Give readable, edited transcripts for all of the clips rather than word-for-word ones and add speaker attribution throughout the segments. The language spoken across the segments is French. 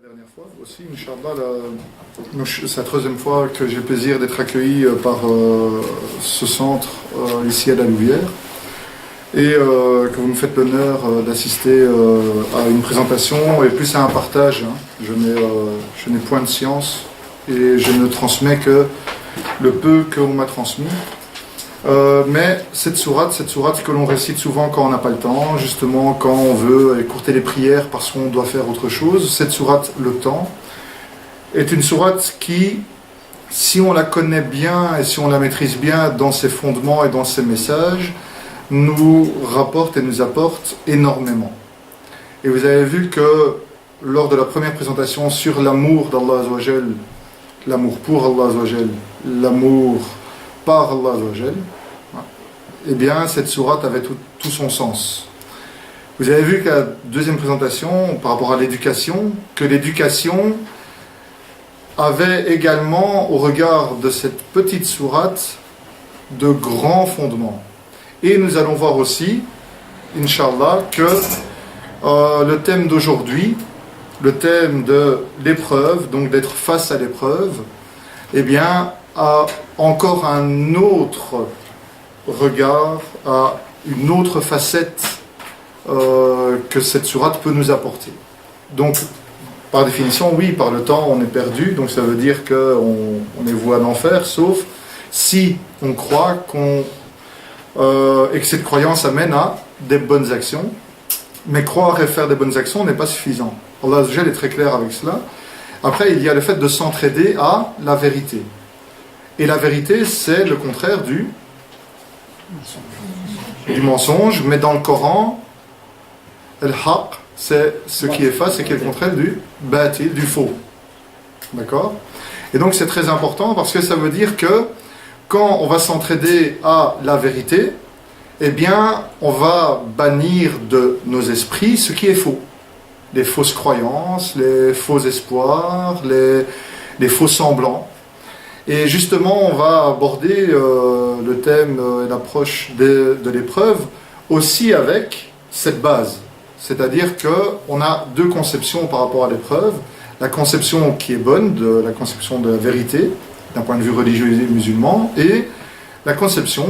Speaker 1: La dernière fois aussi, Inch'Allah, c'est la troisième fois que j'ai le plaisir d'être accueilli par ce centre ici à la Louvière et que vous me faites l'honneur d'assister à une présentation et plus à un partage. Je n'ai point de science et je ne transmets que le peu qu'on m'a transmis. Mais cette sourate que l'on récite souvent quand on n'a pas le temps, justement quand on veut écourter les prières parce qu'on doit faire autre chose, cette sourate, le temps, est une sourate qui, si on la connaît bien et si on la maîtrise bien dans ses fondements et dans ses messages, nous rapporte et nous apporte énormément. Et vous avez vu que lors de la première présentation sur l'amour d'Allah Azzawajal, l'amour pour Allah Azzawajal, l'amour par Allah Azzawajal, eh bien cette sourate avait tout son sens. Vous avez vu qu'à la deuxième présentation, par rapport à l'éducation, que l'éducation avait également, au regard de cette petite sourate, de grands fondements. Et nous allons voir aussi, Inch'Allah, que le thème d'aujourd'hui, le thème de l'épreuve, donc d'être face à l'épreuve, eh bien, a encore un autre regard, à une autre facette que cette sourate peut nous apporter. Donc, par définition, oui, par le temps, on est perdu, donc ça veut dire qu'on est voué à l'enfer, sauf si on croit et que cette croyance amène à des bonnes actions. Mais croire et faire des bonnes actions n'est pas suffisant. Allah Azzawajal est très clair avec cela. Après, il y a le fait de s'entraider à la vérité. Et la vérité, c'est le contraire du mensonge, mais dans le Coran, al-haq, c'est ce qui est face et qui est le contraire du batil, du faux. D'accord? Et donc c'est très important parce que ça veut dire que quand on va s'entraider à la vérité, eh bien, on va bannir de nos esprits ce qui est faux. Les fausses croyances, les faux espoirs, les faux semblants. Et justement, on va aborder le thème et l'approche de l'épreuve aussi avec cette base. C'est-à-dire qu'on a deux conceptions par rapport à l'épreuve. La conception qui est bonne, la conception de la vérité, d'un point de vue religieux et musulman, et la conception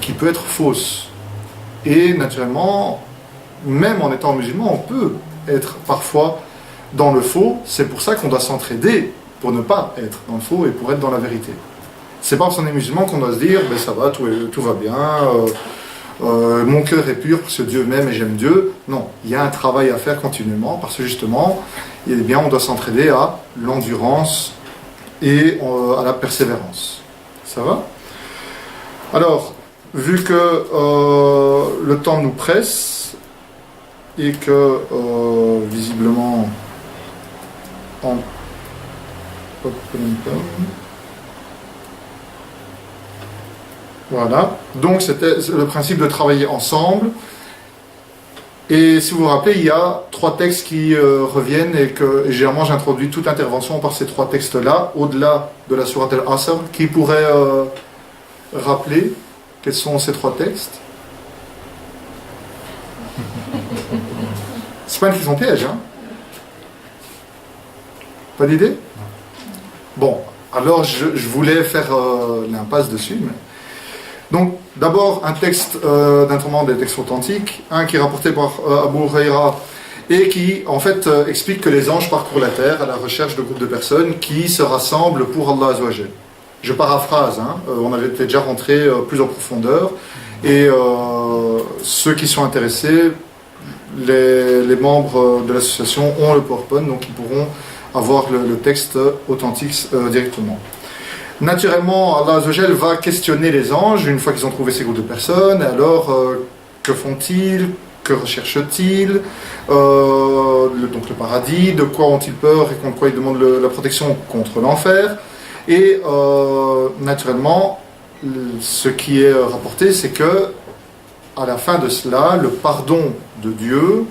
Speaker 1: qui peut être fausse. Et naturellement, même en étant musulman, on peut être parfois dans le faux. C'est pour ça qu'on doit s'entraider pour ne pas être dans le faux et pour être dans la vérité. C'est pas parce qu'on est musulman qu'on doit se dire ben ça va, tout va bien, mon cœur est pur parce que Dieu m'aime et j'aime Dieu. Non, il y a un travail à faire continuellement parce que justement, eh bien, on doit s'entraider à l'endurance et à la persévérance. Ça va? Alors, vu que le temps nous presse et que visiblement voilà, donc c'était le principe de travailler ensemble. Et si vous vous rappelez, il y a trois textes qui reviennent et que généralement j'introduis toute intervention par ces trois textes-là, au-delà de la sourate Al-Asr. Qui pourrait rappeler quels sont ces trois textes? C'est pas une question piège, hein? Pas d'idée? Bon, alors je voulais faire l'impasse dessus. Mais... Donc, d'abord, un texte d'un tourment des textes authentiques, un qui est rapporté par Abu Huraira et qui, en fait, explique que les anges parcourent la terre à la recherche de groupes de personnes qui se rassemblent pour Allah Azzawajal. Je paraphrase, on avait déjà rentré plus en profondeur et ceux qui sont intéressés, les membres de l'association ont le PowerPoint, donc ils pourront avoir le texte authentique directement. Naturellement, Allah Azzawajal va questionner les anges une fois qu'ils ont trouvé ces groupes de personnes. Alors, que font-ils? Que recherchent-ils? Donc le paradis, de quoi ont-ils peur et contre quoi ils demandent la protection contre l'enfer. Et naturellement, ce qui est rapporté, c'est que à la fin de cela, le pardon de Dieu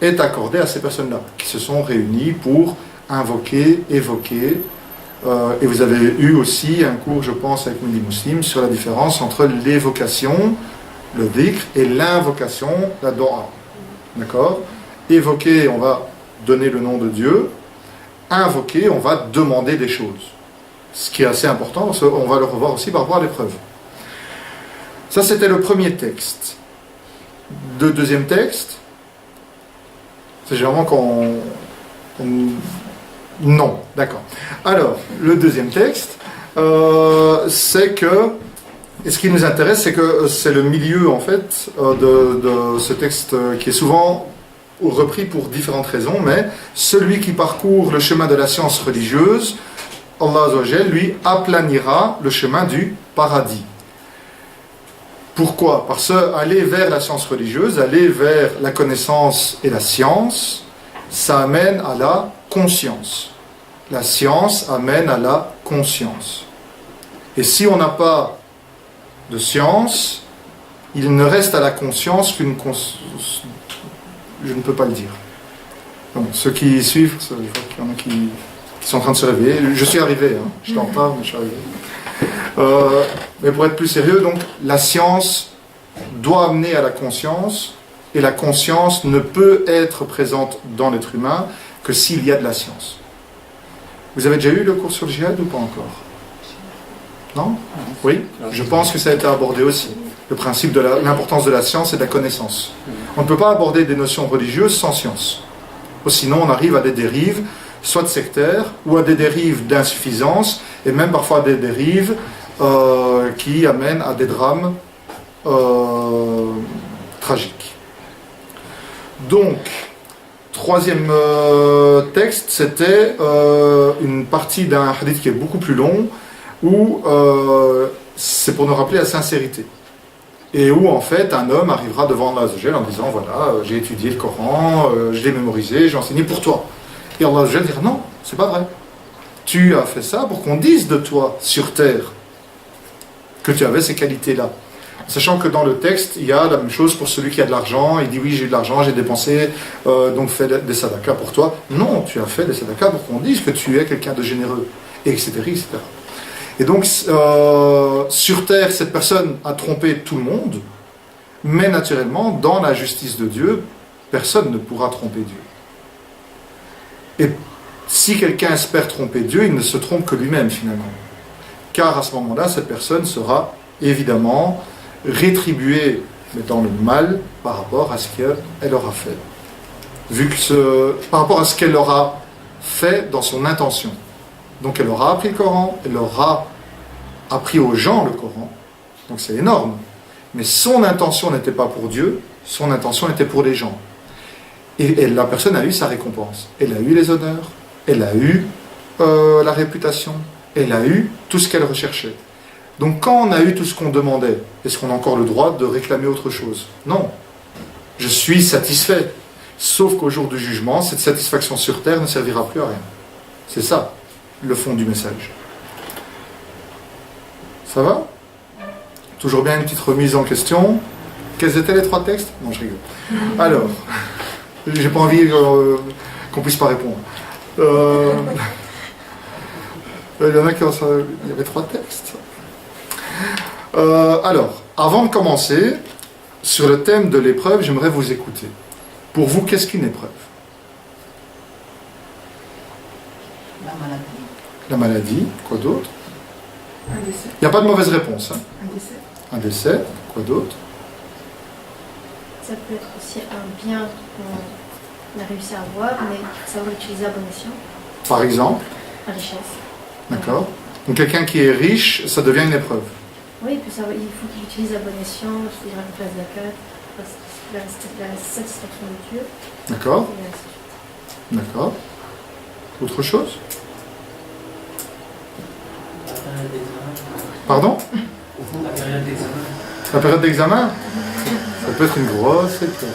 Speaker 1: est accordé à ces personnes-là, qui se sont réunies pour invoquer, évoquer. Et vous avez eu aussi un cours, je pense, avec Midi Muslim, sur la différence entre l'évocation, le dhikr, et l'invocation, la dua. D'accord? Évoquer, on va donner le nom de Dieu. Invoquer, on va demander des choses. Ce qui est assez important, parce qu'on va le revoir aussi par rapport à l'épreuve. Ça, c'était le premier texte. Le deuxième texte, c'est généralement quand non, d'accord. Alors, le deuxième texte, c'est que, et ce qui nous intéresse, c'est que c'est le milieu, en fait, de ce texte qui est souvent repris pour différentes raisons, mais celui qui parcourt le chemin de la science religieuse, Allah Azzawajal, lui, aplanira le chemin du paradis. Pourquoi? Parce que aller vers la science religieuse, aller vers la connaissance et la science, ça amène à la conscience. La science amène à la conscience. Et si on n'a pas de science, il ne reste à la conscience qu'une conscience. Je ne peux pas le dire. Donc, ceux qui suivent, je vois qu'il y en a qui sont en train de se réveiller. Je suis arrivé, hein. Je t'en parle, mais je suis arrivé. Mais pour être plus sérieux, donc, la science doit amener à la conscience, et la conscience ne peut être présente dans l'être humain que s'il y a de la science. Vous avez déjà eu le cours sur le djihad ou pas encore? Non? Oui? Je pense que ça a été abordé aussi. Le principe de l'importance de la science et de la connaissance. On ne peut pas aborder des notions religieuses sans science. Sinon, on arrive à des dérives, soit sectaires, ou à des dérives d'insuffisance, et même parfois à des dérives qui amènent à des drames tragiques. Donc, troisième texte, c'était une partie d'un hadith qui est beaucoup plus long, où c'est pour nous rappeler la sincérité. Et où en fait un homme arrivera devant Allah Azzawajal en disant voilà, j'ai étudié le Coran, je l'ai mémorisé, j'ai enseigné pour toi. Et Allah Azzawajal dira non, c'est pas vrai. Tu as fait ça pour qu'on dise de toi sur terre que tu avais ces qualités-là. Sachant que dans le texte, il y a la même chose pour celui qui a de l'argent, il dit oui, j'ai de l'argent, j'ai dépensé, donc fais des sadakas pour toi. Non, tu as fait des sadakas pour qu'on dise que tu es quelqu'un de généreux, etc. etc. Et donc, sur terre, cette personne a trompé tout le monde, mais naturellement, dans la justice de Dieu, personne ne pourra tromper Dieu. Et si quelqu'un espère tromper Dieu, il ne se trompe que lui-même finalement. Car à ce moment-là, cette personne sera évidemment rétribuée, mais dans le mal, par rapport à ce qu'elle aura fait. Par rapport à ce qu'elle aura fait dans son intention. Donc elle aura appris le Coran, elle aura appris aux gens le Coran, donc c'est énorme. Mais son intention n'était pas pour Dieu, son intention était pour les gens. Et la personne a eu sa récompense. Elle a eu les honneurs, elle a eu la réputation, elle a eu tout ce qu'elle recherchait. Donc quand on a eu tout ce qu'on demandait, est-ce qu'on a encore le droit de réclamer autre chose? Non. Je suis satisfait. Sauf qu'au jour du jugement, cette satisfaction sur terre ne servira plus à rien. C'est ça, le fond du message. Ça va? Toujours bien une petite remise en question. Quels étaient les trois textes? Non, je rigole. Alors, j'ai pas envie qu'on puisse pas répondre. Il y en a qui ont... Il y avait trois textes. Alors, avant de commencer, sur le thème de l'épreuve, j'aimerais vous écouter. Pour vous, qu'est-ce qu'une épreuve?
Speaker 2: La maladie.
Speaker 1: La maladie, quoi d'autre?
Speaker 2: Un décès.
Speaker 1: Il n'y a pas de mauvaise réponse. Hein.
Speaker 2: Un décès.
Speaker 1: Un décès, quoi d'autre?
Speaker 3: Ça peut être aussi un bien qu'on a réussi à avoir, mais il faut savoir utiliser à bon escient.
Speaker 1: Par exemple?
Speaker 3: La richesse.
Speaker 1: D'accord. Donc quelqu'un qui est riche, ça devient une épreuve.
Speaker 3: Oui, il faut qu'il utilise à bon escient, c'est-à-dire la place zakat, la satisfaction de Dieu.
Speaker 1: D'accord.
Speaker 3: Et ainsi de suite.
Speaker 1: D'accord. Autre chose? Pardon?
Speaker 4: La période d'examen.
Speaker 1: La période d'examen? Ça peut être une grosse épreuve.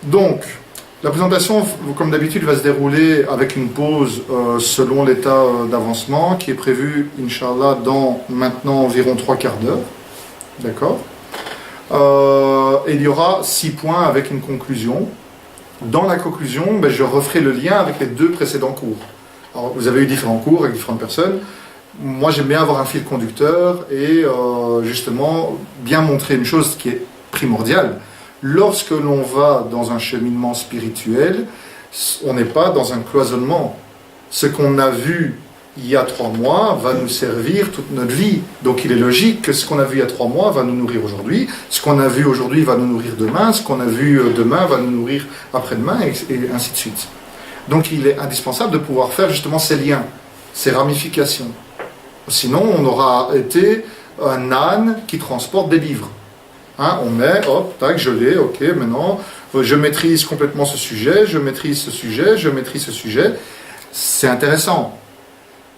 Speaker 1: Donc, la présentation, comme d'habitude, va se dérouler avec une pause selon l'état d'avancement qui est prévu, Inch'Allah, dans maintenant environ 3/4 d'heure. D'accord? Et il y aura 6 points avec une conclusion. Dans la conclusion, je referai le lien avec les 2 précédents cours. Alors, vous avez eu différents cours avec différentes personnes. Moi, j'aime bien avoir un fil conducteur et justement bien montrer une chose qui est primordiale. lorsque l'on va dans un cheminement spirituel, on n'est pas dans un cloisonnement. Ce qu'on a vu il y a 3 mois va nous servir toute notre vie. Donc il est logique que ce qu'on a vu il y a 3 mois va nous nourrir aujourd'hui, ce qu'on a vu aujourd'hui va nous nourrir demain, ce qu'on a vu demain va nous nourrir après-demain, et ainsi de suite. Donc il est indispensable de pouvoir faire justement ces liens, ces ramifications. Sinon on aura été un âne qui transporte des livres. Hein, on met, hop, tac, je l'ai, ok, maintenant je maîtrise complètement ce sujet, je maîtrise ce sujet, je maîtrise ce sujet. C'est intéressant.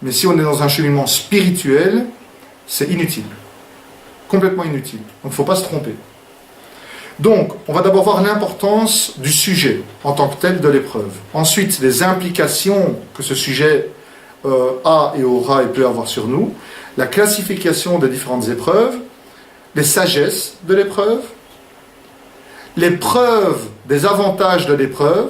Speaker 1: Mais si on est dans un cheminement spirituel, c'est inutile. Complètement inutile. Donc il ne faut pas se tromper. Donc, on va d'abord voir l'importance du sujet en tant que tel de l'épreuve. Ensuite, les implications que ce sujet a et aura et peut avoir sur nous. La classification des différentes épreuves. Les sagesses de l'épreuve. Les preuves des avantages de l'épreuve.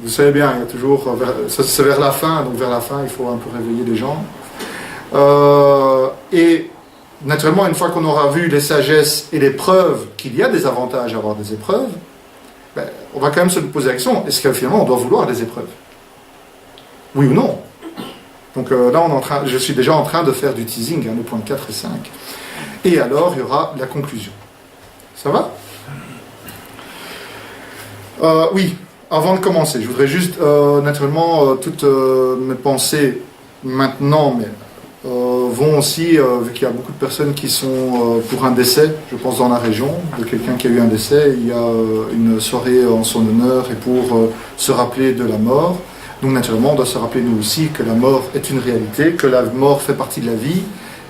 Speaker 1: Vous savez bien, il y a toujours, c'est vers la fin, donc vers la fin, il faut un peu réveiller les gens. Et naturellement, une fois qu'on aura vu les sagesses et les preuves qu'il y a des avantages à avoir des épreuves, ben, on va quand même se poser la question, est-ce que finalement on doit vouloir des épreuves? Oui ou non? Donc là, je suis déjà en train de faire du teasing, hein, les points 4 et 5. Et alors, il y aura la conclusion. Ça va? Oui. Avant de commencer, je voudrais juste, naturellement, toutes mes pensées maintenant, mais vont aussi, vu qu'il y a beaucoup de personnes qui sont pour un décès, je pense dans la région, de quelqu'un qui a eu un décès, il y a une soirée en son honneur et pour se rappeler de la mort. Donc naturellement, on doit se rappeler nous aussi que la mort est une réalité, que la mort fait partie de la vie,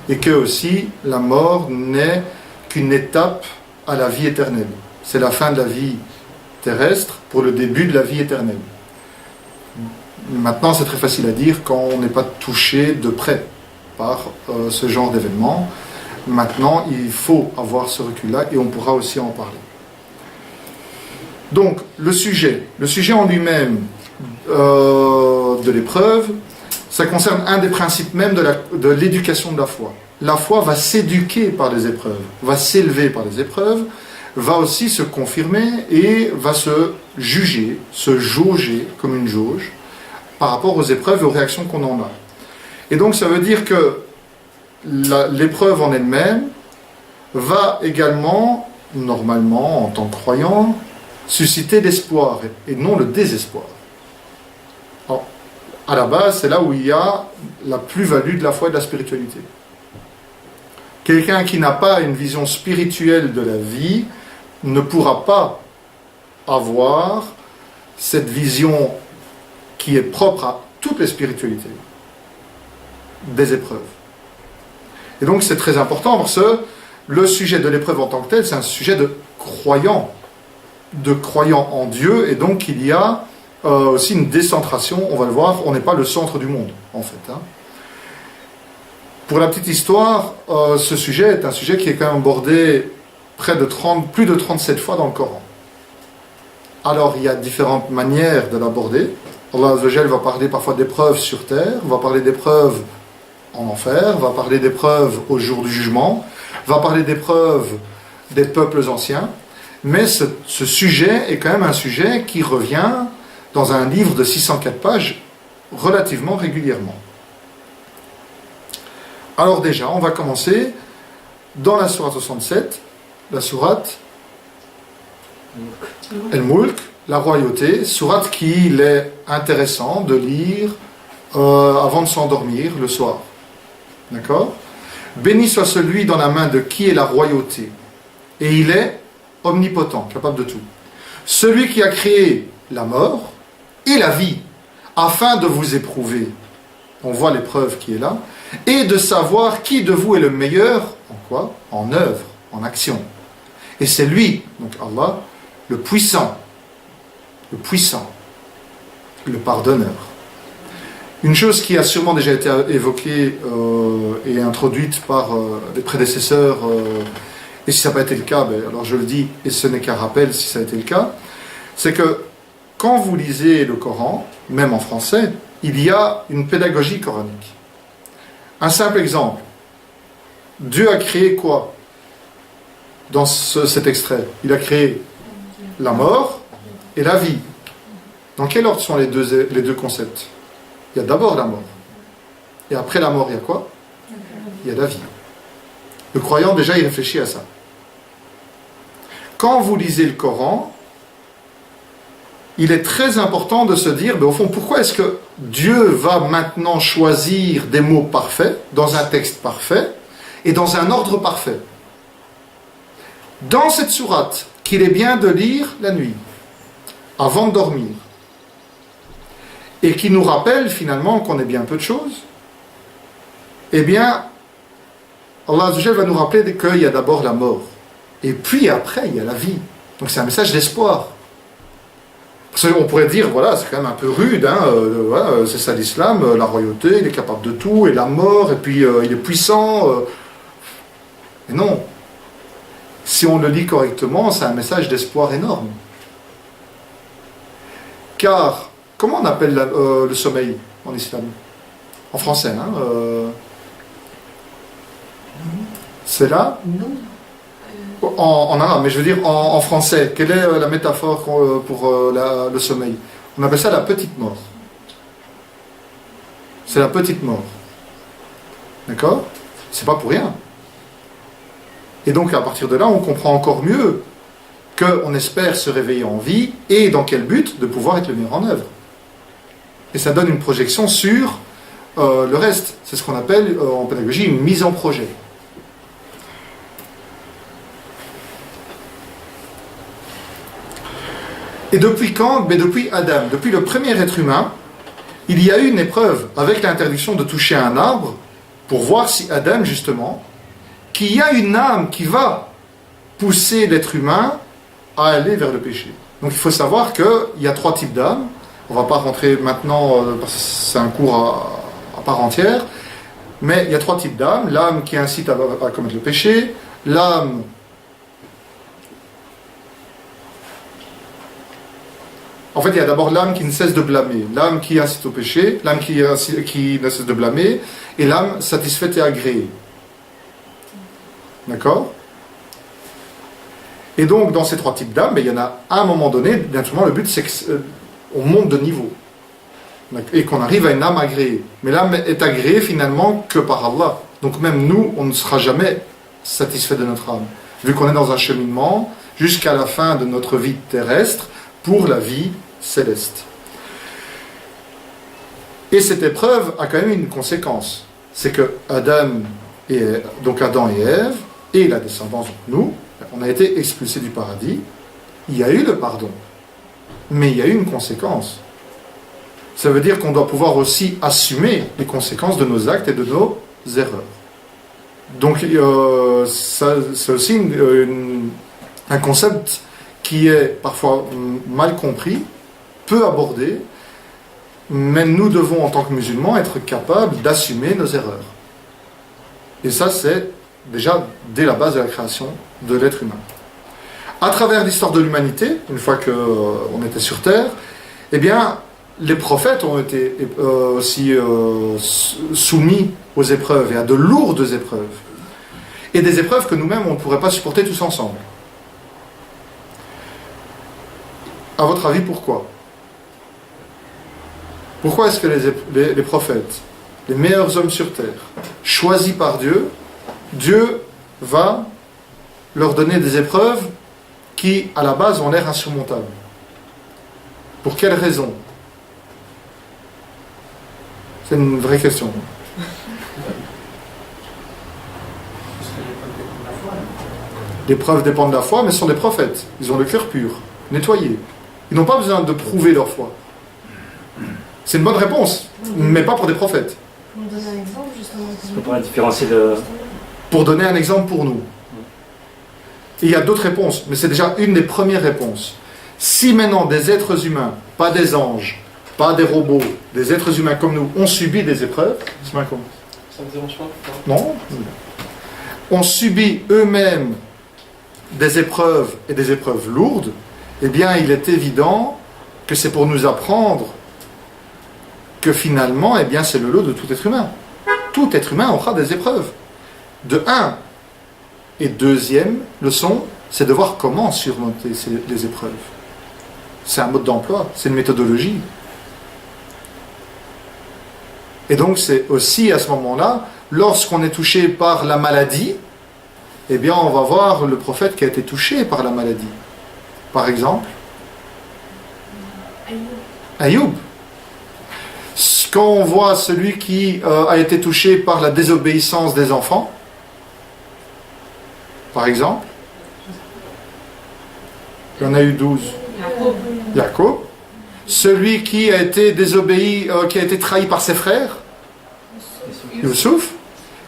Speaker 1: et que aussi la mort n'est qu'une étape à la vie éternelle. C'est la fin de la vie terrestre pour le début de la vie éternelle. Maintenant, c'est très facile à dire quand on n'est pas touché de près par ce genre d'événement. Maintenant, il faut avoir ce recul-là et on pourra aussi en parler. Donc, le sujet en lui-même de l'épreuve, ça concerne un des principes même de l'éducation de la foi. La foi va s'éduquer par les épreuves, va s'élever par les épreuves, va aussi se confirmer et va se juger, se jauger comme une jauge par rapport aux épreuves et aux réactions qu'on en a. Et donc ça veut dire que l'épreuve en elle-même va également, normalement, en tant que croyant, susciter l'espoir et non le désespoir. Alors, à la base, c'est là où il y a la plus-value de la foi et de la spiritualité. Quelqu'un qui n'a pas une vision spirituelle de la vie ne pourra pas avoir cette vision qui est propre à toutes les spiritualités, des épreuves. Et donc c'est très important parce que le sujet de l'épreuve en tant que tel, c'est un sujet de croyant en Dieu, et donc il y a aussi une décentration, on va le voir, on n'est pas le centre du monde, en fait. Hein. Pour la petite histoire, ce sujet est un sujet qui est quand même abordé plus de 37 fois dans le Coran. Alors, il y a différentes manières de l'aborder. Allah Azza va parler parfois d'épreuves sur terre, va parler d'épreuves en enfer, va parler d'épreuves au jour du jugement, va parler d'épreuves des peuples anciens, mais ce sujet est quand même un sujet qui revient dans un livre de 604 pages relativement régulièrement. Alors déjà, on va commencer dans la sourate 67, la sourate El-Mulk, la royauté, sourate qu'il est intéressant de lire avant de s'endormir le soir. D'accord ? Béni soit celui dans la main de qui est la royauté, et il est omnipotent, capable de tout. Celui qui a créé la mort et la vie, afin de vous éprouver, on voit l'épreuve qui est là, et de savoir qui de vous est le meilleur, en quoi ? En œuvre, en action. Et c'est lui, donc Allah, le puissant, le pardonneur. Une chose qui a sûrement déjà été évoquée et introduite par des prédécesseurs, et si ça n'a pas été le cas, alors je le dis, et ce n'est qu'un rappel si ça a été le cas, c'est que quand vous lisez le Coran, même en français, il y a une pédagogie coranique. Un simple exemple. Dieu a créé quoi ? dans cet extrait? Il a créé la mort et la vie. Dans quel ordre sont les deux concepts? Il y a d'abord la mort. Et après la mort, il y a quoi? Il y a la vie. Le croyant, déjà, il réfléchit à ça. Quand vous lisez le Coran, il est très important de se dire, mais au fond, pourquoi est-ce que Dieu va maintenant choisir des mots parfaits, dans un texte parfait, et dans un ordre parfait? Dans cette sourate, qu'il est bien de lire la nuit, avant de dormir, et qui nous rappelle finalement qu'on est bien peu de choses, eh bien, Allah Azza wa Jalla va nous rappeler qu'il y a d'abord la mort, et puis après, il y a la vie. Donc c'est un message d'espoir. Parce qu'on pourrait dire, voilà, c'est quand même un peu rude, hein, voilà, c'est ça l'islam, la royauté, il est capable de tout, et la mort, et puis il est puissant. Mais non. Si on le lit correctement, c'est un message d'espoir énorme. Car, comment on appelle le sommeil en islam? En français, hein, c'est là? En arabe, mais je veux dire en français, quelle est la métaphore pour le sommeil? On appelle ça la petite mort. C'est la petite mort. D'accord? C'est pas pour rien. Et donc à partir de là, on comprend encore mieux qu'on espère se réveiller en vie et dans quel but? De pouvoir être le meilleur en œuvre. Et ça donne une projection sur le reste. C'est ce qu'on appelle en pédagogie une mise en projet. Et depuis quand? Mais depuis Adam, depuis le premier être humain, il y a eu une épreuve avec l'interdiction de toucher un arbre pour voir si Adam, justement, qu'il y a une âme qui va pousser l'être humain à aller vers le péché. Donc il faut savoir qu'il y a 3 types d'âmes. On ne va pas rentrer maintenant, parce que c'est un cours à part entière, mais il y a 3 types d'âmes. L'âme qui incite à commettre le péché, l'âme en fait, il y a d'abord l'âme qui ne cesse de blâmer, l'âme qui incite au péché, l'âme qui ne cesse de blâmer, et l'âme satisfaite et agréée. D'accord? Et donc, dans ces 3 types d'âmes, il y en a à un moment donné, naturellement, le but c'est qu'on monte de niveau. Et qu'on arrive à une âme agréée. Mais l'âme est agréée finalement que par Allah. Donc même nous, on ne sera jamais satisfait de notre âme. Vu qu'on est dans un cheminement jusqu'à la fin de notre vie terrestre, pour la vie céleste. Et cette épreuve a quand même une conséquence. C'est que Adam et Ève, et la descendance, nous, on a été expulsés du paradis. Il y a eu le pardon. Mais il y a eu une conséquence. Ça veut dire qu'on doit pouvoir aussi assumer les conséquences de nos actes et de nos erreurs. Donc, c'est aussi un concept qui est parfois mal compris, peu abordé, mais nous devons en tant que musulmans être capables d'assumer nos erreurs. Et ça, c'est déjà dès la base de la création de l'être humain. À travers l'histoire de l'humanité, une fois qu'on était sur Terre, eh bien, les prophètes ont été aussi soumis aux épreuves, et à de lourdes épreuves. Et des épreuves que nous-mêmes, on ne pourrait pas supporter tous ensemble. À votre avis, pourquoi? Pourquoi est-ce que les prophètes, les meilleurs hommes sur terre, choisis par Dieu, Dieu va leur donner des épreuves qui, à la base, ont l'air insurmontables? Pour quelle raison? C'est une vraie question. Les preuves dépendent de la foi, mais ce sont des prophètes. Ils ont le cœur pur, nettoyé. Ils n'ont pas besoin de prouver leur foi. C'est une bonne réponse, mais pas pour des prophètes.
Speaker 3: Pour donner un exemple, justement.
Speaker 5: Pour différencier de...
Speaker 1: Pour donner un exemple pour nous. Et il y a d'autres réponses, mais c'est déjà une des premières réponses. Si maintenant des êtres humains, pas des anges, pas des robots, des êtres humains comme nous, ont subi des épreuves, c'est mal comment?
Speaker 4: Ça me dérange pas?
Speaker 1: Non. Ont subi eux-mêmes des épreuves et des épreuves lourdes, eh bien il est évident que c'est pour nous apprendre que finalement, eh bien c'est le lot de tout être humain. Tout être humain aura des épreuves. De un, Et deuxième leçon, c'est de voir comment surmonter les épreuves. C'est un mode d'emploi, c'est une méthodologie. Et donc c'est aussi à ce moment-là, lorsqu'on est touché par la maladie, eh bien on va voir le prophète qui a été touché par la maladie. Par exemple, Ayoub. Quand on voit celui qui a été touché par la désobéissance des enfants, par exemple, il y en a eu 12. Jacob. Celui qui a été désobéi, qui a été trahi par ses frères, Youssouf.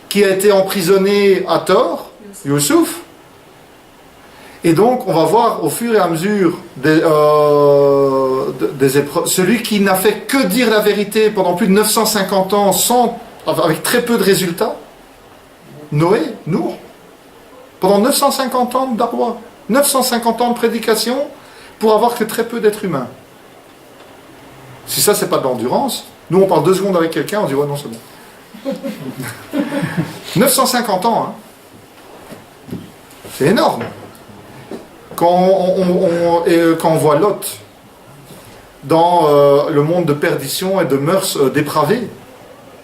Speaker 1: Qui a été emprisonné à tort, Youssouf. Et donc, on va voir au fur et à mesure des épreuves, celui qui n'a fait que dire la vérité pendant plus de 950 ans, avec très peu de résultats, Noé, Nour. Pendant 950 ans de darwa, 950 ans de prédication, pour avoir que très peu d'êtres humains. Si ça, c'est pas de l'endurance, nous on parle 2 secondes avec quelqu'un, on dit ouais, non, c'est bon. 950 ans, hein. C'est énorme. Quand on voit Lot dans le monde de perdition et de mœurs dépravées,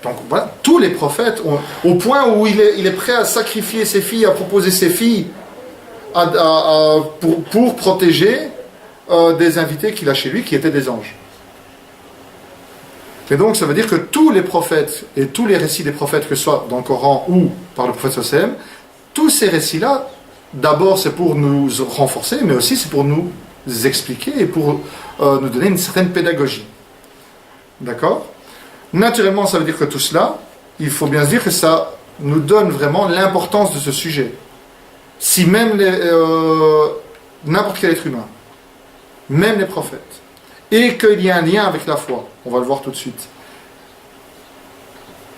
Speaker 1: donc voilà, tous les prophètes, au point où il est prêt à sacrifier ses filles, à proposer ses filles pour protéger des invités qu'il a chez lui qui étaient des anges. Et donc ça veut dire que tous les prophètes et tous les récits des prophètes, que ce soit dans le Coran ou par le prophète sallam, tous ces récits-là, d'abord c'est pour nous renforcer, mais aussi c'est pour nous expliquer et pour nous donner une certaine pédagogie. D'accord ? Naturellement, ça veut dire que tout cela, il faut bien se dire que ça nous donne vraiment l'importance de ce sujet. Si même n'importe quel être humain, même les prophètes, et qu'il y a un lien avec la foi, on va le voir tout de suite,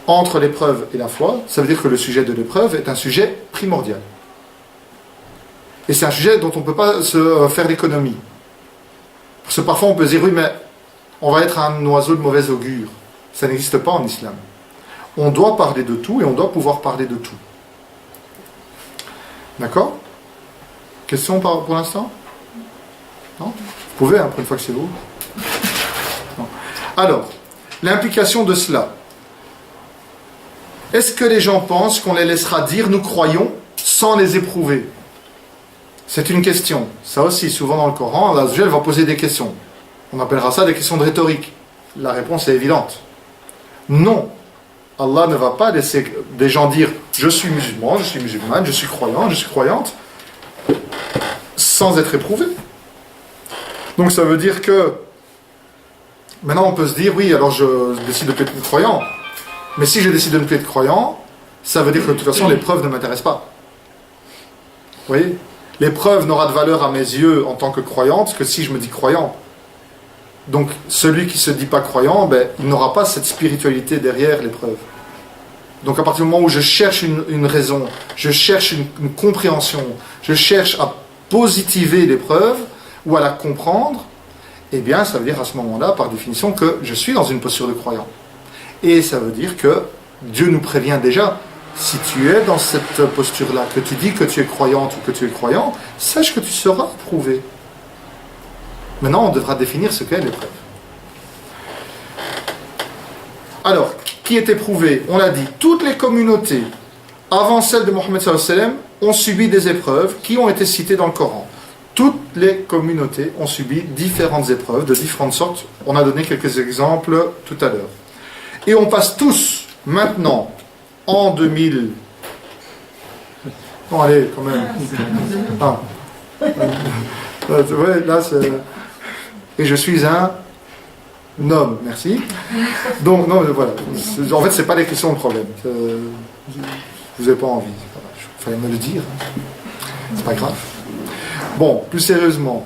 Speaker 1: entre l'épreuve et la foi, ça veut dire que le sujet de l'épreuve est un sujet primordial. Et c'est un sujet dont on ne peut pas se faire d'économie. Parce que parfois on peut se dire, oui, mais on va être un oiseau de mauvais augure. Ça n'existe pas en islam. On doit parler de tout et on doit pouvoir parler de tout. D'accord ? Question pour l'instant ? Non ? Vous pouvez, hein, pour une fois que c'est vous. Non. Alors, l'implication de cela. Est-ce que les gens pensent qu'on les laissera dire « nous croyons » sans les éprouver ? C'est une question. Ça aussi, souvent dans le Coran, Allah va poser des questions. On appellera ça des questions de rhétorique. La réponse est évidente. Non. Allah ne va pas laisser des gens dire « je suis musulman, je suis musulmane, je suis croyant, je suis croyante » sans être éprouvé. Donc ça veut dire que maintenant on peut se dire « oui, alors je décide de ne plus être croyant ». Mais si je décide de ne plus être croyant, ça veut dire que de toute façon l'épreuve ne m'intéresse pas. Vous voyez ? L'épreuve n'aura de valeur à mes yeux en tant que croyante que si je me dis croyant. Donc celui qui ne se dit pas croyant, il n'aura pas cette spiritualité derrière l'épreuve. Donc à partir du moment où je cherche une raison, je cherche une compréhension, je cherche à positiver l'épreuve ou à la comprendre, eh bien ça veut dire à ce moment-là, par définition, que je suis dans une posture de croyant. Et ça veut dire que Dieu nous prévient déjà, si tu es dans cette posture-là, que tu dis que tu es croyante ou que tu es croyant, sache que tu seras éprouvé. Maintenant, on devra définir ce qu'est l'épreuve. Alors, qui est éprouvé ? On l'a dit, toutes les communautés, avant celle de Mohammed sallallahu alayhi wa sallam, ont subi des épreuves qui ont été citées dans le Coran. Toutes les communautés ont subi différentes épreuves, de différentes sortes. On a donné quelques exemples tout à l'heure. Et on passe tous, maintenant, en 2000... Bon, allez, quand même. Ah. Ouais, là, c'est... Et je suis un homme, merci. Donc, non, voilà. En fait, c'est pas les questions le problème. Vous n'avez pas envie. Il fallait me le dire. C'est pas grave. Bon, plus sérieusement.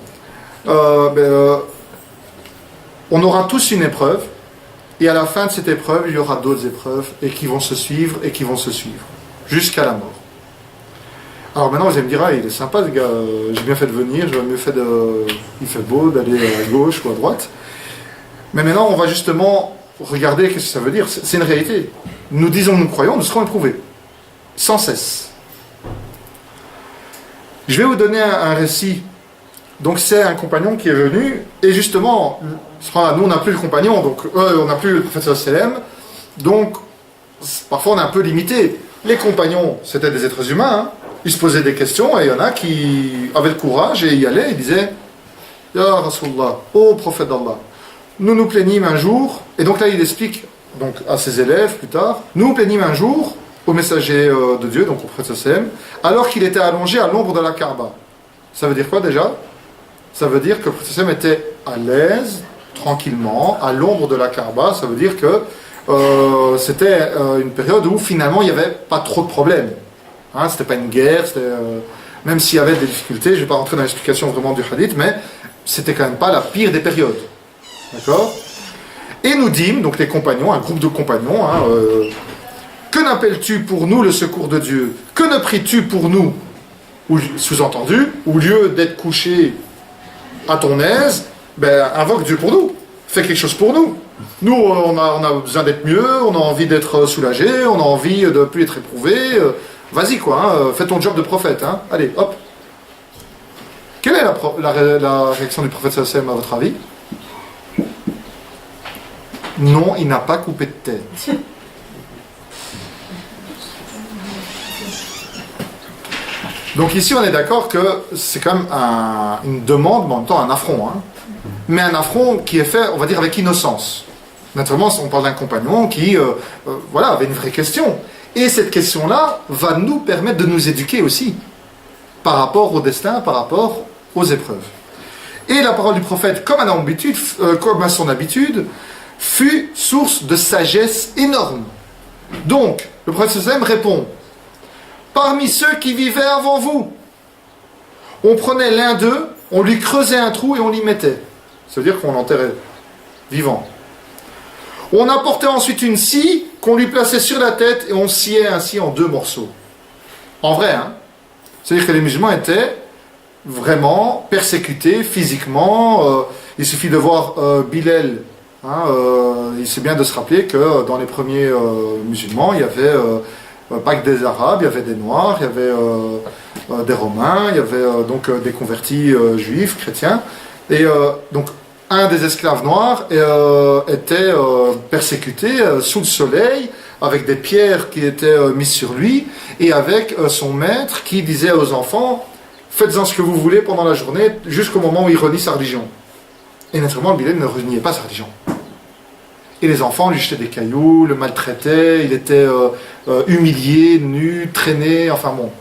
Speaker 1: On aura tous une épreuve. Et à la fin de cette épreuve, il y aura d'autres épreuves et qui vont se suivre et qui vont se suivre. Jusqu'à la mort. Alors maintenant, vous allez me dire, ah, il est sympa ce gars, j'ai bien fait de venir, j'aurais mieux fait il fait beau d'aller à gauche ou à droite. Mais maintenant, on va justement regarder qu'est-ce que ça veut dire. C'est une réalité. Nous disons, nous croyons, nous serons éprouvés. Sans cesse. Je vais vous donner un récit. Donc c'est un compagnon qui est venu, et justement, nous on n'a plus le compagnon, donc on n'a plus le prophète sallam, donc parfois on est un peu limité. Les compagnons, c'était des êtres humains, hein. Ils se posaient des questions, et il y en a qui avaient le courage, et y allaient, et disaient « Ya Rasulallah, ô prophète d'Allah, nous nous plaignîmes un jour », et donc là il explique donc, à ses élèves plus tard, « Nous nous plaignîmes un jour au messager de Dieu, donc au prophète sallam, alors qu'il était allongé à l'ombre de la Kaaba. » Ça veut dire quoi déjà? Ça veut dire que le prophète sallam était à l'aise, tranquillement, à l'ombre de la Kaaba. Ça veut dire que c'était une période où finalement il n'y avait pas trop de problèmes. Hein, c'était pas une guerre, même s'il y avait des difficultés, je ne vais pas rentrer dans l'explication vraiment du hadith, mais c'était quand même pas la pire des périodes. D'accord? Et nous dîmes, donc les compagnons, un groupe de compagnons, hein, que n'appelles-tu pour nous le secours de Dieu? Que ne pries-tu pour nous? Ou sous-entendu, au lieu d'être couché à ton aise, ben, invoque Dieu pour nous. Fais quelque chose pour nous. Nous, on a besoin d'être mieux, on a envie d'être soulagé, on a envie de ne plus être éprouvé. Vas-y, quoi, hein, fais ton job de prophète. Hein. Allez, hop. Quelle est la réaction du prophète sallam à votre avis? Non, il n'a pas coupé de tête. Donc ici, on est d'accord que c'est quand même une demande, mais en même temps un affront. Hein. Mais un affront qui est fait, on va dire, avec innocence. Naturellement, on parle d'un compagnon qui voilà, avait une vraie question. Et cette question-là va nous permettre de nous éduquer aussi, par rapport au destin, par rapport aux épreuves. Et la parole du prophète, comme à son habitude, fut source de sagesse énorme. Donc, le prophète sallam répond: parmi ceux qui vivaient avant vous, on prenait l'un d'eux, on lui creusait un trou et on l'y mettait. Ça veut dire qu'on l'enterrait vivant. On apportait ensuite une scie qu'on lui plaçait sur la tête et on sciait ainsi en 2 morceaux. En vrai, hein. C'est-à-dire que les musulmans étaient vraiment persécutés physiquement. Il suffit de voir Bilal. Hein, il c'est bien de se rappeler que dans les premiers musulmans, il y avait pas que des Arabes, il y avait des Noirs, il y avait des Romains, il y avait donc des convertis juifs, chrétiens. Et donc un des esclaves noirs était persécuté sous le soleil, avec des pierres qui étaient mises sur lui, et avec son maître qui disait aux enfants: faites-en ce que vous voulez pendant la journée, jusqu'au moment où il renie sa religion. Et naturellement, le Bilal ne reniait pas sa religion. Et les enfants lui jetaient des cailloux, le maltraitaient, il était humilié, nu, traîné, enfin bon.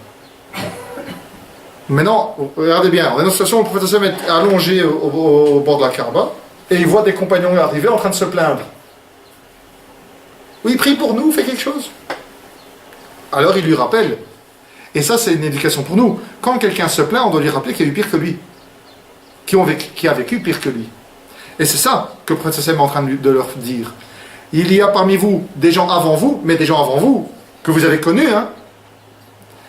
Speaker 1: Maintenant, regardez bien, on est dans une situation où le prophète sallam est allongé au bord de la Kaaba, et il voit des compagnons arriver en train de se plaindre. Oui, prie pour nous, fais quelque chose. Alors il lui rappelle. Et ça, c'est une éducation pour nous. Quand quelqu'un se plaint, on doit lui rappeler qu'il y a eu pire que lui. Qui a vécu pire que lui. Et c'est ça que le prophète sallam est en train de leur dire. Il y a parmi vous des gens avant vous, mais des gens avant vous, que vous avez connus, hein.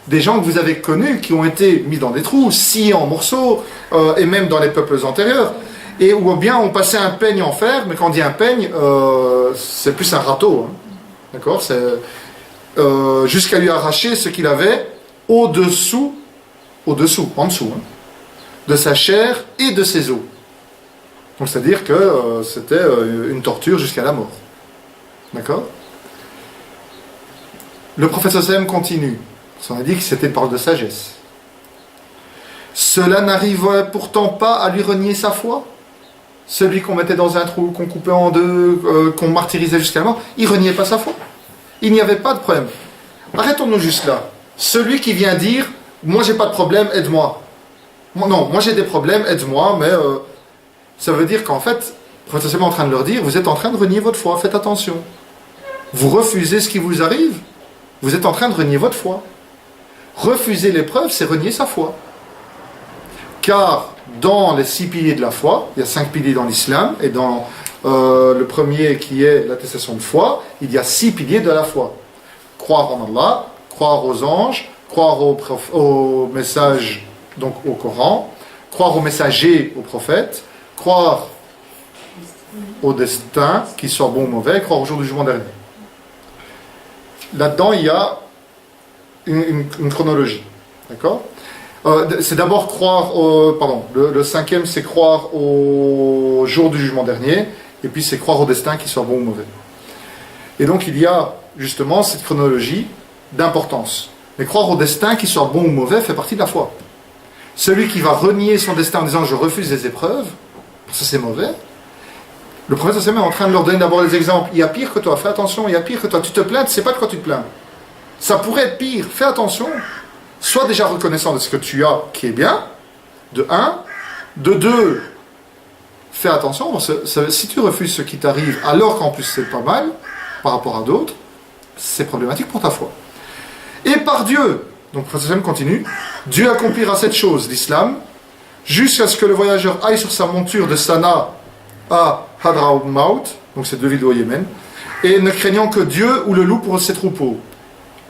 Speaker 1: Des gens que vous avez connus qui ont été mis dans des trous, sciés en morceaux, et même dans les peuples antérieurs. Et ou bien on passait un peigne en fer, mais quand on dit un peigne, c'est plus un râteau. Hein. D'accord, c'est jusqu'à lui arracher ce qu'il avait en dessous, hein, de sa chair et de ses os. Donc c'est-à-dire que c'était une torture jusqu'à la mort. D'accord? Le prophète sallam continue. On a dit que c'était une parole de sagesse. Cela n'arrive pourtant pas à lui renier sa foi. Celui qu'on mettait dans un trou, qu'on coupait en deux, qu'on martyrisait jusqu'à la mort, il reniait pas sa foi. Il n'y avait pas de problème. Arrêtons-nous juste là. Celui qui vient dire: moi j'ai pas de problème, aide-moi. Non, moi j'ai des problèmes, aide-moi, mais ça veut dire qu'en fait, le prophète est en train de leur dire: vous êtes en train de renier votre foi, faites attention. Vous refusez ce qui vous arrive, vous êtes en train de renier votre foi. Refuser l'épreuve, c'est renier sa foi. Car dans les 6 piliers de la foi, il y a 5 piliers dans l'islam, et dans le premier qui est l'attestation de foi, il y a 6 piliers de la foi. Croire en Allah, croire aux anges, croire au message, donc au Coran, croire aux messagers, aux prophètes, croire au destin, qu'il soit bon ou mauvais, croire au jour du jugement dernier. Là-dedans, il y a une chronologie. D'accord? C'est d'abord croire le cinquième, c'est croire au jour du jugement dernier, et puis c'est croire au destin, qu'il soit bon ou mauvais. Et donc il y a justement cette chronologie d'importance. Mais croire au destin, qu'il soit bon ou mauvais, fait partie de la foi. Celui qui va renier son destin en disant je refuse les épreuves, parce que c'est mauvais, le prophète est en train de leur donner d'abord les exemples. Il y a pire que toi, fais attention, il y a pire que toi. Tu te plains, tu ne sais pas de quoi tu te plains. Ça pourrait être pire, fais attention. Sois déjà reconnaissant de ce que tu as qui est bien, de un. De deux, fais attention, parce que si tu refuses ce qui t'arrive, alors qu'en plus c'est pas mal, par rapport à d'autres, c'est problématique pour ta foi. Et par Dieu, donc le prophète continue, Dieu accomplira cette chose, l'islam, jusqu'à ce que le voyageur aille sur sa monture de Sanaa à Hadramaut, donc c'est 2 villes au Yémen, et ne craignant que Dieu ou le loup pour ses troupeaux.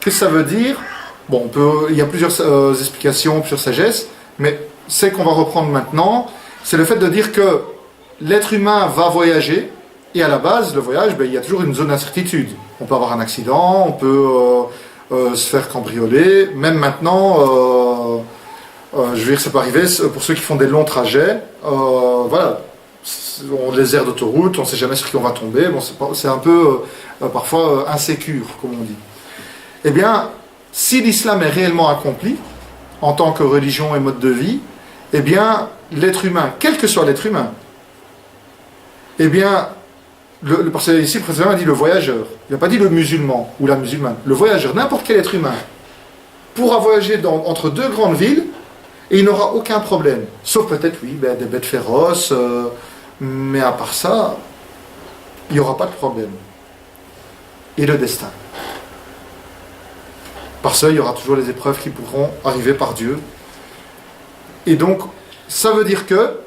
Speaker 1: Qu'est-ce que ça veut dire? Bon, il y a plusieurs explications, plusieurs sagesses, mais celle qu'on va reprendre maintenant, c'est le fait de dire que l'être humain va voyager, et à la base, le voyage, il y a toujours une zone d'incertitude. On peut avoir un accident, on peut se faire cambrioler, même maintenant, je veux dire, ça peut arriver pour ceux qui font des longs trajets, voilà. On les aires d'autoroute, on ne sait jamais sur qui on va tomber, bon, c'est un peu parfois insécure, comme on dit. Eh bien, si l'islam est réellement accompli, en tant que religion et mode de vie, eh bien, l'être humain, quel que soit l'être humain, eh bien, parce que ici, le président a dit le voyageur, il n'a pas dit le musulman ou la musulmane, le voyageur, n'importe quel être humain, pourra voyager entre 2 grandes villes et il n'aura aucun problème. Sauf peut-être, oui, des bêtes féroces, mais à part ça, il n'y aura pas de problème. Et le destin. Parce qu'il y aura toujours les épreuves qui pourront arriver par Dieu. Et donc, ça veut dire que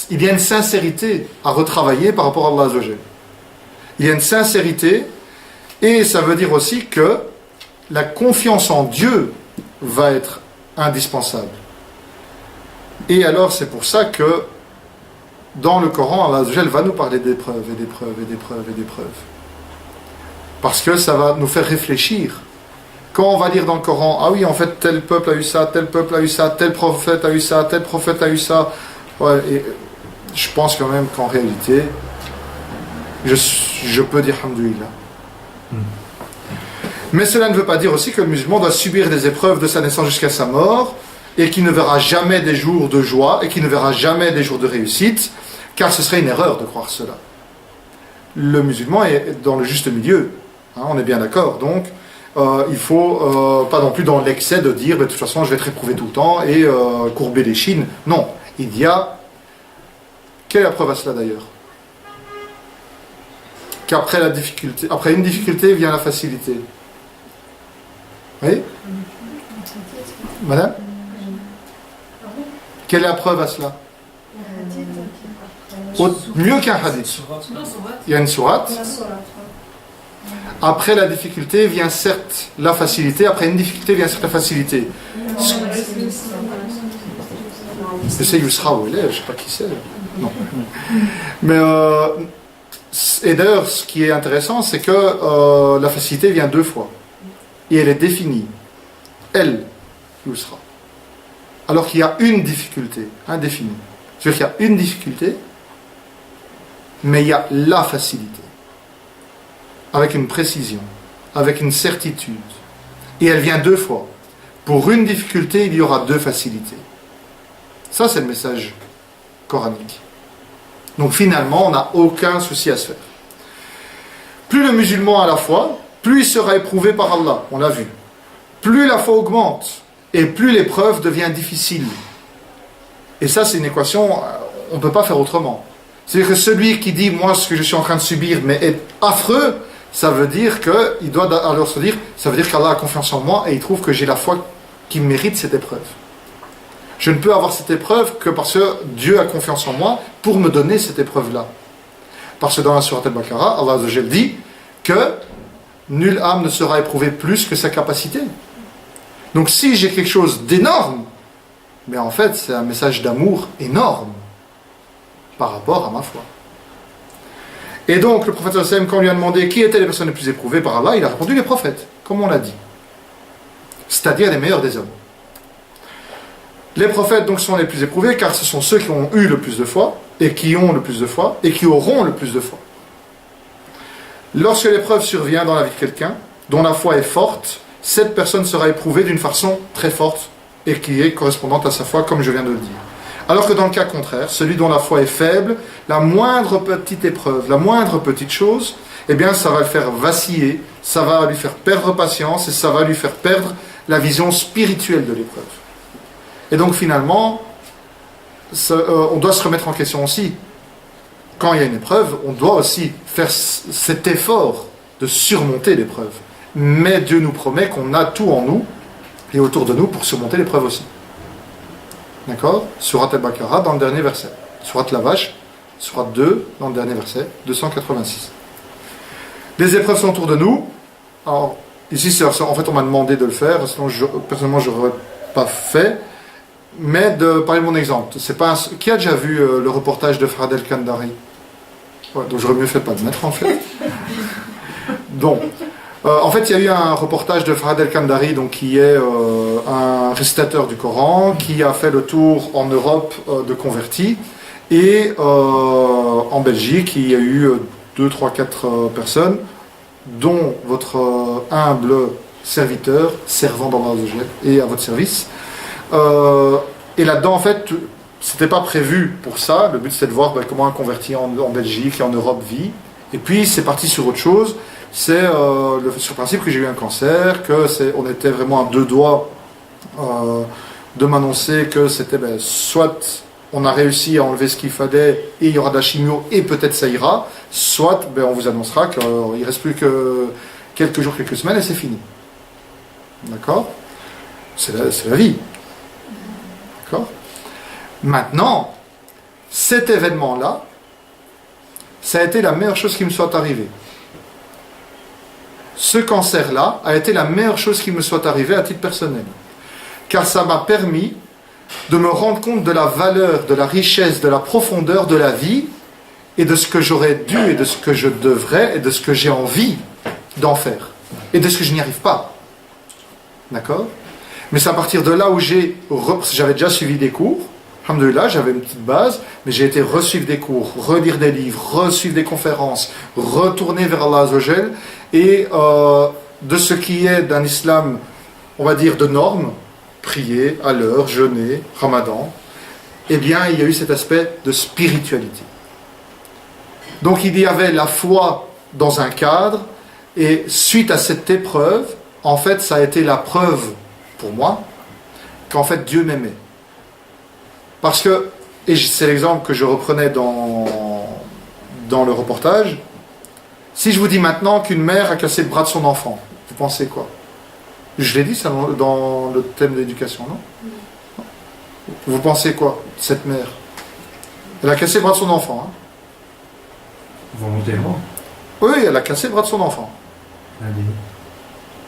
Speaker 1: il y a une sincérité à retravailler par rapport à Allah Azza wa Jal. Il y a une sincérité, et ça veut dire aussi que la confiance en Dieu va être indispensable. Et alors, c'est pour ça que dans le Coran, Allah Azza wa Jal va nous parler d'épreuves et d'épreuves et d'épreuves et d'épreuves. Parce que ça va nous faire réfléchir. Quand on va lire dans le Coran, ah oui, en fait, tel peuple a eu ça, tel peuple a eu ça, tel prophète a eu ça, tel prophète a eu ça. Ouais, et je pense quand même qu'en réalité, je peux dire Alhamdoulilah. Mais cela ne veut pas dire aussi que le musulman doit subir des épreuves de sa naissance jusqu'à sa mort, et qu'il ne verra jamais des jours de joie, et qu'il ne verra jamais des jours de réussite, car ce serait une erreur de croire cela. Le musulman est dans le juste milieu, hein, on est bien d'accord, donc il faut pas non plus dans l'excès de dire de toute façon je vais être éprouvé tout le temps et courber les chines. Non, il y a... Quelle est la preuve à cela d'ailleurs? Qu'après la difficulté, après une difficulté vient la facilité. Oui? Madame? Quelle est la preuve à cela? Mieux qu'un hadith. Il y a une sourate. Après la difficulté vient certes la facilité, après une difficulté vient certes la facilité. C'est Yusra ou Elè, je ne sais pas qui c'est. Non. Mais, et d'ailleurs, ce qui est intéressant, c'est que la facilité vient 2 fois. Et elle est définie. Elle, Yusra. Alors qu'il y a une difficulté, indéfinie. C'est-à-dire qu'il y a une difficulté, mais il y a la facilité. Avec une précision, avec une certitude. Et elle vient 2 fois. Pour une difficulté, il y aura 2 facilités. Ça, c'est le message coranique. Donc finalement, on n'a aucun souci à se faire. Plus le musulman a la foi, plus il sera éprouvé par Allah, on l'a vu. Plus la foi augmente, et plus l'épreuve devient difficile. Et ça, c'est une équation, on ne peut pas faire autrement. C'est-à-dire que celui qui dit, moi, ce que je suis en train de subir, mais est affreux, ça veut dire qu'il doit alors se dire, ça veut dire qu'Allah a confiance en moi et il trouve que j'ai la foi qui mérite cette épreuve. Je ne peux avoir cette épreuve que parce que Dieu a confiance en moi pour me donner cette épreuve-là. Parce que dans la sourate Al-Baqarah, Allah Azza wa Jal dit que nulle âme ne sera éprouvée plus que sa capacité. Donc si j'ai quelque chose d'énorme, mais en fait c'est un message d'amour énorme par rapport à ma foi. Et donc le prophète sallallahu alayhi wa sallam, quand on lui a demandé qui étaient les personnes les plus éprouvées par Allah, il a répondu les prophètes, comme on l'a dit. C'est-à-dire les meilleurs des hommes. Les prophètes donc sont les plus éprouvés car ce sont ceux qui ont eu le plus de foi et qui ont le plus de foi et qui auront le plus de foi. Lorsque l'épreuve survient dans la vie de quelqu'un dont la foi est forte, cette personne sera éprouvée d'une façon très forte et qui est correspondante à sa foi, comme je viens de le dire. Alors que dans le cas contraire, celui dont la foi est faible, la moindre petite épreuve, la moindre petite chose, eh bien ça va le faire vaciller, ça va lui faire perdre patience et ça va lui faire perdre la vision spirituelle de l'épreuve. Et donc finalement, on doit se remettre en question aussi. Quand il y a une épreuve, on doit aussi faire cet effort de surmonter l'épreuve. Mais Dieu nous promet qu'on a tout en nous et autour de nous pour surmonter l'épreuve aussi. D'accord? Surat al-Baqarah dans le dernier verset. Surat la vache, Surat 2 dans le dernier verset, 286. Les épreuves sont autour de nous. Alors, ici, en fait, on m'a demandé de le faire, sinon, personnellement, je n'aurais pas fait. Mais de parler de mon exemple. C'est pas qui a déjà vu le reportage de Farhad El-Kandari? Ouais, donc j'aurais mieux fait de pas le mettre, en fait. Donc, en fait, il y a eu un reportage de Farhad El-Kandari, donc, qui est un récitateur du Coran, qui a fait le tour en Europe de convertis. Et en Belgique, il y a eu 2, 3, 4 personnes, dont votre humble serviteur, servant dans la et à votre service. Et là-dedans, en fait, c'était pas prévu pour ça. Le but, c'était de voir comment un converti en Belgique et en Europe vit. Et puis, c'est parti sur autre chose. C'est sur le principe que j'ai eu un cancer, on était vraiment à 2 doigts de m'annoncer que c'était soit on a réussi à enlever ce qu'il fallait et il y aura de la chimio et peut-être ça ira, soit on vous annoncera qu'il ne reste plus que quelques jours, quelques semaines et c'est fini. D'accord? C'est la vie. D'accord? Maintenant, cet événement-là, ça a été la meilleure chose qui me soit arrivée. Ce cancer-là a été la meilleure chose qui me soit arrivée à titre personnel. Car ça m'a permis de me rendre compte de la valeur, de la richesse, de la profondeur de la vie et de ce que j'aurais dû et de ce que je devrais et de ce que j'ai envie d'en faire et de ce que je n'y arrive pas. D'accord? Mais c'est à partir de là où j'avais déjà suivi des cours, alhamdoulilah, j'avais une petite base, mais j'ai été resuivre des cours, relire des livres, resuivre des conférences, retourner vers Allah Azzawajal et de ce qui est d'un islam, on va dire, de normes, prier à l'heure, jeûner, ramadan, eh bien il y a eu cet aspect de spiritualité. Donc il y avait la foi dans un cadre et suite à cette épreuve, en fait ça a été la preuve pour moi qu'en fait Dieu m'aimait. Parce que, et c'est l'exemple que je reprenais dans le reportage, si je vous dis maintenant qu'une mère a cassé le bras de son enfant, vous pensez quoi? Je l'ai dit ça dans le thème de l'éducation, non? Vous pensez quoi, cette mère? Elle a cassé le bras de son enfant. Hein?
Speaker 5: Volontairement.
Speaker 1: Oui, elle a cassé le bras de son enfant.
Speaker 5: Indigne.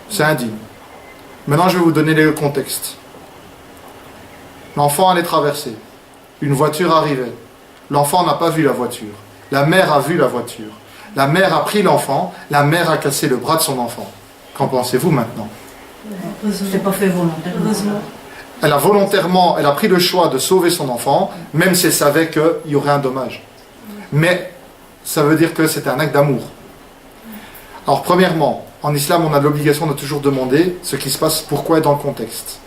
Speaker 1: C'est indigne. Maintenant, je vais vous donner le contexte. L'enfant allait traverser. Une voiture arrivait. L'enfant n'a pas vu la voiture. La mère a vu la voiture. La mère a pris l'enfant. La mère a cassé le bras de son enfant. Qu'en pensez-vous maintenant?
Speaker 2: C'est pas fait volontairement.
Speaker 3: Heureusement.
Speaker 1: Elle a pris le choix de sauver son enfant, même si elle savait qu'il y aurait un dommage. Mais ça veut dire que c'était un acte d'amour. Alors premièrement, en islam, on a l'obligation de toujours demander ce qui se passe, pourquoi et dans le contexte.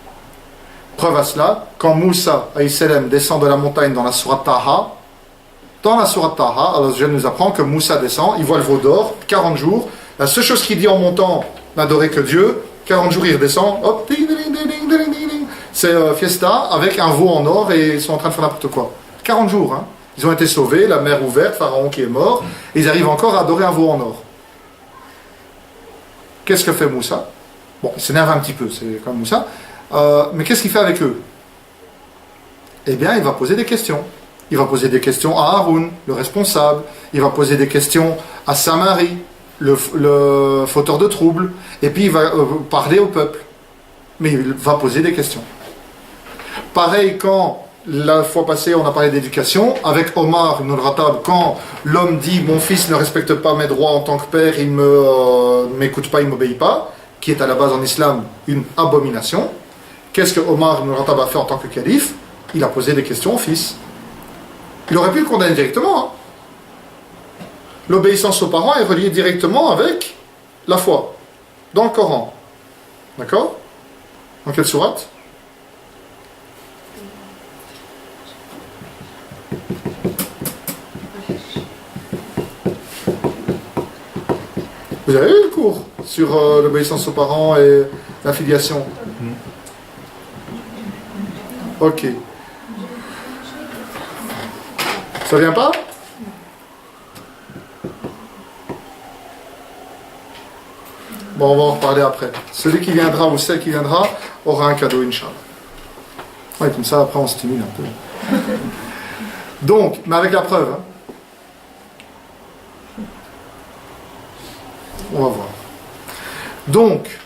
Speaker 1: Preuve à cela, quand Moussa alayhi descend de la montagne dans la sourate Taha, Allah nous apprend que Moussa descend, il voit le veau d'or, 40 jours, la seule chose qu'il dit en montant, n'adorer que Dieu, 40 jours il redescend, hop, ding, ding, ding, ding, ding, ding, ding. C'est fiesta avec un veau en or et ils sont en train de faire n'importe quoi. 40 jours, hein. Ils ont été sauvés, la mer ouverte, Pharaon qui est mort, et ils arrivent encore à adorer un veau en or. Qu'est-ce que fait Moussa? Bon, il s'énerve un petit peu, c'est comme Moussa. Mais qu'est-ce qu'il fait avec eux? Eh bien, il va poser des questions. Il va poser des questions à Haroun, le responsable. Il va poser des questions à Samari, le fauteur de troubles. Et puis, il va parler au peuple. Mais il va poser des questions. Pareil, quand la fois passée, on a parlé d'éducation, avec Omar ibn al-Khattab, quand l'homme dit « Mon fils ne respecte pas mes droits en tant que père, il ne m'écoute pas, il ne m'obéit pas », qui est à la base en islam une abomination. qu'est-ce que Omar ibn al-Khattab a fait en tant que calife? Il a posé des questions au fils. Il aurait pu le condamner directement. Hein. L'obéissance aux parents est reliée directement avec la foi, dans le Coran. D'accord? Dans quelle sourate? Vous avez eu le cours sur l'obéissance aux parents et la filiation? Ok. Ça vient pas? Bon, on va en reparler après. Celui qui viendra ou celle qui viendra aura un cadeau, Inch'Allah. Ouais, comme ça, après, on stimule un peu. Donc, mais avec la preuve. Hein. On va voir. Donc,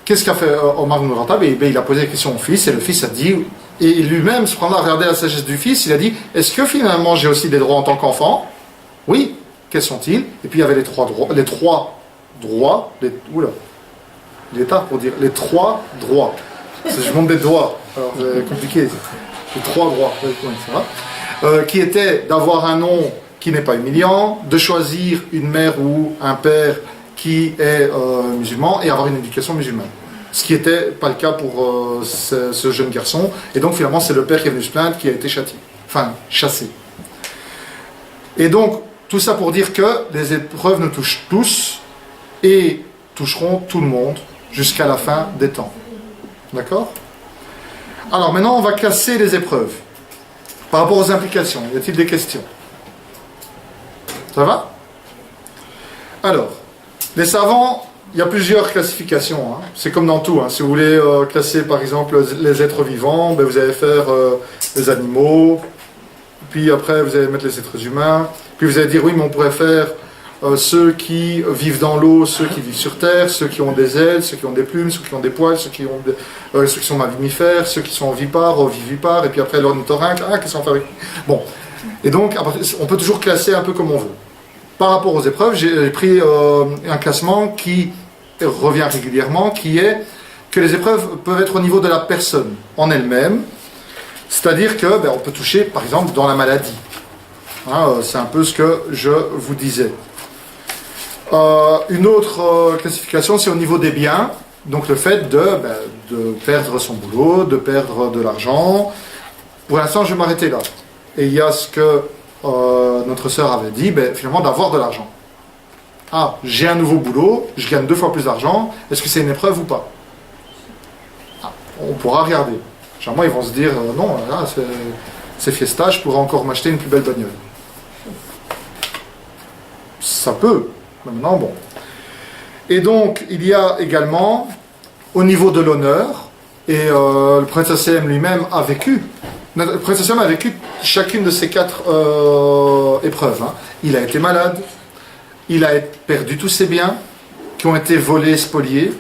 Speaker 1: qu'est-ce qu'a fait Omar ibn al-Khattab? Il a posé la question au fils, et le fils a dit, et lui-même, cependant, a regardé la sagesse du fils, il a dit, est-ce que finalement j'ai aussi des droits en tant qu'enfant? Oui. Quels sont-ils? Et puis il y avait les trois droits, l'état pour dire, les trois droits. Je montre des doigts, alors c'est compliqué. Les trois droits, qui étaient d'avoir un nom qui n'est pas humiliant, de choisir une mère ou un père qui est musulman et avoir une éducation musulmane. Ce qui n'était pas le cas pour ce jeune garçon. Et donc finalement c'est le père qui est venu se plaindre qui a été châtié. Enfin, chassé. Et donc, tout ça pour dire que les épreuves nous touchent tous et toucheront tout le monde jusqu'à la fin des temps. D'accord? Alors maintenant on va classer les épreuves. Par rapport aux implications, y a-t-il des questions? Ça va? Alors, les savants, il y a plusieurs classifications. Hein. C'est comme dans tout. Hein. Si vous voulez classer par exemple les êtres vivants, ben, vous allez faire les animaux, puis après vous allez mettre les êtres humains, puis vous allez dire oui, mais on pourrait faire ceux qui vivent dans l'eau, ceux qui vivent sur terre, ceux qui ont des ailes, ceux qui ont des plumes, ceux qui ont des poils, ceux qui sont mammifères, ceux qui sont ovipares, ovivipares, et puis après l'ornithorynque, qu'est-ce qu'on fait avec... Bon, et donc on peut toujours classer un peu comme on veut. Par rapport aux épreuves, j'ai pris un classement qui revient régulièrement, qui est que les épreuves peuvent être au niveau de la personne en elle-même, c'est-à-dire que on peut toucher, par exemple, dans la maladie. Hein, c'est un peu ce que je vous disais. Une autre classification, c'est au niveau des biens, donc le fait de perdre son boulot, de perdre de l'argent. Pour l'instant, je vais m'arrêter là. Et il y a ce que notre sœur avait dit, finalement d'avoir de l'argent. Ah, j'ai un nouveau boulot, je gagne 2 fois plus d'argent, est-ce que c'est une épreuve ou pas? On pourra regarder. Généralement, ils vont se dire, non, là, c'est fiesta, je pourrais encore m'acheter une plus belle bagnole. Ça peut, maintenant, bon. Et donc, il y a également, au niveau de l'honneur, et le Prophète sallam lui-même a vécu, le Prophète sallam a vécu chacune de ces 4 épreuves. Hein. Il a été malade, il a perdu tous ses biens, qui ont été volés, spoliés,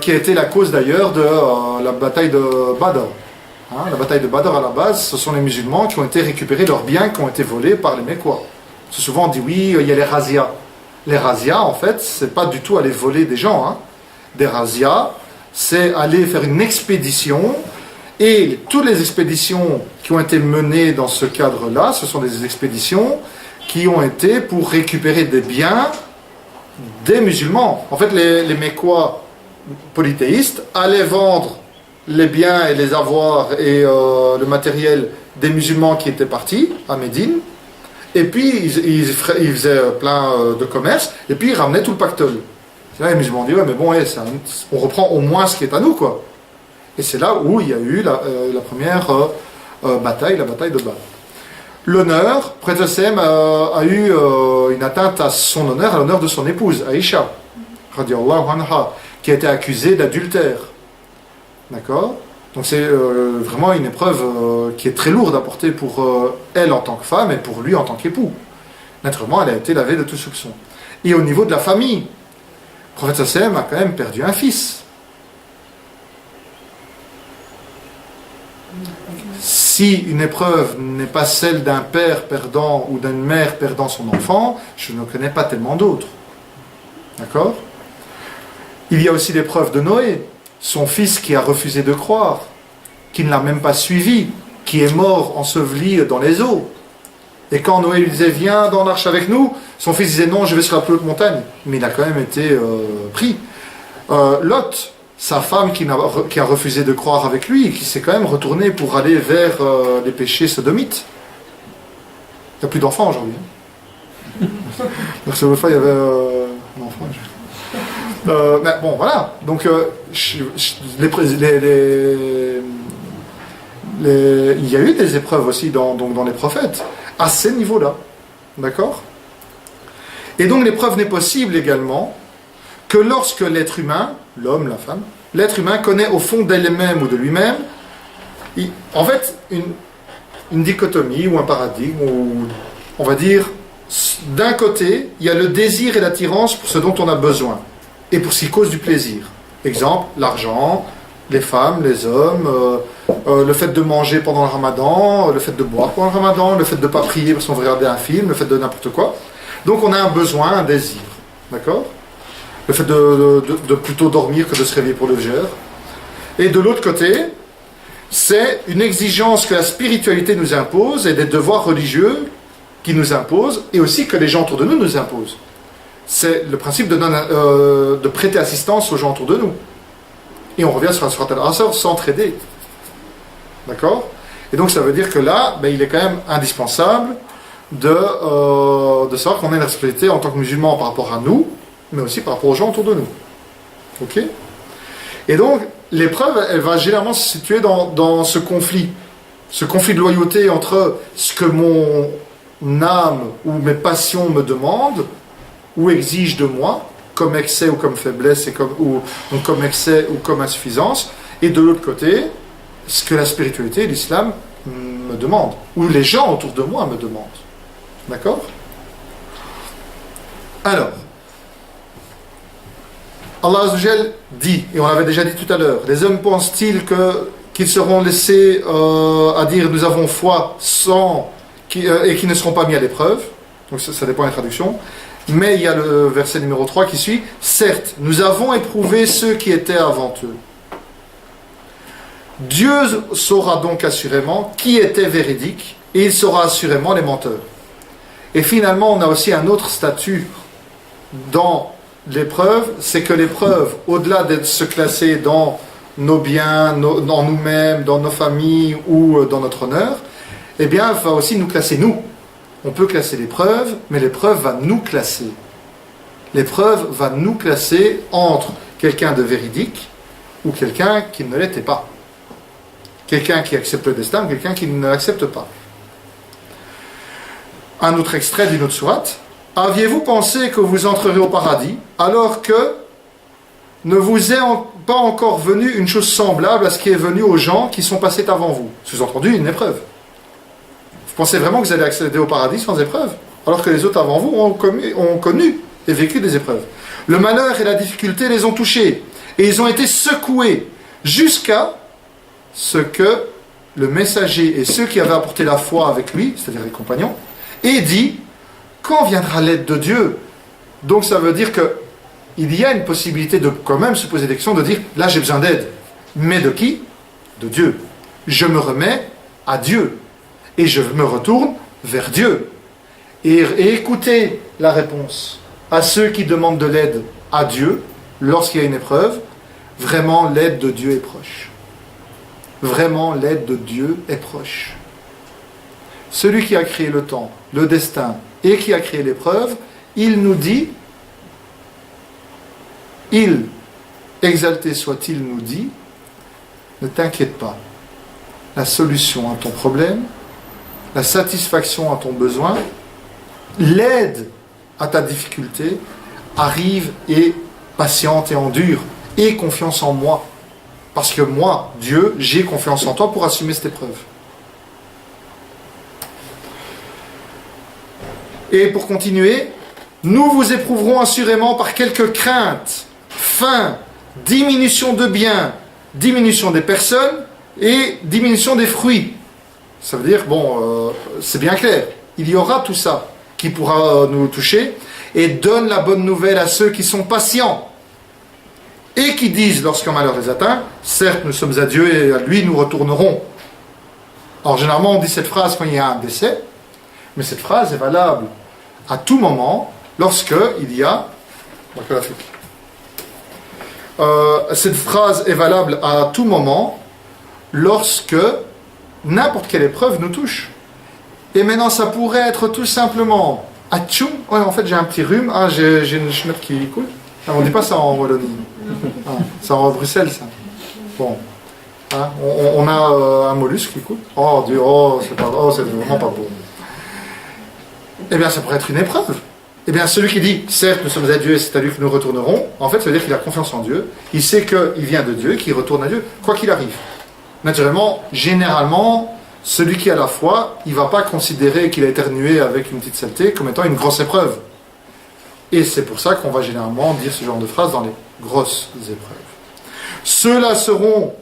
Speaker 1: qui a été la cause d'ailleurs de la bataille de Badr. Hein, la bataille de Badr à la base, ce sont les musulmans qui ont été récupérés leurs biens qui ont été volés par les Mécois. C'est souvent on dit oui, il y a les razzias. Les razzias, en fait, c'est pas du tout aller voler des gens. Hein. Des razzias, c'est aller faire une expédition. Et toutes les expéditions qui ont été menées dans ce cadre-là, ce sont des expéditions qui ont été pour récupérer des biens des musulmans. En fait, les Mécois polythéistes allaient vendre les biens et les avoirs et le matériel des musulmans qui étaient partis à Médine. Et puis, ils faisaient plein de commerce, et puis ils ramenaient tout le pactole. Là, les musulmans disent, ouais, mais bon, on reprend au moins ce qui est à nous, quoi. Et c'est là où il y a eu la première bataille, la bataille de Badr. L'honneur, Prophète sallam a eu une atteinte à son honneur, à l'honneur de son épouse, Aïcha, radiyallahu anha, qui a été accusée d'adultère. D'accord? Donc c'est vraiment une épreuve qui est très lourde à porter pour elle en tant que femme et pour lui en tant qu'époux. Naturellement, elle a été lavée de tout soupçon. Et au niveau de la famille, le Prophète sallam a quand même perdu un fils. Si une épreuve n'est pas celle d'un père perdant ou d'une mère perdant son enfant, je ne connais pas tellement d'autres. D'accord? Il y a aussi l'épreuve de Noé. son fils qui a refusé de croire, qui ne l'a même pas suivi, qui est mort enseveli dans les eaux. Et quand Noé lui disait viens dans l'arche avec nous, son fils disait non, je vais sur la plus haute montagne. Mais il a quand même été pris. Lot, sa femme qui a refusé de croire avec lui, qui s'est quand même retournée pour aller vers les péchés sodomites. Il n'y a plus d'enfants aujourd'hui. Donc cette fois il y avait un enfant. Mais bon voilà. Donc il y a eu des épreuves aussi dans les prophètes à ces niveaux-là, d'accord. Et donc l'épreuve n'est possible également que lorsque l'être humain, l'homme, la femme, l'être humain connaît au fond d'elle-même ou de lui-même, en fait, une dichotomie ou un paradigme, ou on va dire, d'un côté, il y a le désir et l'attirance pour ce dont on a besoin, et pour ce qui cause du plaisir. Exemple, l'argent, les femmes, les hommes, le fait de manger pendant le ramadan, le fait de boire pendant le ramadan, le fait de ne pas prier parce qu'on veut regarder un film, le fait de n'importe quoi. Donc on a un besoin, un désir, d'accord. Le fait de plutôt dormir que de se réveiller pour le jeûne. Et de l'autre côté, c'est une exigence que la spiritualité nous impose et des devoirs religieux qui nous imposent et aussi que les gens autour de nous imposent. C'est le principe de prêter assistance aux gens autour de nous. Et on revient sur la Sourate Al-Asr, s'entraider. D'accord. Et donc ça veut dire que là, il est quand même indispensable de savoir qu'on a une responsabilité en tant que musulmans par rapport à nous, mais aussi par rapport aux gens autour de nous. Ok. Et donc, l'épreuve, elle va généralement se situer dans ce conflit de loyauté entre ce que mon âme ou mes passions me demandent ou exigent de moi, comme excès ou comme faiblesse, ou comme excès ou comme insuffisance, et de l'autre côté, ce que la spiritualité, l'islam, me demande, ou les gens autour de moi me demandent. D'accord? Alors, Allah Azza wa Jal dit, et on l'avait déjà dit tout à l'heure, les hommes pensent-ils qu'ils seront laissés à dire nous avons foi et qu'ils ne seront pas mis à l'épreuve? Donc ça dépend des traductions. Mais il y a le verset numéro 3 qui suit, certes, nous avons éprouvé ceux qui étaient avant eux. Dieu saura donc assurément qui était véridique et il saura assurément les menteurs. Et finalement, on a aussi un autre statut dans l'épreuve, c'est que l'épreuve, au-delà de se classer dans nos biens, dans nous-mêmes, dans nos familles ou dans notre honneur, eh bien, va aussi nous classer nous. On peut classer l'épreuve, mais l'épreuve va nous classer. L'épreuve va nous classer entre quelqu'un de véridique ou quelqu'un qui ne l'était pas. Quelqu'un qui accepte le destin ou quelqu'un qui ne l'accepte pas. Un autre extrait d'une autre sourate. Aviez-vous pensé que vous entrerez au paradis alors que ne vous est pas encore venu une chose semblable à ce qui est venu aux gens qui sont passés avant vous? Sous-entendu, une épreuve. Vous pensez vraiment que vous allez accéder au paradis sans épreuve, alors que les autres avant vous ont connu et vécu des épreuves. Le malheur et la difficulté les ont touchés, et ils ont été secoués, jusqu'à ce que le messager et ceux qui avaient apporté la foi avec lui, c'est-à-dire les compagnons, aient dit, quand viendra l'aide de Dieu? Donc ça veut dire qu'il y a une possibilité de quand même se poser des questions, de dire, là j'ai besoin d'aide. Mais de qui? De Dieu. Je me remets à Dieu. Et je me retourne vers Dieu. Et écoutez la réponse à ceux qui demandent de l'aide à Dieu lorsqu'il y a une épreuve. Vraiment, l'aide de Dieu est proche. Vraiment, l'aide de Dieu est proche. Celui qui a créé le temps, le destin et qui a créé l'épreuve, il nous dit, exalté soit-il, nous dit, ne t'inquiète pas. La solution à ton problème, la satisfaction à ton besoin, l'aide à ta difficulté arrive et patiente et endure. Aie confiance en moi. Parce que moi, Dieu, j'ai confiance en toi pour assumer cette épreuve. Et pour continuer, nous vous éprouverons assurément par quelques craintes, faim, diminution de biens, diminution des personnes et diminution des fruits. Ça veut dire, c'est bien clair, il y aura tout ça qui pourra nous toucher, et donne la bonne nouvelle à ceux qui sont patients. et qui disent lorsqu'un malheur les atteint, certes nous sommes à Dieu et à lui nous retournerons. Alors généralement on dit cette phrase quand il y a un décès, mais cette phrase est valable à tout moment lorsque il y a... cette phrase est valable à tout moment lorsque n'importe quelle épreuve nous touche. Et maintenant ça pourrait être tout simplement Atchoum, ouais, en fait j'ai un petit rhume, ah, j'ai une chenotte qui coule. Ah, on ne dit pas ça en Wallonie. Ah, c'est en Bruxelles ça. Bon. Hein, on a un mollusque qui coule. Oh Dieu, oh c'est vraiment pas beau. Eh bien ça pourrait être une épreuve. Eh bien celui qui dit, certes nous sommes à Dieu et c'est à lui que nous retournerons, en fait ça veut dire qu'il a confiance en Dieu, il sait qu'il vient de Dieu, qu'il retourne à Dieu, quoi qu'il arrive. Naturellement, généralement, celui qui a la foi, il ne va pas considérer qu'il a éternué avec une petite saleté comme étant une grosse épreuve. Et c'est pour ça qu'on va généralement dire ce genre de phrase dans les grosses épreuves. Ceux-là sont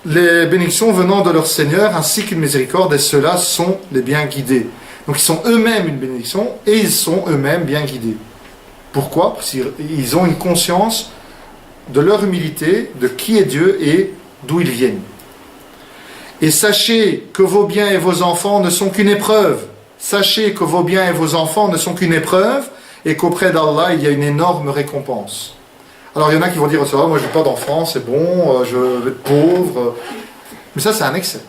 Speaker 1: les bénédictions venant de leur Seigneur ainsi qu'une miséricorde, et ceux-là sont les bien guidés. Donc ils sont eux-mêmes une bénédiction et ils sont eux-mêmes bien guidés. Pourquoi? Parce qu'ils ont une conscience de leur humilité, de qui est Dieu et d'où ils viennent. Et sachez que vos biens et vos enfants ne sont qu'une épreuve. Sachez que vos biens et vos enfants ne sont qu'une épreuve et qu'auprès d'Allah, il y a une énorme récompense. Alors il y en a qui vont dire, ça va, moi je n'ai pas d'enfants, c'est bon, je vais être pauvre. Mais ça c'est un excès.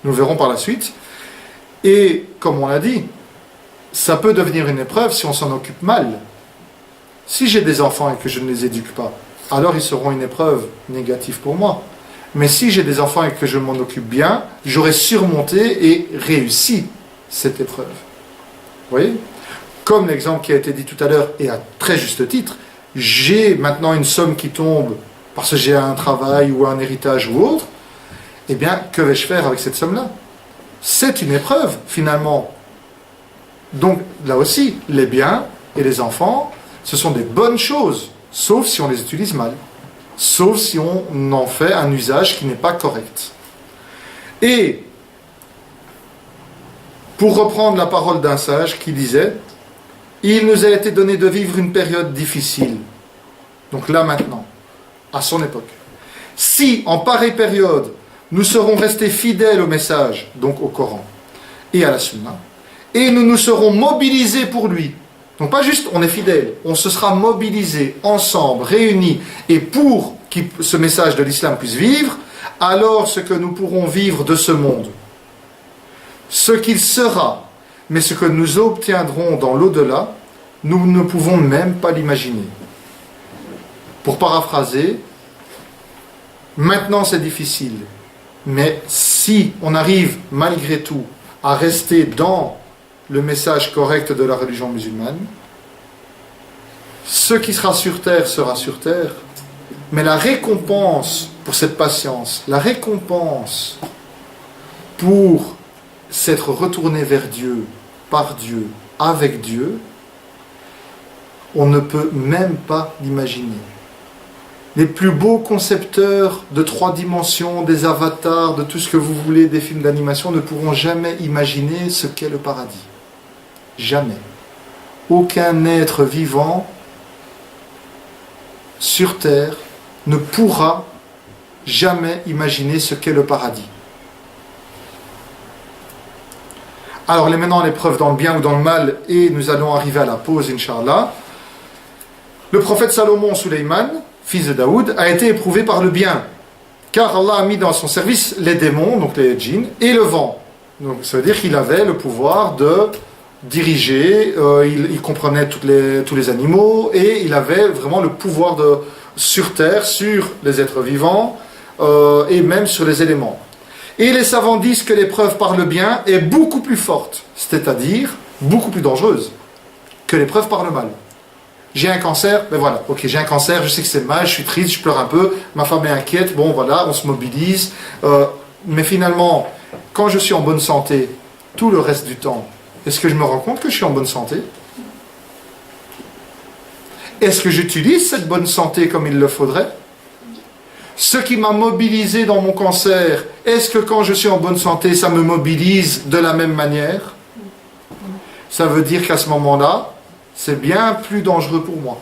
Speaker 1: Nous le verrons par la suite. Et comme on l'a dit, ça peut devenir une épreuve si on s'en occupe mal. Si j'ai des enfants et que je ne les éduque pas, alors ils seront une épreuve négative pour moi. Mais si j'ai des enfants et que je m'en occupe bien, j'aurai surmonté et réussi cette épreuve. Vous voyez? Comme l'exemple qui a été dit tout à l'heure, et à très juste titre, j'ai maintenant une somme qui tombe parce que j'ai un travail ou un héritage ou autre, eh bien, que vais-je faire avec cette somme-là? C'est une épreuve, finalement. Donc, là aussi, les biens et les enfants, ce sont des bonnes choses, sauf si on les utilise mal. Sauf si on en fait un usage qui n'est pas correct. Et, pour reprendre la parole d'un sage qui disait, il nous a été donné de vivre une période difficile. Donc là maintenant, à son époque. Si, en pareille période, nous serons restés fidèles au message, donc au Coran, et à la Sunna, et nous nous serons mobilisés pour lui. Donc pas juste on est fidèles, on se sera mobilisés ensemble, réunis, et pour que ce message de l'islam puisse vivre, alors ce que nous pourrons vivre de ce monde, ce qu'il sera, mais ce que nous obtiendrons dans l'au-delà, nous ne pouvons même pas l'imaginer. Pour paraphraser, maintenant c'est difficile, mais si on arrive malgré tout à rester dans le message correct de la religion musulmane, ce qui sera sur terre, mais la récompense pour cette patience, la récompense pour s'être retourné vers Dieu, par Dieu, avec Dieu, on ne peut même pas l'imaginer. Les plus beaux concepteurs de 3 dimensions, des avatars, de tout ce que vous voulez, des films d'animation, ne pourront jamais imaginer ce qu'est le paradis. Jamais. Aucun être vivant sur terre ne pourra jamais imaginer ce qu'est le paradis. Alors maintenant l'épreuve dans le bien ou dans le mal, et nous allons arriver à la pause, Inch'Allah. Le prophète Salomon Suleyman, fils de Daoud, a été éprouvé par le bien, car Allah a mis dans son service les démons, donc les djinns, et le vent. Donc ça veut dire qu'il avait le pouvoir de diriger, il comprenait tous les animaux, et il avait vraiment le pouvoir sur terre, sur les êtres vivants, et même sur les éléments. Et les savants disent que l'épreuve par le bien est beaucoup plus forte, c'est-à-dire beaucoup plus dangereuse que l'épreuve par le mal. J'ai un cancer, ben voilà, ok, j'ai un cancer, je sais que c'est mal, je suis triste, je pleure un peu, ma femme est inquiète, bon voilà, on se mobilise. Mais finalement, quand je suis en bonne santé, tout le reste du temps, est-ce que je me rends compte que je suis en bonne santé? Est-ce que j'utilise cette bonne santé comme il le faudrait? Ce qui m'a mobilisé dans mon cancer, est-ce que quand je suis en bonne santé, ça me mobilise de la même manière? Ça veut dire qu'à ce moment-là, c'est bien plus dangereux pour moi.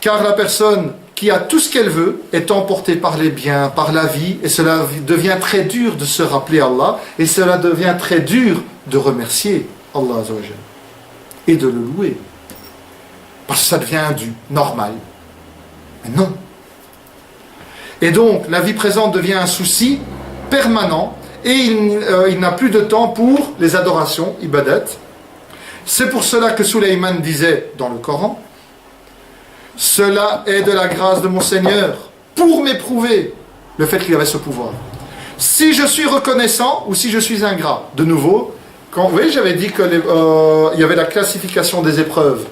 Speaker 1: Car la personne qui a tout ce qu'elle veut est emportée par les biens, par la vie, et cela devient très dur de se rappeler Allah, et cela devient très dur de remercier Allah Azza wa Jalla et de le louer. Parce que ça devient du normal. Mais non. Et donc, la vie présente devient un souci permanent, et il n'a plus de temps pour les adorations, ibadat. C'est pour cela que Sulaiman disait dans le Coran, « Cela est de la grâce de mon Seigneur, pour m'éprouver le fait qu'il avait ce pouvoir. Si je suis reconnaissant ou si je suis ingrat. » De nouveau, vous voyez, j'avais dit qu'il y avait la classification des épreuves.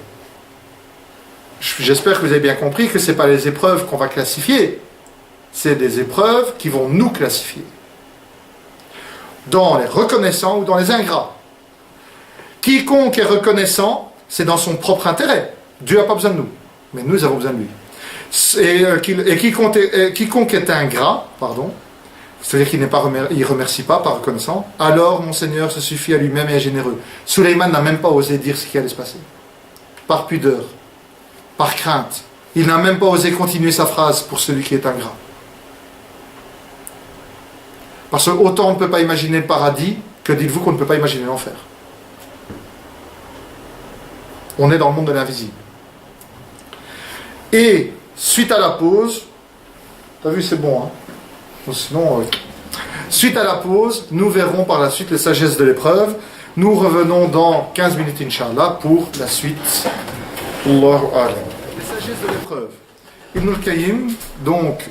Speaker 1: J'espère que vous avez bien compris que ce n'est pas les épreuves qu'on va classifier, c'est des épreuves qui vont nous classifier. Dans les reconnaissants ou dans les ingrats. Quiconque est reconnaissant, c'est dans son propre intérêt. Dieu n'a pas besoin de nous, mais nous avons besoin de lui. Et quiconque est ingrat, c'est-à-dire qu'il ne remercie pas par reconnaissant, alors mon Seigneur se suffit à lui-même et est généreux. Sulaiman n'a même pas osé dire ce qui allait se passer. Par pudeur, par crainte. Il n'a même pas osé continuer sa phrase pour celui qui est ingrat. Parce que autant on ne peut pas imaginer le paradis, que dites-vous qu'on ne peut pas imaginer l'enfer. On est dans le monde de l'invisible. Et, suite à la pause, t'as vu, c'est bon, hein? Sinon, suite à la pause, nous verrons par la suite les sagesses de l'épreuve. Nous revenons dans 15 minutes, Inch'Allah, pour la suite. Allahu A'lam. Les sagesses de l'épreuve. Ibn al-Qayyim, donc,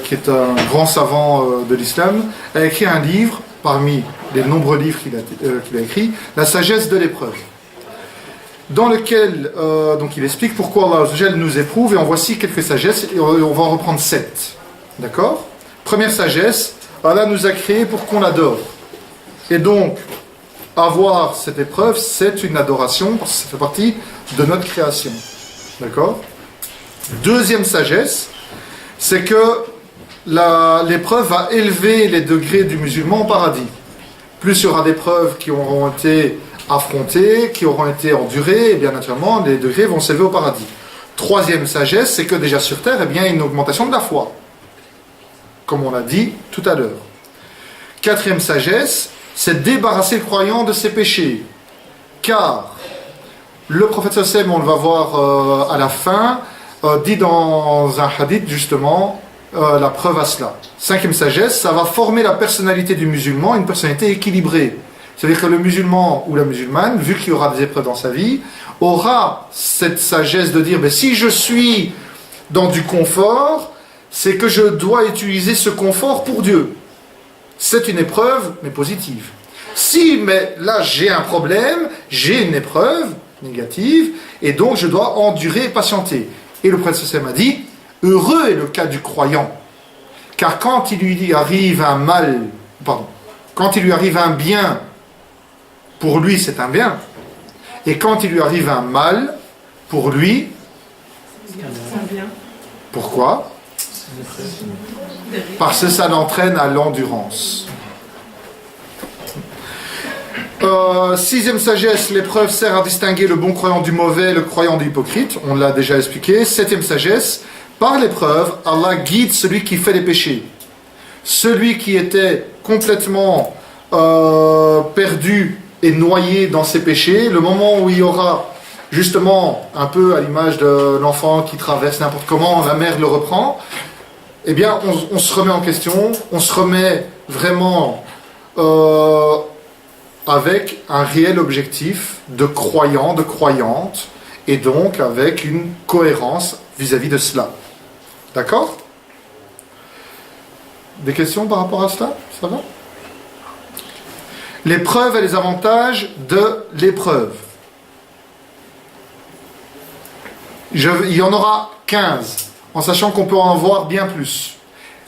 Speaker 1: qui est un grand savant de l'islam, a écrit un livre, parmi les nombreux livres qu'il a écrits, La sagesse de l'épreuve, dans lequel donc il explique pourquoi Allah nous éprouve, et en voici quelques sagesses, et on va en reprendre 7. D'accord? Première sagesse, Allah nous a créés pour qu'on l'adore. Et donc, avoir cette épreuve, c'est une adoration, parce que ça fait partie de notre création. D'accord? Deuxième sagesse, c'est que l'épreuve va élever les degrés du musulman au paradis. Plus il y aura d'épreuves qui auront été affrontées, qui auront été endurées, et bien naturellement, les degrés vont s'élever au paradis. Troisième sagesse, c'est que déjà sur terre, il y a une augmentation de la foi. Comme on l'a dit tout à l'heure. Quatrième sagesse, c'est débarrasser le croyant de ses péchés. Car le prophète sallallahu, on le va voir à la fin, dit dans un hadith justement la preuve à cela. Cinquième sagesse, ça va former la personnalité du musulman, une personnalité équilibrée. C'est-à-dire que le musulman ou la musulmane, vu qu'il y aura des épreuves dans sa vie, aura cette sagesse de dire, si je suis dans du confort, c'est que je dois utiliser ce confort pour Dieu. C'est une épreuve, mais positive. Si, mais là j'ai un problème, j'ai une épreuve négative, et donc je dois endurer et patienter. Et le prophète m'a dit, heureux est le cas du croyant, car quand il lui arrive un mal, quand il lui arrive un bien, pour lui c'est un bien, et quand il lui arrive un mal, pour lui, c'est un bien. Pourquoi? Parce que ça l'entraîne à l'endurance. Sixième sagesse, l'épreuve sert à distinguer le bon croyant du mauvais, le croyant du hypocrite. On l'a déjà expliqué. Septième sagesse, par l'épreuve, Allah guide celui qui fait les péchés. Celui qui était complètement perdu et noyé dans ses péchés, le moment où il y aura justement, un peu à l'image de l'enfant qui traverse n'importe comment, la mère le reprend, eh bien on se remet en question, on se remet vraiment avec un réel objectif de croyant, de croyante, et donc avec une cohérence vis-à-vis de cela. D'accord? Des questions par rapport à cela? Ça va? L'épreuve et les avantages de l'épreuve. Il y en aura 15, en sachant qu'on peut en voir bien plus.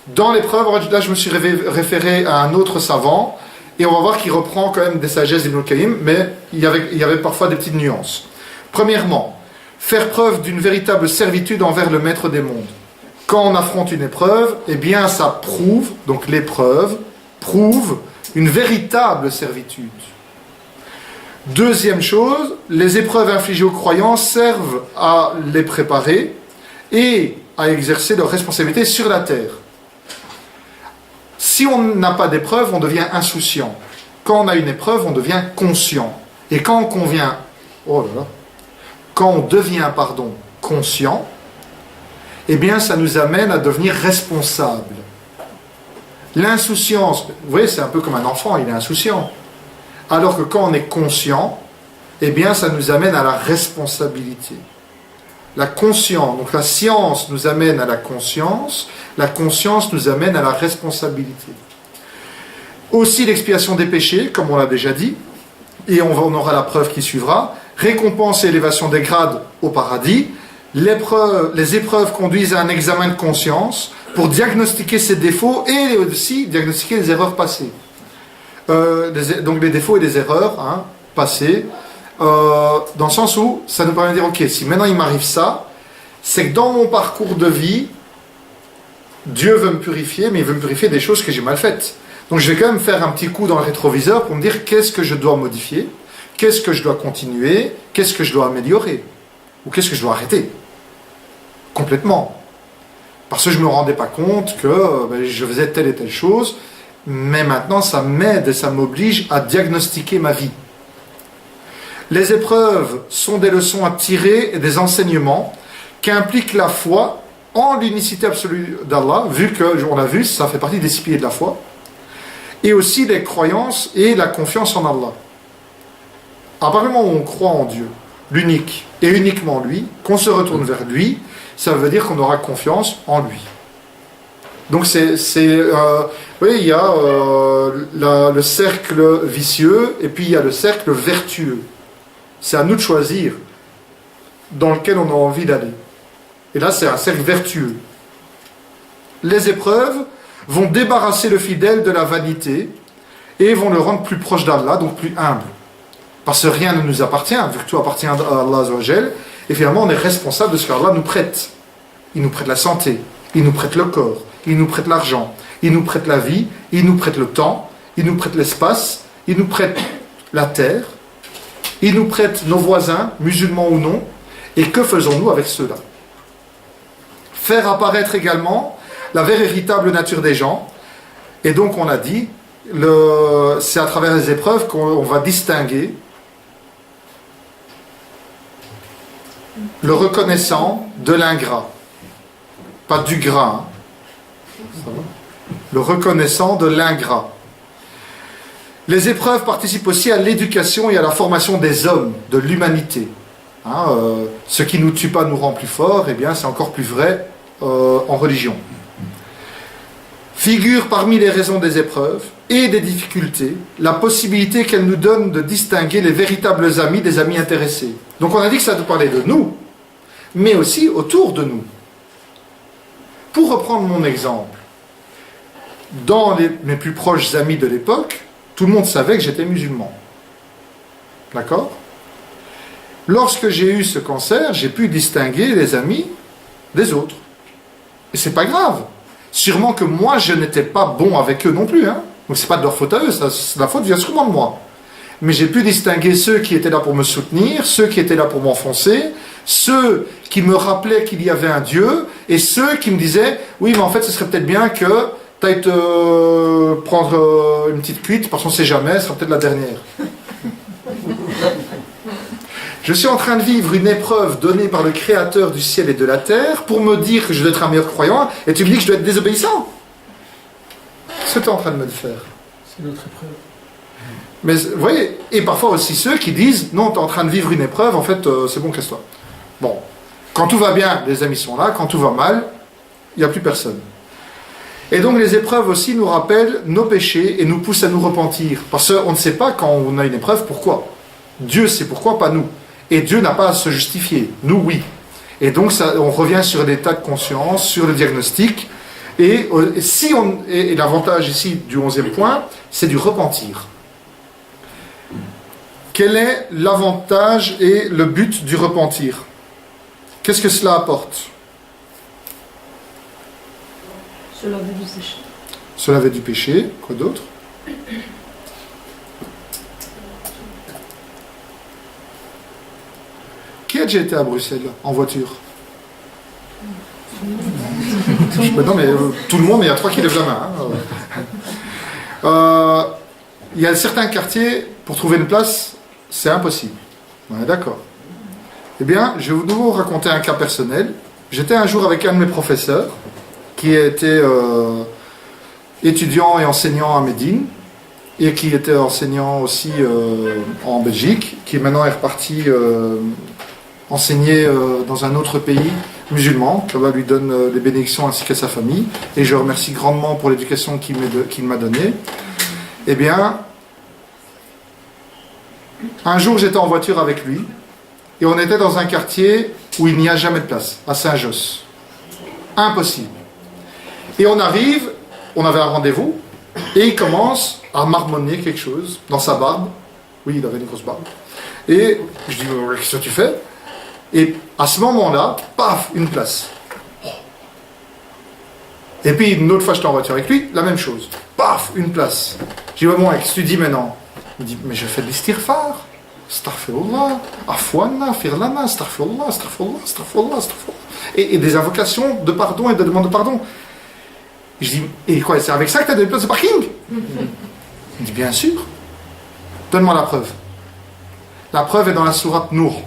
Speaker 1: Dans l'épreuve, là je me suis référé à un autre savant, et on va voir qu'il reprend quand même des sagesses d'Ibn al-Qayyim, mais il y avait parfois des petites nuances. Premièrement, faire preuve d'une véritable servitude envers le maître des mondes. Quand on affronte une épreuve, eh bien ça prouve, donc l'épreuve prouve une véritable servitude. Deuxième chose, les épreuves infligées aux croyants servent à les préparer et à exercer leurs responsabilités sur la terre. Si on n'a pas d'épreuve, on devient insouciant. Quand on a une épreuve, on devient conscient. Et quand on devient conscient, eh bien ça nous amène à devenir responsable. L'insouciance, vous voyez, c'est un peu comme un enfant, il est insouciant. Alors que quand on est conscient, eh bien ça nous amène à la responsabilité. La conscience, donc la science nous amène à la conscience nous amène à la responsabilité. Aussi l'expiation des péchés, comme on l'a déjà dit, et on aura la preuve qui suivra, récompense et élévation des grades au paradis, les épreuves conduisent à un examen de conscience pour diagnostiquer ses défauts et aussi diagnostiquer les erreurs passées. Donc les défauts et les erreurs passées, dans le sens où ça nous permet de dire, ok, si maintenant il m'arrive ça, c'est que dans mon parcours de vie, Dieu veut me purifier, mais il veut me purifier des choses que j'ai mal faites. Donc je vais quand même faire un petit coup dans le rétroviseur pour me dire qu'est-ce que je dois modifier, qu'est-ce que je dois continuer, qu'est-ce que je dois améliorer, ou qu'est-ce que je dois arrêter. Complètement. Parce que je ne me rendais pas compte que je faisais telle et telle chose, mais maintenant ça m'aide et ça m'oblige à diagnostiquer ma vie. Les épreuves sont des leçons à tirer et des enseignements qu'implique la foi en l'unicité absolue d'Allah, vu que, on l'a vu, ça fait partie des 6 piliers de la foi, et aussi les croyances et la confiance en Allah. À partir du moment où on croit en Dieu, l'unique et uniquement lui, qu'on se retourne vers lui, ça veut dire qu'on aura confiance en lui. Donc vous voyez, il y a le cercle vicieux et puis il y a le cercle vertueux. C'est à nous de choisir dans lequel on a envie d'aller. Et là, c'est un cercle vertueux. Les épreuves vont débarrasser le fidèle de la vanité et vont le rendre plus proche d'Allah, donc plus humble. Parce que rien ne nous appartient, vu que tout appartient à Allah Azzawajal, et finalement on est responsable de ce qu'Allah nous prête. Il nous prête la santé, il nous prête le corps, il nous prête l'argent, il nous prête la vie, il nous prête le temps, il nous prête l'espace, il nous prête la terre, il nous prête nos voisins, musulmans ou non, et que faisons-nous avec ceux-là? Faire apparaître également la véritable nature des gens, et donc on a dit, c'est à travers les épreuves qu'on va distinguer le reconnaissant de l'ingrat. Pas du gras. Le reconnaissant de l'ingrat. Les épreuves participent aussi à l'éducation et à la formation des hommes, de l'humanité. Ce qui ne nous tue pas nous rend plus forts, eh bien c'est encore plus vrai en religion. Figure parmi les raisons des épreuves et des difficultés la possibilité qu'elles nous donnent de distinguer les véritables amis des amis intéressés. Donc on a dit que ça nous parlait de nous, mais aussi autour de nous. Pour reprendre mon exemple, dans mes plus proches amis de l'époque, tout le monde savait que j'étais musulman. D'accord ? Lorsque j'ai eu ce cancer, j'ai pu distinguer les amis des autres. Et c'est pas grave. Sûrement que moi, je n'étais pas bon avec eux non plus. Donc c'est pas de leur faute à eux, la faute vient sûrement de moi. Mais j'ai pu distinguer ceux qui étaient là pour me soutenir, ceux qui étaient là pour m'enfoncer, ceux qui me rappelaient qu'il y avait un Dieu, et ceux qui me disaient « Oui, mais en fait, ce serait peut-être bien que tu ailles te prendre une petite cuite, parce qu'on ne sait jamais, ce sera peut-être la dernière. » Je suis en train de vivre une épreuve donnée par le Créateur du ciel et de la terre pour me dire que je dois être un meilleur croyant, et tu me dis que je dois être désobéissant. Qu'est-ce que tu es en train de me faire?
Speaker 4: C'est notre épreuve.
Speaker 1: Mais vous voyez, et parfois aussi ceux qui disent non, tu es en train de vivre une épreuve, en fait c'est bon, casse-toi. Bon, quand tout va bien, les amis sont là, quand tout va mal, il n'y a plus personne. Et donc les épreuves aussi nous rappellent nos péchés et nous poussent à nous repentir. Parce qu'on ne sait pas quand on a une épreuve pourquoi. Dieu sait pourquoi, pas nous. Et Dieu n'a pas à se justifier, nous oui. Et donc ça, on revient sur l'état de conscience, sur le diagnostic. Et l'avantage ici du 11e point, c'est du repentir. Quel est l'avantage et le but du repentir? Qu'est-ce que cela apporte?
Speaker 2: Se laver du péché.
Speaker 1: Se laver du péché, quoi d'autre? j'ai été à Bruxelles en voiture. Non, mais tout le monde, mais il y a 3 qui lèvent la main. Hein. Il y a certains quartiers, pour trouver une place, c'est impossible. On est d'accord. Eh bien, je vais vous raconter un cas personnel. J'étais un jour avec un de mes professeurs, qui était étudiant et enseignant à Médine, et qui était enseignant aussi en Belgique, qui maintenant est reparti enseigner dans un autre pays musulman, qu'Allah lui donne les bénédictions ainsi qu'à sa famille, et je remercie grandement pour l'éducation qu'il m'a donnée. Eh bien, un jour j'étais en voiture avec lui, et on était dans un quartier où il n'y a jamais de place, à Saint-Josse. Impossible. Et on arrive, on avait un rendez-vous, et il commence à marmonner quelque chose dans sa barbe. Oui, il avait une grosse barbe. Et je dis, qu'est-ce que tu fais? Et à ce moment-là, paf, une place. Et puis une autre fois, j'étais en voiture avec lui, la même chose. Paf, une place. Je dis, bon, qu'est-ce que tu dis maintenant? Il me dit, mais je fais de l'istighfar. Astaghfirullah, afwana, firlana, astaghfirullah, astaghfirullah, astaghfirullah, astaghfirullah. Et des invocations de pardon et de demande de pardon. Je dis, et quoi, c'est avec ça que tu as des places de parking? Il dit, bien sûr. Donne-moi la preuve. La preuve est dans la sourate Nour,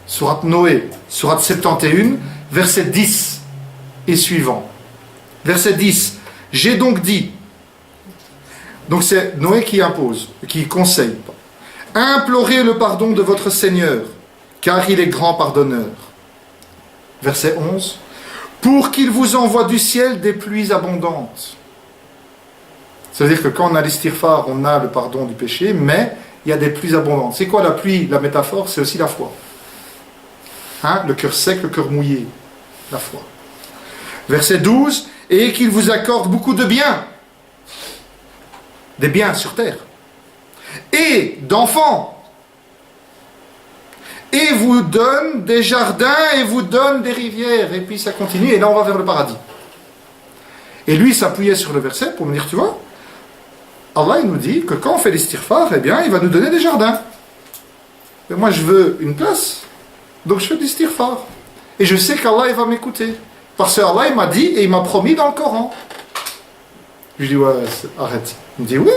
Speaker 1: sourate Noé, sourate 71, verset 10 et suivant. Verset 10. J'ai donc dit, donc c'est Noé qui impose, qui conseille, implorez le pardon de votre Seigneur, car il est grand pardonneur. Verset 11. Pour qu'il vous envoie du ciel des pluies abondantes. Ça veut dire que quand on a l'istighfar, on a le pardon du péché, mais il y a des pluies abondantes. C'est quoi la pluie? La métaphore, c'est aussi la foi. Hein? Le cœur sec, le cœur mouillé. La foi. Verset 12. Et qu'il vous accorde beaucoup de biens. Des biens sur terre. Et d'enfants. Et vous donne des jardins et vous donne des rivières. Et puis ça continue, et là on va vers le paradis. Et lui s'appuyait sur le verset pour me dire, tu vois, Allah il nous dit que quand on fait l'istighfar, eh bien il va nous donner des jardins. Et moi je veux une place, donc je fais l'istighfar. Et je sais qu'Allah il va m'écouter. Parce que Allah il m'a dit et il m'a promis dans le Coran. Je lui dis, ouais, arrête. Il me dit, oui.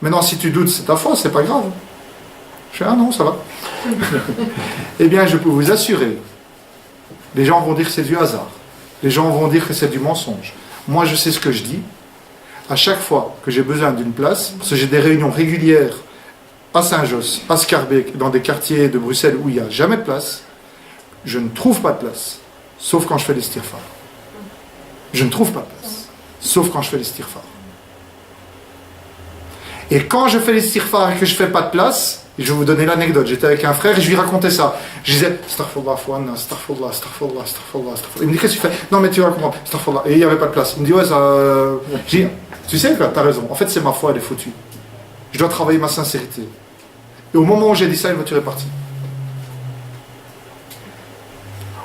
Speaker 1: Maintenant si tu doutes, c'est ta foi, c'est pas grave. Je dis, ah non, ça va. Eh bien, je peux vous assurer, les gens vont dire que c'est du hasard. Les gens vont dire que c'est du mensonge. Moi, je sais ce que je dis. À chaque fois que j'ai besoin d'une place, parce que j'ai des réunions régulières à Saint-Josse, à Scarbeck, dans des quartiers de Bruxelles où il n'y a jamais de place, je ne trouve pas de place, sauf quand je fais l'istighfar. Je ne trouve pas de place, sauf quand je fais l'istighfar. Et quand je fais l'istighfar et que je ne fais pas de place, et je vais vous donner l'anecdote, j'étais avec un frère et je lui racontais ça. Je disais, astaghfirullah, fouana, astaghfirullah, astaghfirullah, astaghfirullah, astaghfirullah. Il me dit, qu'est-ce que tu fais? Non, mais tu vas comprendre, astaghfirullah. Et il n'y avait pas de place. Il me dit, ouais, ça. Je dis, tu sais quoi, t'as raison. En fait, c'est ma foi, elle est foutue. Je dois travailler ma sincérité. Et au moment où j'ai dit ça, une voiture est partie.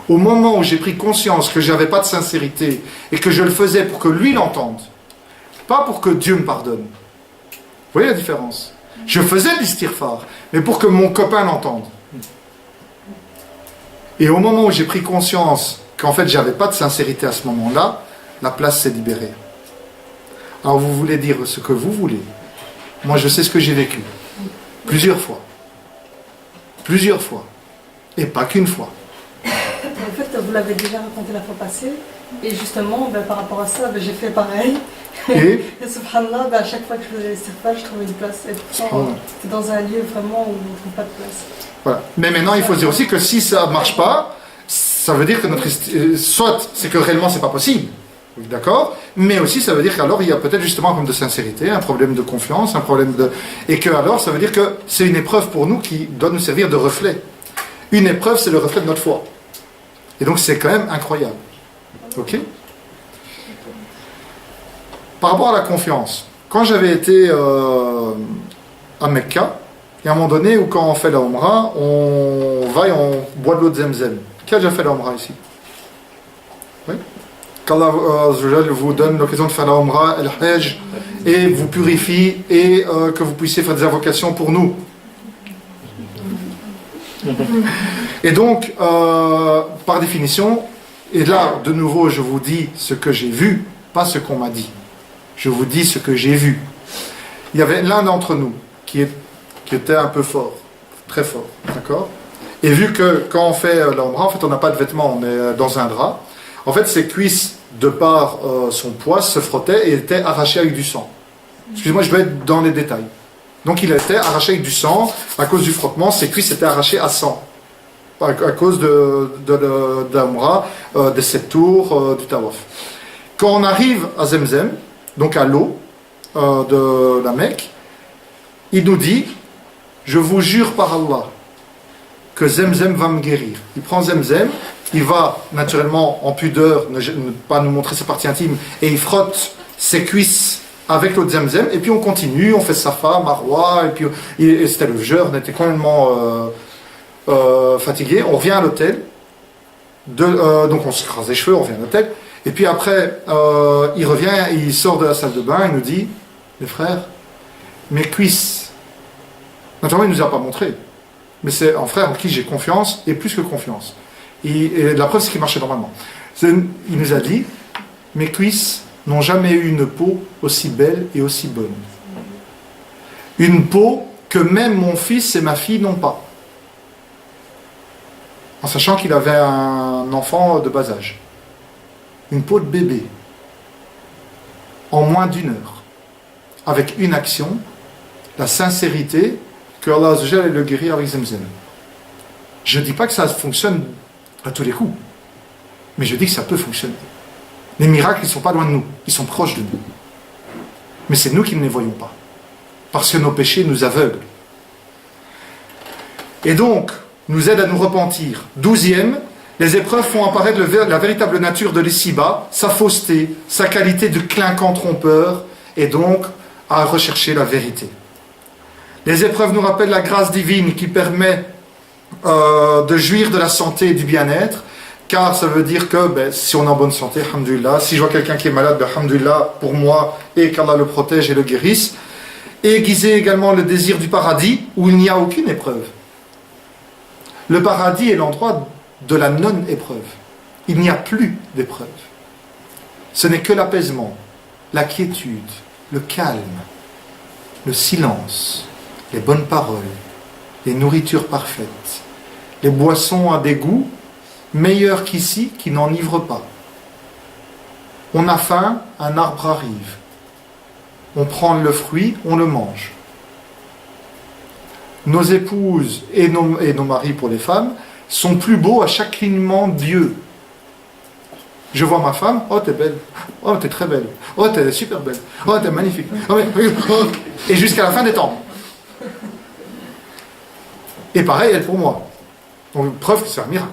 Speaker 1: Au moment où j'ai pris conscience que je n'avais pas de sincérité et que je le faisais pour que lui l'entende, pas pour que Dieu me pardonne. Vous voyez la différence? Je faisais l'istighfar, mais pour que mon copain l'entende. Et au moment où j'ai pris conscience qu'en fait j'avais pas de sincérité à ce moment-là, la place s'est libérée. Alors vous voulez dire ce que vous voulez. Moi je sais ce que j'ai vécu. Plusieurs fois. Plusieurs fois. Et pas qu'une fois.
Speaker 2: En fait, vous l'avez déjà raconté la fois passée. Et justement, par rapport à ça, j'ai fait pareil. Et subhanallah, à chaque fois que je faisais l'istighfar, je trouvais une place. Et pourtant, c'est dans un lieu vraiment où on ne trouve pas de place.
Speaker 1: Voilà. Mais maintenant, il faut se dire aussi que si ça ne marche pas, ça veut dire que soit c'est que réellement c'est pas possible. D'accord? Mais aussi ça veut dire qu'alors il y a peut-être justement un problème de sincérité, un problème de confiance, un problème de... Et que alors ça veut dire que c'est une épreuve pour nous qui doit nous servir de reflet. Une épreuve, c'est le reflet de notre foi. Et donc c'est quand même incroyable. Ok? Par rapport à la confiance, quand j'avais été à Mecca, il y a un moment donné où quand on fait la Umrah, on va et on boit de l'eau de Zemzem. Qui a déjà fait la Umrah ici? Oui? Qu'Allah vous donne l'occasion de faire la Umrah, el Hajj, et vous purifie, et que vous puissiez faire des invocations pour nous. Et donc, par définition, et là, de nouveau, je vous dis ce que j'ai vu, pas ce qu'on m'a dit. Je vous dis ce que j'ai vu. Il y avait l'un d'entre nous qui était un peu fort, très fort, d'accord? Et vu que quand on fait l'Umrah, en fait, on n'a pas de vêtements, on est dans un drap. En fait, ses cuisses, de par son poids, se frottaient et étaient arrachées avec du sang. Excusez-moi, je vais être dans les détails. Donc, il était arraché avec du sang. À cause du frottement, ses cuisses étaient arrachées à sang. À cause de l'Umrah, des 7 tours, du Tawaf. Quand on arrive à Zemzem, donc à l'eau de la Mecque, il nous dit, je vous jure par Allah, que Zemzem va me guérir. Il prend Zemzem, il va naturellement en pudeur ne pas nous montrer ses parties intimes et il frotte ses cuisses avec l'eau de Zemzem et puis on continue, on fait Safa, Marwa et puis et c'était le jeûne, on était complètement fatigué. On revient à l'hôtel, donc on se crase les cheveux, on revient à l'hôtel et puis après il revient, il sort de la salle de bain, il nous dit, les frères, mes cuisses, naturellement il ne nous a pas montré. Mais c'est un frère en qui j'ai confiance, et plus que confiance. Et la preuve, c'est qu'il marchait normalement. Il nous a dit, mes cuisses n'ont jamais eu une peau aussi belle et aussi bonne. Une peau que même mon fils et ma fille n'ont pas. En sachant qu'il avait un enfant de bas âge. Une peau de bébé. En moins d'1 heure. Avec une action, la sincérité, que Allah Azzawajal le guérit avec Zemzem. Je ne dis pas que ça fonctionne à tous les coups, mais je dis que ça peut fonctionner. Les miracles, ils ne sont pas loin de nous, ils sont proches de nous. Mais c'est nous qui ne les voyons pas, parce que nos péchés nous aveuglent. Et donc, nous aident à nous repentir. 12e, les épreuves font apparaître la véritable nature de l'ici-bas, sa fausseté, sa qualité de clinquant trompeur, et donc à rechercher la vérité. Les épreuves nous rappellent la grâce divine qui permet de jouir de la santé et du bien-être, car ça veut dire que si on est en bonne santé, alhamdoulilah, si je vois quelqu'un qui est malade, alhamdoulilah pour moi, et qu'Allah le protège et le guérisse, et aiguiser également le désir du paradis où il n'y a aucune épreuve. Le paradis est l'endroit de la non-épreuve. Il n'y a plus d'épreuve. Ce n'est que l'apaisement, la quiétude, le calme, le silence, les bonnes paroles, les nourritures parfaites, les boissons à des goûts meilleurs qu'ici qui n'enivrent pas. On a faim, un arbre arrive. On prend le fruit, on le mange. Nos épouses et nos maris pour les femmes sont plus beaux à chaque clignement d'yeux. Je vois ma femme, oh t'es belle, oh t'es très belle, oh t'es super belle, oh t'es magnifique, oh, et jusqu'à la fin des temps. Et pareil, elle pour moi. Donc, preuve que c'est un miracle.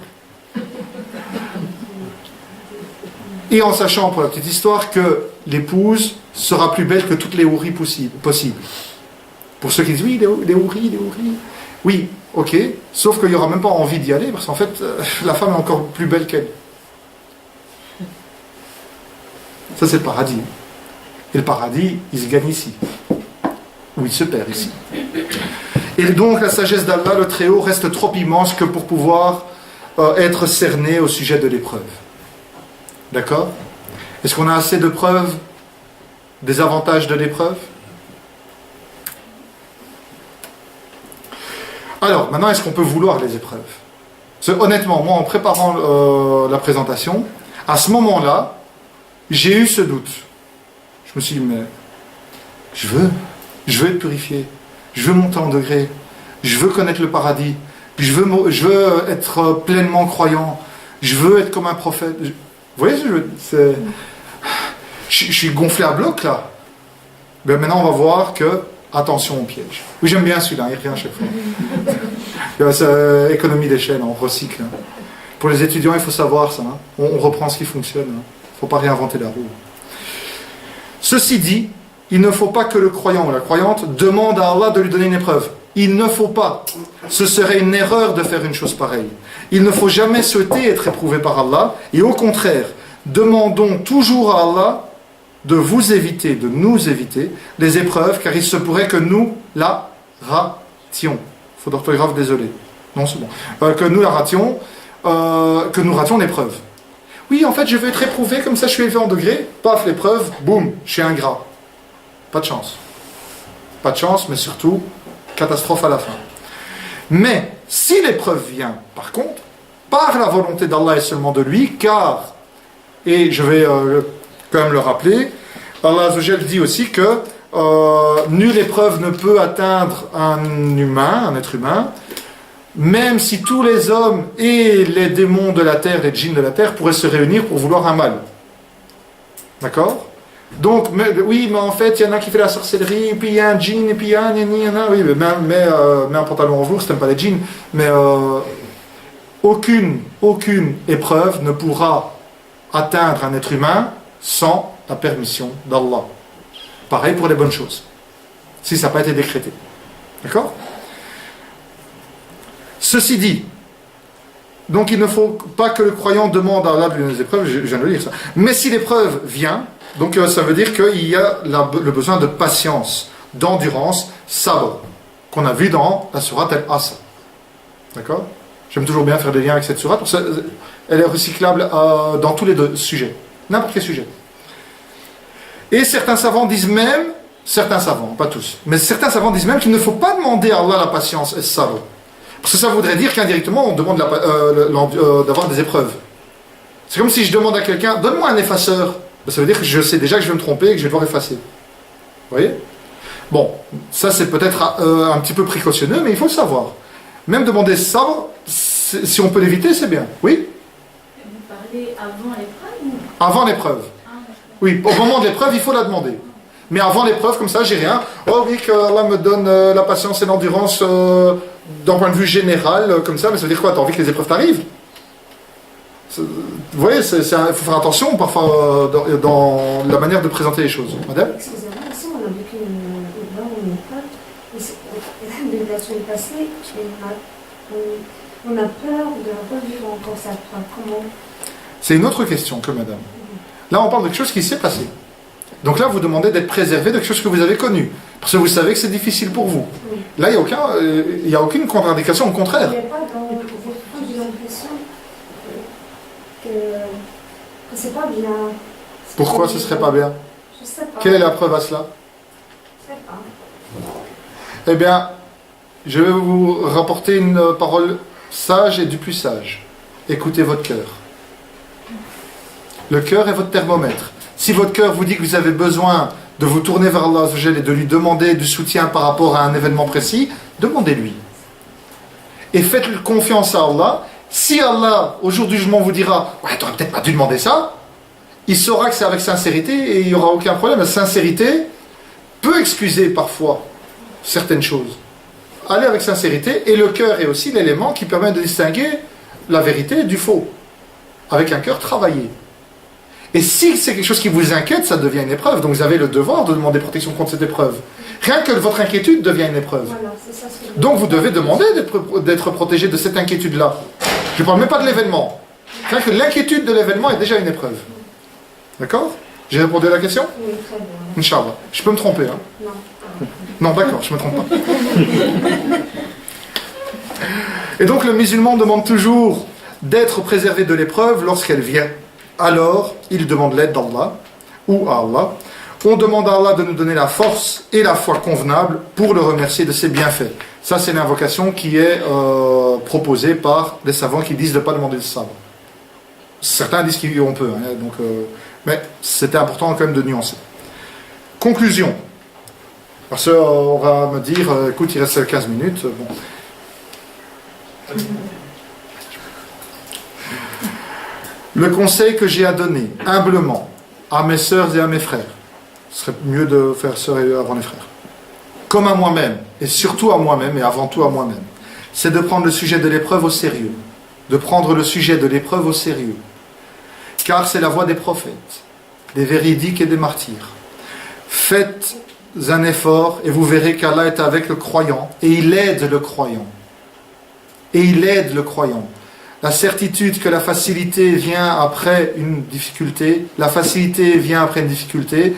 Speaker 1: Et en sachant, pour la petite histoire, que l'épouse sera plus belle que toutes les houris possibles. Pour ceux qui disent, oui, les houris. Oui, ok, sauf qu'il n'y aura même pas envie d'y aller, parce qu'en fait, la femme est encore plus belle qu'elle. Ça, c'est le paradis. Et le paradis, il se gagne ici. Ou il se perd ici. Et donc la sagesse d'Allah, le Très-Haut, reste trop immense que pour pouvoir être cerné au sujet de l'épreuve. D'accord? Est-ce qu'on a assez de preuves des avantages de l'épreuve? Alors, maintenant, est-ce qu'on peut vouloir les épreuves? Parce que, honnêtement, moi, en préparant la présentation, à ce moment-là, j'ai eu ce doute. Je me suis dit, mais je veux être purifié. Je veux monter en degré, je veux connaître le paradis, je veux être pleinement croyant, je veux être comme un prophète. Vous voyez, je suis gonflé à bloc là. Mais maintenant on va voir que, attention au piège. Oui, j'aime bien celui-là, il revient à chaque fois. C'est économie d'échelle, on recycle. Pour les étudiants, il faut savoir ça. On reprend ce qui fonctionne. Il ne faut pas réinventer la roue. Ceci dit, il ne faut pas que le croyant ou la croyante demande à Allah de lui donner une épreuve. Il ne faut pas. Ce serait une erreur de faire une chose pareille. Il ne faut jamais souhaiter être éprouvé par Allah. Et au contraire, demandons toujours à Allah de vous éviter, de nous éviter les épreuves, car il se pourrait que nous la rations. Faute d'orthographe, désolé. Non, c'est bon. Que nous rations l'épreuve. Oui, en fait, je veux être éprouvé, comme ça je suis élevé en degré. Paf, l'épreuve, boum, je suis ingrat. Pas de chance. Pas de chance, mais surtout, catastrophe à la fin. Mais, si l'épreuve vient, par contre, par la volonté d'Allah et seulement de lui, car, et je vais quand même le rappeler, Allah Azzawajal dit aussi que nulle épreuve ne peut atteindre un être humain, même si tous les hommes et les démons de la terre, les djinns de la terre, pourraient se réunir pour vouloir un mal. D'accord? Donc, oui, mais en fait, il y en a qui fait la sorcellerie, et puis il y a un djinn, et puis il y a un, oui, mais un pantalon en velours, c'est même pas les djinns, mais aucune épreuve ne pourra atteindre un être humain sans la permission d'Allah. Pareil pour les bonnes choses, si ça n'a pas été décrété. D'accord? Ceci dit, donc il ne faut pas que le croyant demande à Allah de lui donner des épreuves, je viens de le dire ça. Mais si l'épreuve vient, donc ça veut dire qu'il y a le besoin de patience, d'endurance, sabr, qu'on a vu dans la sourate Al-Asr. D'accord? J'aime toujours bien faire des liens avec cette sourate, parce qu'elle est recyclable dans tous les deux sujets, n'importe quel sujet. Et certains savants disent même, certains savants, pas tous, mais certains savants disent même qu'il ne faut pas demander à Allah la patience et le sabr. Parce que ça voudrait dire qu'indirectement on demande d'avoir des épreuves. C'est comme si je demande à quelqu'un, donne-moi un effaceur. Ça veut dire que je sais déjà que je vais me tromper et que je vais devoir effacer. Vous voyez? Bon, ça c'est peut-être un petit peu précautionneux, mais il faut le savoir. Même demander sabr, si on peut l'éviter, c'est bien. Oui?
Speaker 3: Vous parlez avant l'épreuve ou...
Speaker 1: Avant l'épreuve. Oui, au moment de l'épreuve, il faut la demander. Mais avant l'épreuve, comme ça, j'ai rien. Oh oui, que Allah me donne la patience et l'endurance d'un point de vue général, comme ça, mais ça veut dire quoi? T'as envie que les épreuves t'arrivent? Vous voyez, il faut faire attention parfois dans la manière de présenter les choses. Madame?
Speaker 5: Excusez-moi, ici on a vécu une épreuve, et la semaine passée, on a peur de revivre encore cette épreuve. Comment?
Speaker 1: C'est une autre question que madame. Là, on parle de quelque chose qui s'est passé. Donc là, vous demandez d'être préservé de quelque chose que vous avez connu. Parce que vous savez que c'est difficile pour vous.
Speaker 5: Oui.
Speaker 1: Là, il n'y a aucune contre-indication, au contraire.
Speaker 5: Il n'y a pas dans votre épreuve, j'ai l'impression que c'est pas bien.
Speaker 1: Pourquoi ce serait pas bien?
Speaker 5: Je sais pas.
Speaker 1: Quelle est la preuve à cela?
Speaker 5: Je sais pas.
Speaker 1: Eh bien, je vais vous rapporter une parole sage et du plus sage. Écoutez votre cœur. Le cœur est votre thermomètre. Si votre cœur vous dit que vous avez besoin de vous tourner vers Allah et de lui demander du soutien par rapport à un événement précis, demandez-lui. Et faites confiance à Allah. Si Allah, au jour du jugement, vous dira « Ouais, tu n'aurais peut-être pas dû demander ça », il saura que c'est avec sincérité et il n'y aura aucun problème. La sincérité peut excuser parfois certaines choses. Allez avec sincérité, et le cœur est aussi l'élément qui permet de distinguer la vérité du faux. Avec un cœur travaillé. Et si c'est quelque chose qui vous inquiète, ça devient une épreuve. Donc vous avez le devoir de demander protection contre cette épreuve. Rien que votre inquiétude devient une épreuve.
Speaker 5: Voilà, c'est ça ce que
Speaker 1: Donc vous devez demander d'être protégé de cette inquiétude-là. Je ne parle même pas de l'événement. Rien que l'inquiétude de l'événement est déjà une épreuve. D'accord? J'ai répondu à la question?
Speaker 5: Oui, très bien.
Speaker 1: Inch'Allah. Je peux me tromper, hein?
Speaker 5: Non.
Speaker 1: Non, d'accord, je ne me trompe pas. Et donc le musulman demande toujours d'être préservé de l'épreuve lorsqu'elle vient. Alors, il demande l'aide d'Allah ou à Allah. On demande à Allah de nous donner la force et la foi convenable pour le remercier de ses bienfaits. Ça, c'est l'invocation qui est proposée par les savants qui disent de ne pas demander le sabre. Certains disent qu'on peut, hein, donc, mais c'était important quand même de nuancer. Conclusion. Parce qu'on va me dire, écoute, il reste 15 minutes. Bon. Le conseil que j'ai à donner, humblement, à mes sœurs et à mes frères, ce serait mieux de faire sœurs avant les frères, comme à moi-même, et surtout à moi-même, et avant tout à moi-même, c'est de prendre le sujet de l'épreuve au sérieux. De prendre le sujet de l'épreuve au sérieux. Car c'est la voie des prophètes, des véridiques et des martyrs. Faites un effort et vous verrez qu'Allah est avec le croyant, et il aide le croyant. Et il aide le croyant. La certitude que la facilité vient après une difficulté, la facilité vient après une difficulté,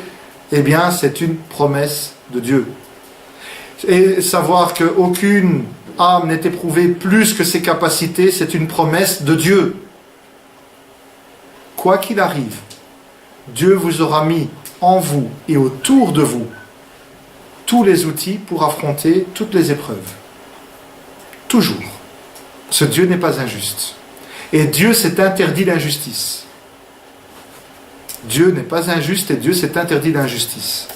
Speaker 1: eh bien c'est une promesse de Dieu. Et savoir qu'aucune âme n'est éprouvée plus que ses capacités, c'est une promesse de Dieu. Quoi qu'il arrive, Dieu vous aura mis en vous et autour de vous tous les outils pour affronter toutes les épreuves. Toujours. Ce Dieu n'est pas injuste. Et Dieu s'est interdit l'injustice. Dieu n'est pas injuste et Dieu s'est interdit l'injustice.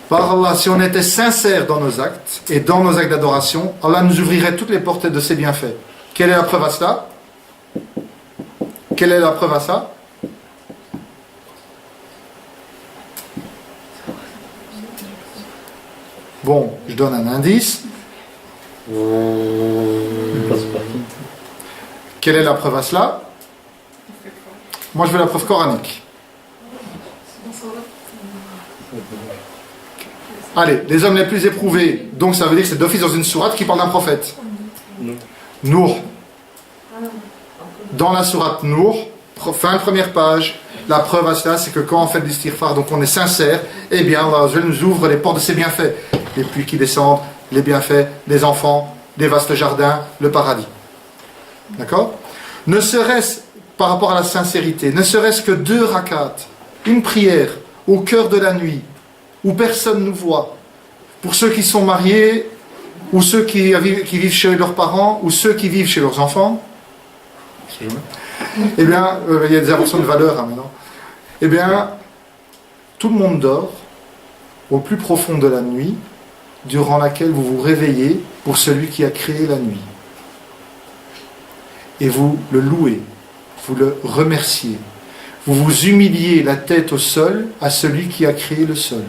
Speaker 1: Par Allah, si on était sincère dans nos actes et dans nos actes d'adoration, Allah nous ouvrirait toutes les portes de ses bienfaits. Quelle est la preuve à cela? Quelle est la preuve à ça? Bon, je donne un indice. Quelle est la preuve à cela? Moi, je veux la preuve coranique. Allez, les hommes les plus éprouvés, donc ça veut dire que c'est d'office dans une sourate qui parle d'un prophète. Nour. Dans la sourate Nour, fin de première page, la preuve à cela, c'est que quand on fait de l'istighfar, donc on est sincère, eh bien, Allah nous ouvre les portes de ses bienfaits. Les pluies qui descendent, les bienfaits, des enfants, des vastes jardins, le paradis. D'accord? Ne serait-ce, par rapport à la sincérité, ne serait-ce que 2 rakats, une prière au cœur de la nuit, où personne ne nous voit, pour ceux qui sont mariés, ou ceux qui vivent chez leurs parents, ou ceux qui vivent chez leurs enfants, eh bien, il y a des inventions de valeur maintenant. Eh bien, tout le monde dort au plus profond de la nuit, durant laquelle vous vous réveillez pour celui qui a créé la nuit. Et vous le louez, vous le remerciez. Vous vous humiliez la tête au sol à celui qui a créé le sol.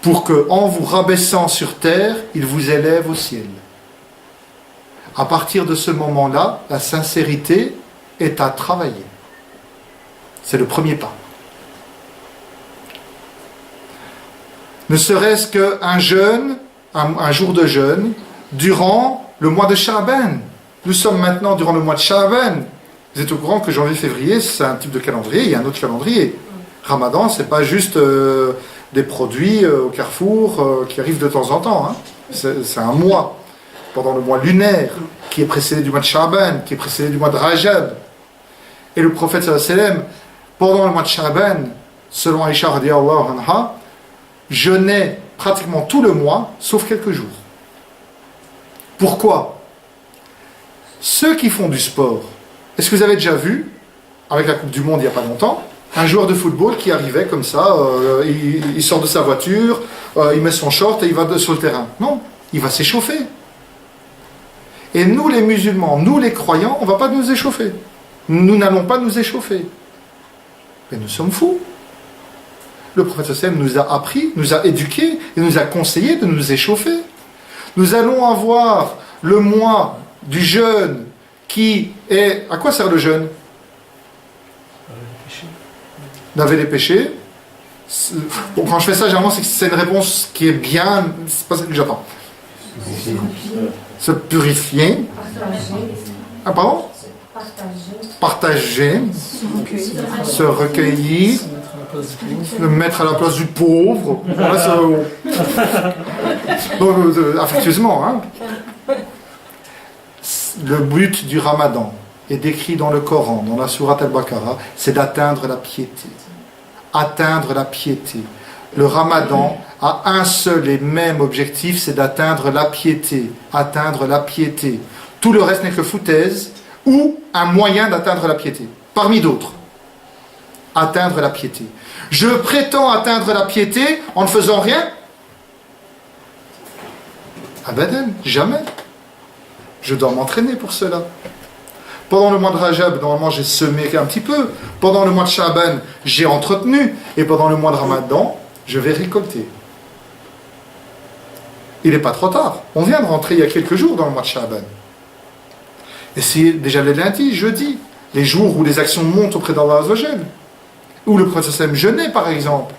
Speaker 1: Pour que, en vous rabaissant sur terre, il vous élève au ciel. À partir de ce moment-là, la sincérité est à travailler. C'est le premier pas. Ne serait-ce qu'un jeûne, un jour de jeûne, durant le mois de Sha'ban. Nous sommes maintenant durant le mois de Sha'ban. Vous êtes au courant que janvier-février, c'est un type de calendrier, il y a un autre calendrier. Ramadan, c'est pas juste des produits au Carrefour qui arrivent de temps en temps. Hein. C'est un mois, pendant le mois lunaire, qui est précédé du mois de Sha'ban, qui est précédé du mois de Rajab. Et le prophète sallallahu alayhi wa sallam, pendant le mois de Sha'ban, selon Aïcha radiyallahu anha, jeûnait pratiquement tout le mois, sauf quelques jours. Pourquoi? Ceux qui font du sport, est-ce que vous avez déjà vu, avec la Coupe du Monde il n'y a pas longtemps, un joueur de football qui arrivait comme ça, il sort de sa voiture, il met son short et il va sur le terrain? Non, il va s'échauffer. Et nous les musulmans, nous les croyants, on ne va pas nous échauffer. Nous n'allons pas nous échauffer. Mais nous sommes fous. Le prophète sallam nous a appris, nous a éduqués et nous a conseillé de nous échauffer. Nous allons avoir le mois du jeûne qui est... À quoi sert le jeûne? Laver les péchés. Bon, quand je fais ça, généralement, c'est une réponse qui est bien... C'est pas ça que j'attends. Se purifier. Ah, pardon? Partager. Se recueillir. Le mettre à la place du pauvre. Voilà, donc, affectueusement, hein. Le but du Ramadan est décrit dans le Coran, dans la sourate Al-Baqarah, c'est d'atteindre la piété. Atteindre la piété. Le Ramadan a un seul et même objectif, c'est d'atteindre la piété. Atteindre la piété. Tout le reste n'est que foutaise ou un moyen d'atteindre la piété. Parmi d'autres. Atteindre la piété. Je prétends atteindre la piété en ne faisant rien? Abadan, jamais. Je dois m'entraîner pour cela. Pendant le mois de Rajab, normalement, j'ai semé un petit peu. Pendant le mois de Sha'ban, j'ai entretenu. Et pendant le mois de Ramadan, je vais récolter. Il n'est pas trop tard. On vient de rentrer il y a quelques jours dans le mois de Sha'ban. Et c'est déjà les lundis, jeudi, les jours où les actions montent auprès d'Allah Azzawajal. Où le prophète sallam jeûnait, par exemple.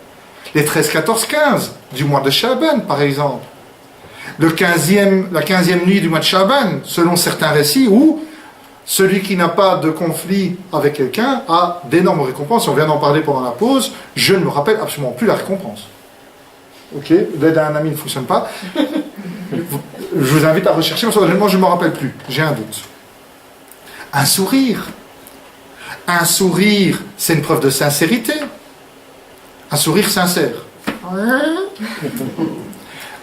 Speaker 1: Les 13, 14, 15 du mois de Sha'ban, par exemple. La 15e nuit du mois de Sha'ban, selon certains récits, où celui qui n'a pas de conflit avec quelqu'un a d'énormes récompenses. On vient d'en parler pendant la pause. Je ne me rappelle absolument plus la récompense. Ok, l'aide à un ami ne fonctionne pas. je vous invite à rechercher, parce que moi je ne me rappelle plus, j'ai un doute. Un sourire. Un sourire, c'est une preuve de sincérité. Un sourire sincère.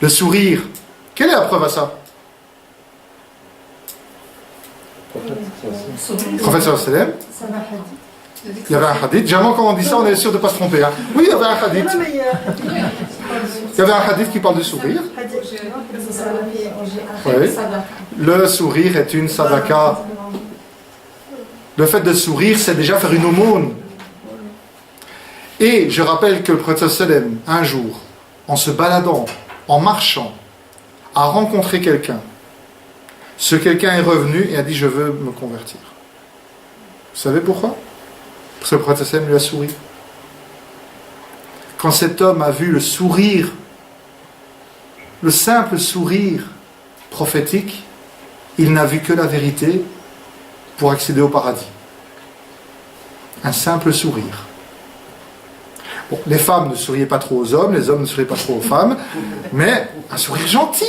Speaker 1: Le sourire, quelle est la preuve à ça? Le prophète sallam, il y avait un hadith. Généralement, quand on dit ça, on est sûr de ne pas se tromper. Hein. Oui, il y avait un hadith. Il y avait un hadith qui parle du sourire. Oui. Le sourire est une sadaka. Le fait de sourire, c'est déjà faire une aumône. Et je rappelle que le prophète sallam, un jour, en se baladant, en marchant, a rencontré quelqu'un. Ce quelqu'un est revenu et a dit: je veux me convertir. Vous savez pourquoi? Parce que le prophète sallam lui a souri. Quand cet homme a vu le sourire, le simple sourire prophétique, il n'a vu que la vérité pour accéder au paradis. Un simple sourire. Bon, les femmes ne souriaient pas trop aux hommes, les hommes ne souriaient pas trop aux femmes, mais un sourire gentil.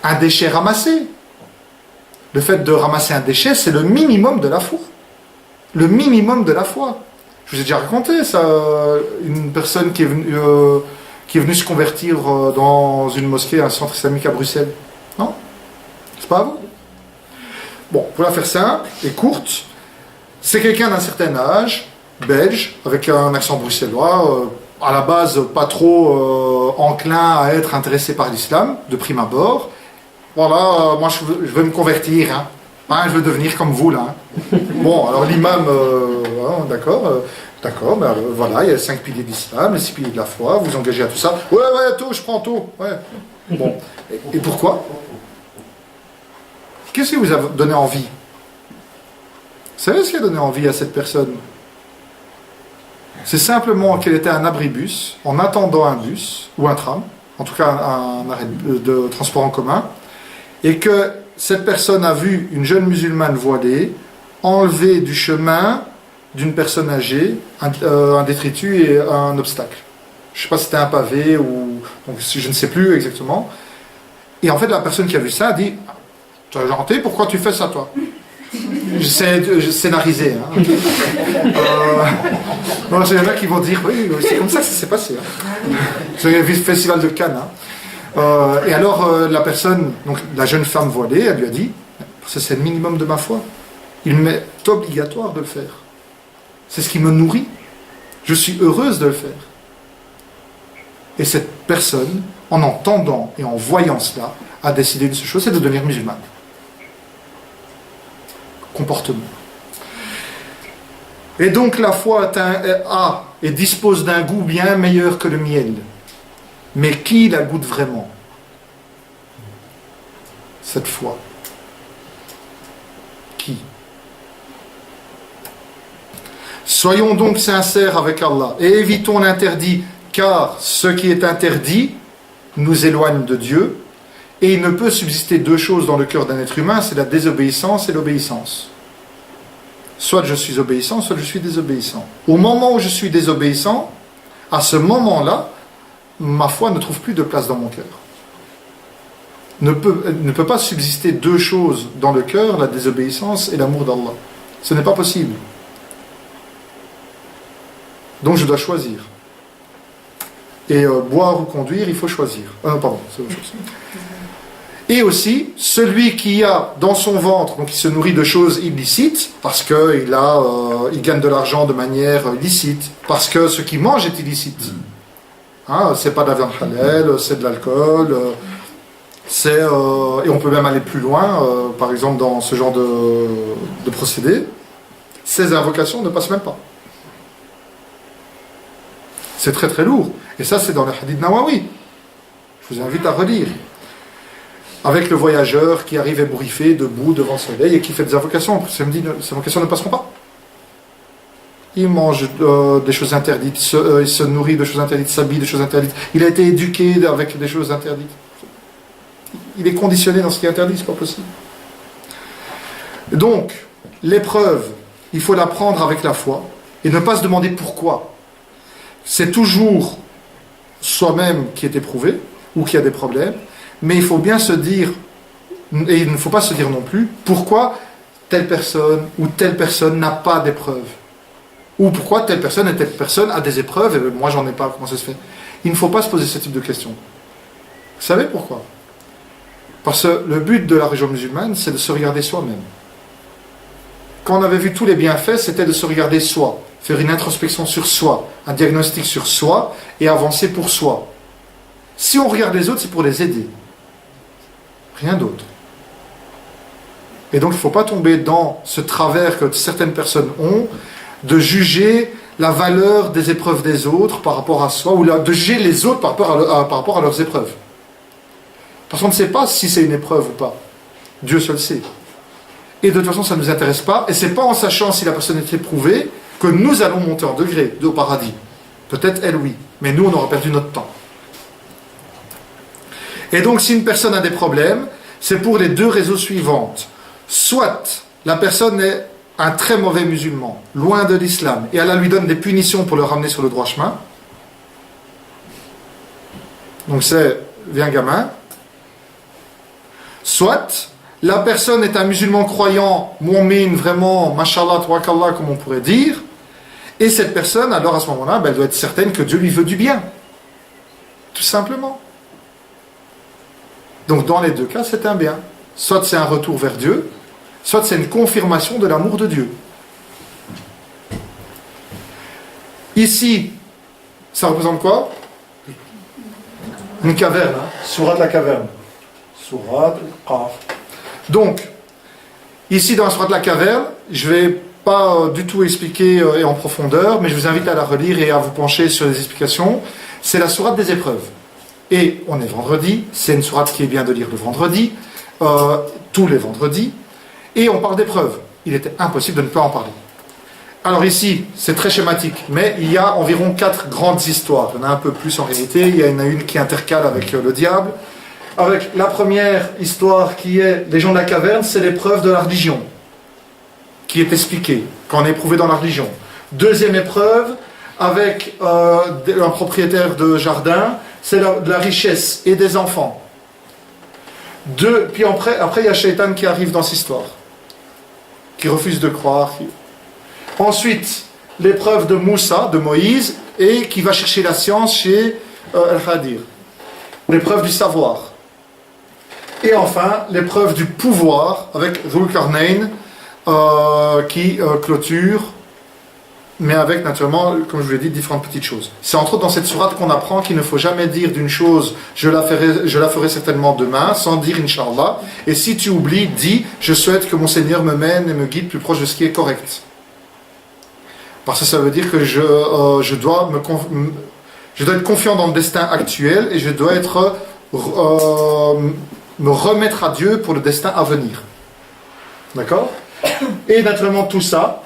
Speaker 1: Un déchet ramassé. Le fait de ramasser un déchet, c'est le minimum de la foi. Le minimum de la foi. Je vous ai déjà raconté ça, une personne qui est venue se convertir dans une mosquée, un centre islamique à Bruxelles. Non? C'est pas à vous? Bon, pour la faire simple et courte, c'est quelqu'un d'un certain âge, belge, avec un accent bruxellois, à la base pas trop enclin à être intéressé par l'islam, de prime abord. Voilà, moi je veux me convertir, hein. Hein, je veux devenir comme vous là. Hein. Bon, alors l'imam, d'accord, ben, voilà, il y a les 5 piliers de l'islam, les 6 piliers de la foi, vous engagez à tout ça. Ouais, tout, je prends tout. Ouais. Bon, et pourquoi? Qu'est-ce qui vous a donné envie? Vous savez ce qui a donné envie à cette personne? C'est simplement qu'elle était à un abribus, en attendant un bus, ou un tram, en tout cas un arrêt de transport en commun, et que cette personne a vu une jeune musulmane voilée enlever du chemin d'une personne âgée un détritus et un obstacle. Je ne sais pas si c'était un pavé ou... Donc, je ne sais plus exactement. Et en fait, la personne qui a vu ça a dit: tu as gentil, pourquoi tu fais ça, toi? C'est scénarisé. Hein. Non, il y en a qui vont dire: oui, c'est comme ça que ça s'est passé. Hein. C'est le festival de Cannes. Hein. Et alors, la personne, donc la jeune femme voilée, elle lui a dit: ça, c'est le minimum de ma foi. Il m'est obligatoire de le faire. C'est ce qui me nourrit. Je suis heureuse de le faire. Et cette personne, en entendant et en voyant cela, a décidé de ce chose, c'est de devenir musulmane. Comportement. Et donc la foi a et dispose d'un goût bien meilleur que le miel. Mais qui la goûte vraiment? Cette foi. Qui? Soyons donc sincères avec Allah et évitons l'interdit, car ce qui est interdit nous éloigne de Dieu. Et il ne peut subsister 2 choses dans le cœur d'un être humain, c'est la désobéissance et l'obéissance. Soit je suis obéissant, soit je suis désobéissant. Au moment où je suis désobéissant, à ce moment-là, ma foi ne trouve plus de place dans mon cœur. Ne peut pas subsister 2 choses dans le cœur, la désobéissance et l'amour d'Allah. Ce n'est pas possible. Donc je dois choisir. Et boire ou conduire, il faut choisir. Pardon, c'est autre chose. Et aussi, celui qui a dans son ventre, donc il se nourrit de choses illicites, parce qu'il gagne de l'argent de manière illicite, parce que ce qu'il mange est illicite. Hein, c'est pas de la viande halal, c'est de l'alcool, et on peut même aller plus loin, par exemple dans ce genre de procédé, ces invocations ne passent même pas. C'est très très lourd. Et ça, c'est dans le hadith Nawawi. Je vous invite à relire. Avec le voyageur qui arrive ébouriffé, debout, devant le soleil, et qui fait des invocations. Ces invocations ne passeront pas. Il mange des choses interdites, il se nourrit de choses interdites, s'habille de choses interdites. Il a été éduqué avec des choses interdites. Il est conditionné dans ce qui est interdit, c'est pas possible. Donc, l'épreuve, il faut la prendre avec la foi, et ne pas se demander pourquoi. C'est toujours soi-même qui est éprouvé ou qui a des problèmes, mais il faut bien se dire, et il ne faut pas se dire non plus, pourquoi telle personne ou telle personne n'a pas d'épreuve, ou pourquoi telle personne et telle personne a des épreuves et moi j'en ai pas, comment ça se fait? Il ne faut pas se poser ce type de questions. Vous savez pourquoi? Parce que le but de la religion musulmane, c'est de se regarder soi-même. Quand on avait vu tous les bienfaits, c'était de se regarder soi, faire une introspection sur soi, un diagnostic sur soi et avancer pour soi. Si on regarde les autres, c'est pour les aider. Rien d'autre. Et donc il ne faut pas tomber dans ce travers que certaines personnes ont, de juger la valeur des épreuves des autres par rapport à soi, ou de juger les autres par rapport à leurs épreuves. Parce qu'on ne sait pas si c'est une épreuve ou pas. Dieu seul sait. Et de toute façon, ça ne nous intéresse pas. Et ce n'est pas en sachant si la personne est éprouvée que nous allons monter en degré au paradis. Peut-être elle, oui. Mais nous, on aura perdu notre temps. Et donc, si une personne a des problèmes, c'est pour les deux raisons suivantes. Soit la personne est un très mauvais musulman, loin de l'islam, et Allah lui donne des punitions pour le ramener sur le droit chemin. Donc c'est, viens gamin. Soit la personne est un musulman croyant, mu'min, vraiment, mashallah, tawakallah, comme on pourrait dire, et cette personne, alors à ce moment-là, elle doit être certaine que Dieu lui veut du bien. Tout simplement. Donc dans les deux cas, c'est un bien. Soit c'est un retour vers Dieu, soit c'est une confirmation de l'amour de Dieu. Ici, ça représente quoi? Une caverne, hein? Sourate la caverne. Sourate al-Qaf. Donc, ici dans la sourate la caverne, je ne vais pas du tout expliquer et en profondeur, mais je vous invite à la relire et à vous pencher sur les explications. C'est la sourate des épreuves. Et on est vendredi, c'est une sourate qui est bien de lire le vendredi, tous les vendredis, et on parle d'épreuves. Il était impossible de ne pas en parler. Alors ici, c'est très schématique, mais il y a environ 4 grandes histoires. Il y en a un peu plus en réalité, il y en a une qui intercale avec le diable. Avec la première histoire qui est les gens de la caverne, c'est l'épreuve de la religion, qui est expliquée, quand on est éprouvé dans la religion. Deuxième épreuve, avec un propriétaire de jardin, c'est de la richesse et des enfants. Puis après, il y a Shaitan qui arrive dans cette histoire, qui refuse de croire. Ensuite, l'épreuve de Moussa, de Moïse, et qui va chercher la science chez Al-Khadir. L'épreuve du savoir. Et enfin, l'épreuve du pouvoir, avec Dhul-Qarnayn, qui clôture, mais avec naturellement, comme je vous l'ai dit, différentes petites choses. C'est entre autres dans cette sourate qu'on apprend qu'il ne faut jamais dire d'une chose je la ferai certainement demain, sans dire Inch'Allah. Et si tu oublies, dis je souhaite que mon Seigneur me mène et me guide plus proche de ce qui est correct. Parce que ça veut dire que je dois être confiant dans le destin actuel et je dois me remettre à Dieu pour le destin à venir. D'accord? Et naturellement tout ça,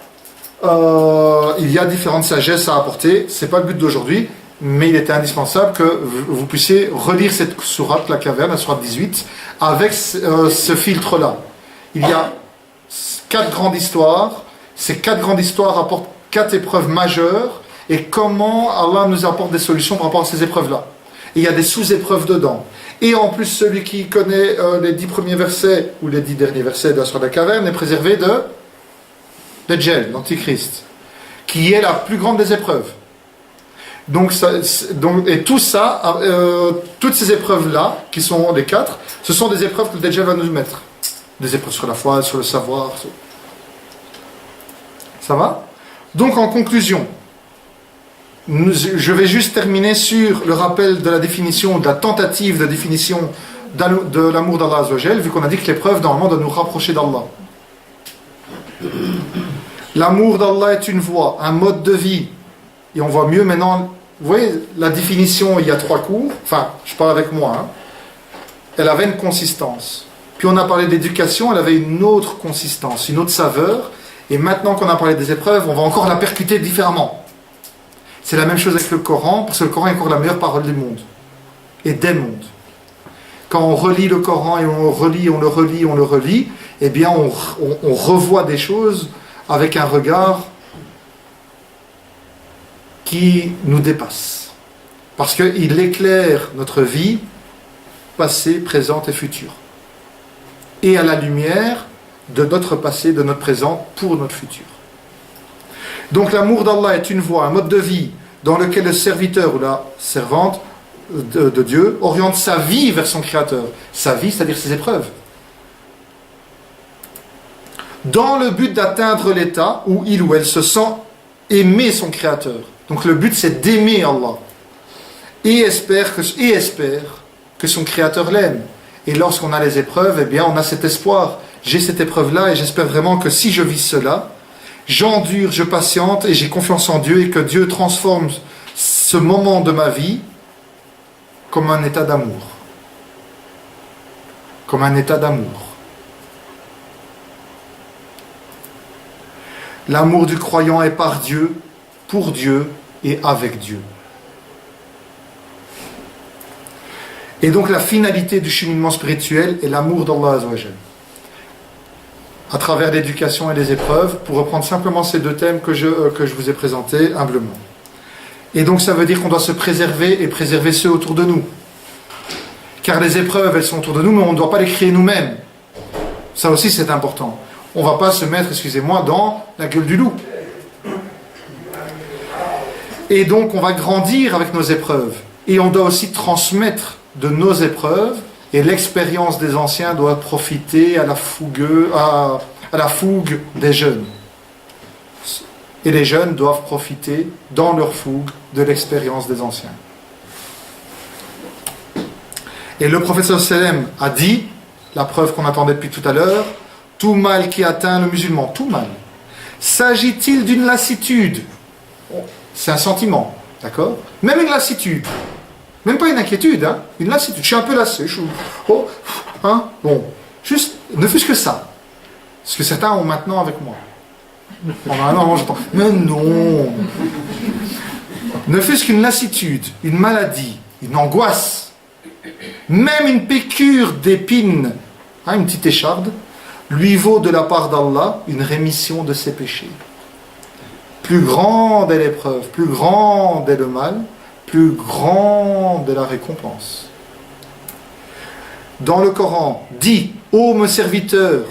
Speaker 1: il y a différentes sagesses à apporter. C'est pas le but d'aujourd'hui, mais il était indispensable que vous puissiez relire cette sourate, la caverne, la sourate 18, avec ce filtre-là. Il y a 4 grandes histoires. Ces 4 grandes histoires apportent 4 épreuves majeures et comment Allah nous apporte des solutions par rapport à ces épreuves-là. Et il y a des sous-épreuves dedans. Et en plus, celui qui connaît les 10 premiers versets ou les 10 derniers versets de la sourate de la caverne est préservé de Dajjal, l'Antichrist, qui est la plus grande des épreuves. Et tout ça, toutes ces épreuves-là, qui sont les 4, ce sont des épreuves que le Dajjal va nous mettre. Des épreuves sur la foi, sur le savoir. Ça va? Donc en conclusion, je vais juste terminer sur le rappel de la définition, de la tentative de définition de l'amour d'Allah Azzawajal, vu qu'on a dit que l'épreuve normalement doit nous rapprocher d'Allah. L'amour d'Allah est une voie, un mode de vie. Et on voit mieux maintenant, vous voyez, la définition, il y a 3 cours, enfin, je parle avec moi, hein. Elle avait une consistance. Puis on a parlé d'éducation, elle avait une autre consistance, une autre saveur. Et maintenant qu'on a parlé des épreuves, on va encore la percuter différemment. C'est la même chose avec le Coran, parce que le Coran est encore la meilleure parole du monde. Et des mondes. Quand on relit le Coran et on le relit, eh bien on revoit des choses avec un regard qui nous dépasse. Parce qu'il éclaire notre vie, passée, présente et future. Et à la lumière de notre passé, de notre présent, pour notre futur. Donc l'amour d'Allah est une voie, un mode de vie dans lequel le serviteur ou la servante de Dieu oriente sa vie vers son Créateur. Sa vie, c'est-à-dire ses épreuves. Dans le but d'atteindre l'état où il ou elle se sent aimer son Créateur. Donc le but, c'est d'aimer Allah. Et espère que son Créateur l'aime. Et lorsqu'on a les épreuves, eh bien, on a cet espoir. J'ai cette épreuve-là et j'espère vraiment que si je vis cela, j'endure, je patiente et j'ai confiance en Dieu et que Dieu transforme ce moment de ma vie comme un état d'amour. Comme un état d'amour. L'amour du croyant est par Dieu, pour Dieu et avec Dieu. Et donc la finalité du cheminement spirituel est l'amour d'Allah Azza wa Jal. À travers l'éducation et les épreuves, pour reprendre simplement ces deux thèmes que je vous ai présentés humblement. Et donc ça veut dire qu'on doit se préserver et préserver ceux autour de nous. Car les épreuves, elles sont autour de nous, mais on ne doit pas les créer nous-mêmes. Ça aussi c'est important. On ne va pas se mettre, excusez-moi, dans la gueule du loup. Et donc on va grandir avec nos épreuves. Et on doit aussi transmettre de nos épreuves, et l'expérience des anciens doit profiter à la fougue des jeunes. Et les jeunes doivent profiter dans leur fougue de l'expérience des anciens. Et le prophète sallam a dit, la preuve qu'on attendait depuis tout à l'heure, tout mal qui atteint le musulman, tout mal. S'agit-il d'une lassitude? C'est un sentiment, d'accord? Même une lassitude. Même pas une inquiétude, hein? Une lassitude. Je suis un peu lassé. Bon, juste, ne fût-ce que ça. Ce que certains ont maintenant avec moi. Non, j'entends. Mais non. Ne fût-ce qu'une lassitude, une maladie, une angoisse, même une piqûre d'épine, une petite écharde, lui vaut de la part d'Allah une rémission de ses péchés. Plus grande est l'épreuve, plus grande est le mal, plus grande est la récompense. Dans le Coran, dit, ô mes serviteurs,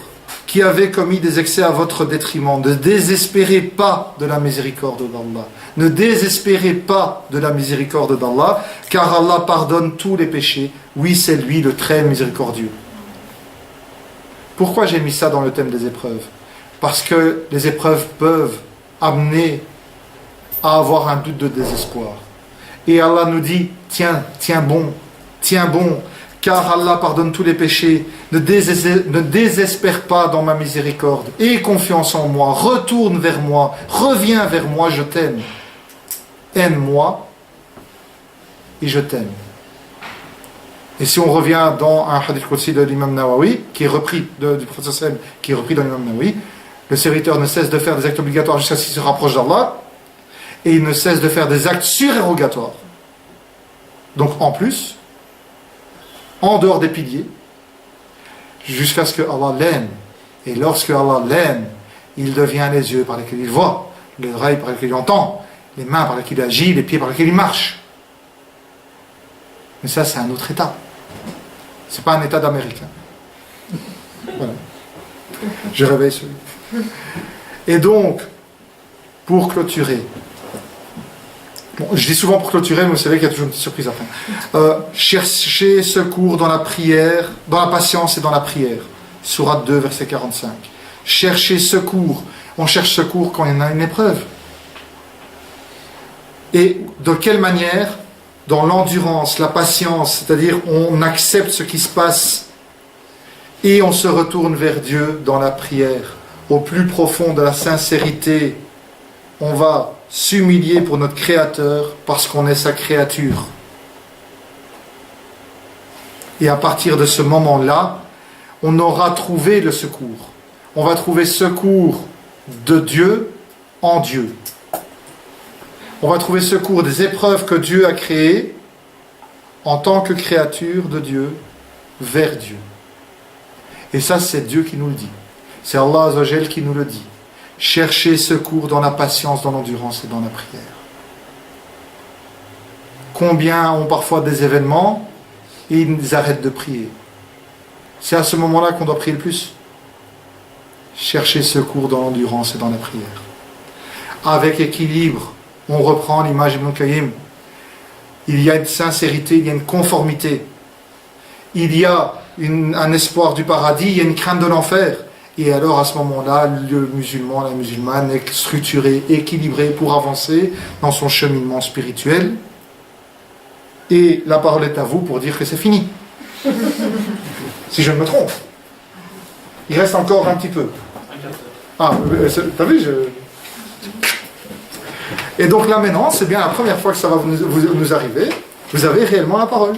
Speaker 1: qui avez commis des excès à votre détriment, ne désespérez pas de la miséricorde d'Allah. Ne désespérez pas de la miséricorde d'Allah, car Allah pardonne tous les péchés. Oui, c'est lui le très miséricordieux. Pourquoi j'ai mis ça dans le thème des épreuves? Parce que les épreuves peuvent amener à avoir un doute de désespoir. Et Allah nous dit, tiens bon, car Allah pardonne tous les péchés, ne désespère pas dans ma miséricorde, aie confiance en moi, retourne vers moi, reviens vers moi, je t'aime. Aime-moi et je t'aime. Et si on revient dans un hadith qudsi de l'imam Nawawi, qui est repris du prophète sallam, qui est repris dans l'imam Nawawi, le serviteur ne cesse de faire des actes obligatoires jusqu'à ce qu'il se rapproche d'Allah, et il ne cesse de faire des actes surérogatoires. Donc en plus, en dehors des piliers, jusqu'à ce que Allah l'aime. Et lorsque Allah l'aime, il devient les yeux par lesquels il voit, les oreilles par lesquelles il entend, les mains par lesquelles il agit, les pieds par lesquels il marche. Mais ça, c'est un autre état. C'est pas un état d'Américain. Voilà. Je réveille celui. Et donc, pour clôturer, bon, je dis souvent pour clôturer, mais vous savez qu'il y a toujours une petite surprise après. Cherchez secours dans la prière, dans la patience et dans la prière. Sourate 2, verset 45. Cherchez secours. On cherche secours quand il y en a une épreuve. Et de quelle manière? Dans l'endurance, la patience, c'est-à-dire on accepte ce qui se passe et on se retourne vers Dieu dans la prière. Au plus profond de la sincérité, on va s'humilier pour notre Créateur parce qu'on est sa créature. Et à partir de ce moment-là, on aura trouvé le secours. On va trouver secours de Dieu en Dieu. On va trouver secours des épreuves que Dieu a créées en tant que créature de Dieu vers Dieu. Et ça, c'est Dieu qui nous le dit. C'est Allah Azza wa Jal qui nous le dit. Cherchez secours dans la patience, dans l'endurance et dans la prière. Combien ont parfois des événements et ils arrêtent de prier? C'est à ce moment-là qu'on doit prier le plus. Chercher secours dans l'endurance et dans la prière. Avec équilibre, on reprend l'image d'Ibn Qayyim. Il y a une sincérité, il y a une conformité. Il y a un espoir du paradis, il y a une crainte de l'enfer. Et alors à ce moment-là, le musulman, la musulmane est structuré, équilibré pour avancer dans son cheminement spirituel. Et la parole est à vous pour dire que c'est fini. Si je ne me trompe. Il reste encore un petit peu. Ah, t'as vu, Et donc là maintenant, c'est bien la première fois que ça va nous arriver. Vous avez réellement la parole.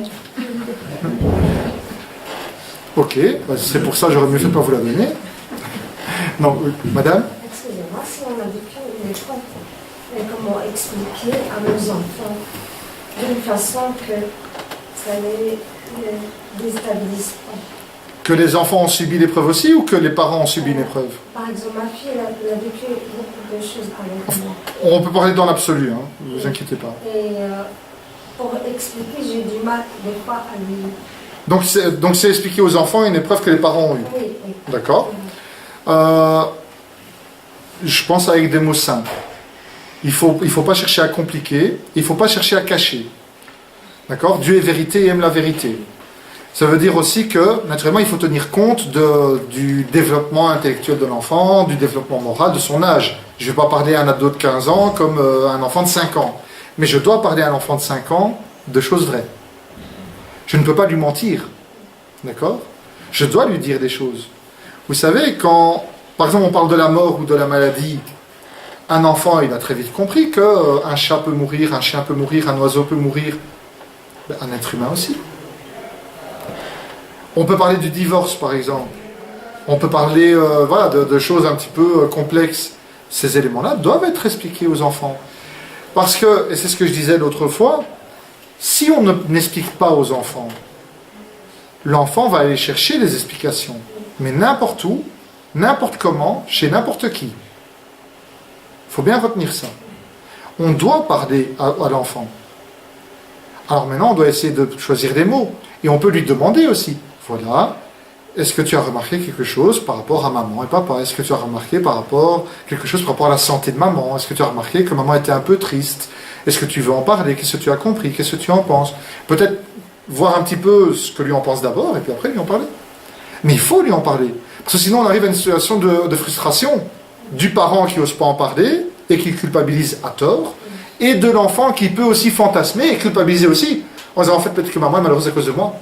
Speaker 1: Ok, c'est pour ça que j'aurais mieux fait de ne pas vous la donner. Non, madame?
Speaker 5: Excusez-moi, si on a vécu une épreuve, mais comment expliquer à nos enfants d'une façon que ça les déstabilise pas?
Speaker 1: Que les enfants ont subi l'épreuve aussi ou que les parents ont subi une épreuve?
Speaker 5: Par exemple, ma fille, elle a vécu beaucoup de choses avec moi.
Speaker 1: On peut parler dans l'absolu, hein, ne vous inquiétez pas.
Speaker 5: Et pour expliquer, j'ai du mal des fois à lui.
Speaker 1: Donc c'est expliquer aux enfants une épreuve que les parents ont eue.
Speaker 5: Oui, oui.
Speaker 1: D'accord. Je pense avec des mots simples. Il faut pas chercher à compliquer, il ne faut pas chercher à cacher. D'accord? Dieu est vérité et aime la vérité. Ça veut dire aussi que, naturellement, il faut tenir compte du développement intellectuel de l'enfant, du développement moral, de son âge. Je ne vais pas parler à un ado de 15 ans comme un enfant de 5 ans. Mais je dois parler à un enfant de 5 ans de choses vraies. Je ne peux pas lui mentir. D'accord? Je dois lui dire des choses. Vous savez, quand, par exemple, on parle de la mort ou de la maladie, un enfant, il a très vite compris qu'un chat peut mourir, un chien peut mourir, un oiseau peut mourir. Ben, un être humain aussi. On peut parler du divorce, par exemple. On peut parler de choses un petit peu complexes. Ces éléments-là doivent être expliqués aux enfants. Parce que, et c'est ce que je disais l'autre fois, si on n'explique pas aux enfants, l'enfant va aller chercher les explications. Mais n'importe où, n'importe comment, chez n'importe qui. Il faut bien retenir ça. On doit parler à l'enfant. Alors maintenant, on doit essayer de choisir des mots. Et on peut lui demander aussi. Voilà, est-ce que tu as remarqué quelque chose par rapport à maman et papa? Est-ce que tu as remarqué quelque chose par rapport à la santé de maman? Est-ce que tu as remarqué que maman était un peu triste? Est-ce que tu veux en parler? Qu'est-ce que tu as compris? Qu'est-ce que tu en penses? Peut-être voir un petit peu ce que lui en pense d'abord et puis après lui en parler. Mais il faut lui en parler. Parce que sinon on arrive à une situation de frustration du parent qui n'ose pas en parler et qui culpabilise à tort, et de l'enfant qui peut aussi fantasmer et culpabiliser aussi en disant en fait peut-être que maman est malheureuse à cause de moi.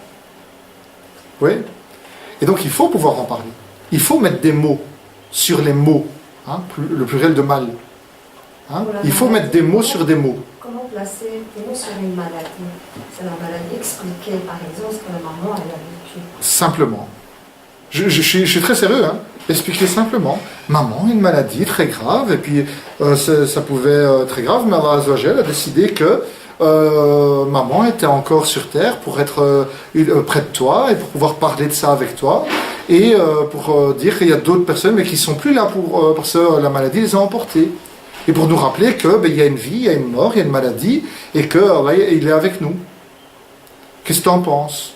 Speaker 1: Oui. Et donc il faut pouvoir en parler. Il faut mettre des mots sur les mots, hein, le pluriel de mal. Hein. Il faut mettre des mots sur des mots.
Speaker 5: Comment placer des mots sur une maladie? C'est la maladie expliquée, par exemple, ce que la maman elle a vécu. Simplement.
Speaker 1: Je suis très sérieux, hein. Expliquer simplement. Maman a une maladie très grave, et puis ça pouvait être très grave, mais Allah Azza wa Jal a décidé que maman était encore sur terre pour être près de toi et pour pouvoir parler de ça avec toi et pour dire qu'il y a d'autres personnes mais qui ne sont plus là parce que la maladie les a emportés et pour nous rappeler que il y a une vie, il y a une mort, il y a une maladie et que il est avec nous. Qu'est-ce que tu en penses?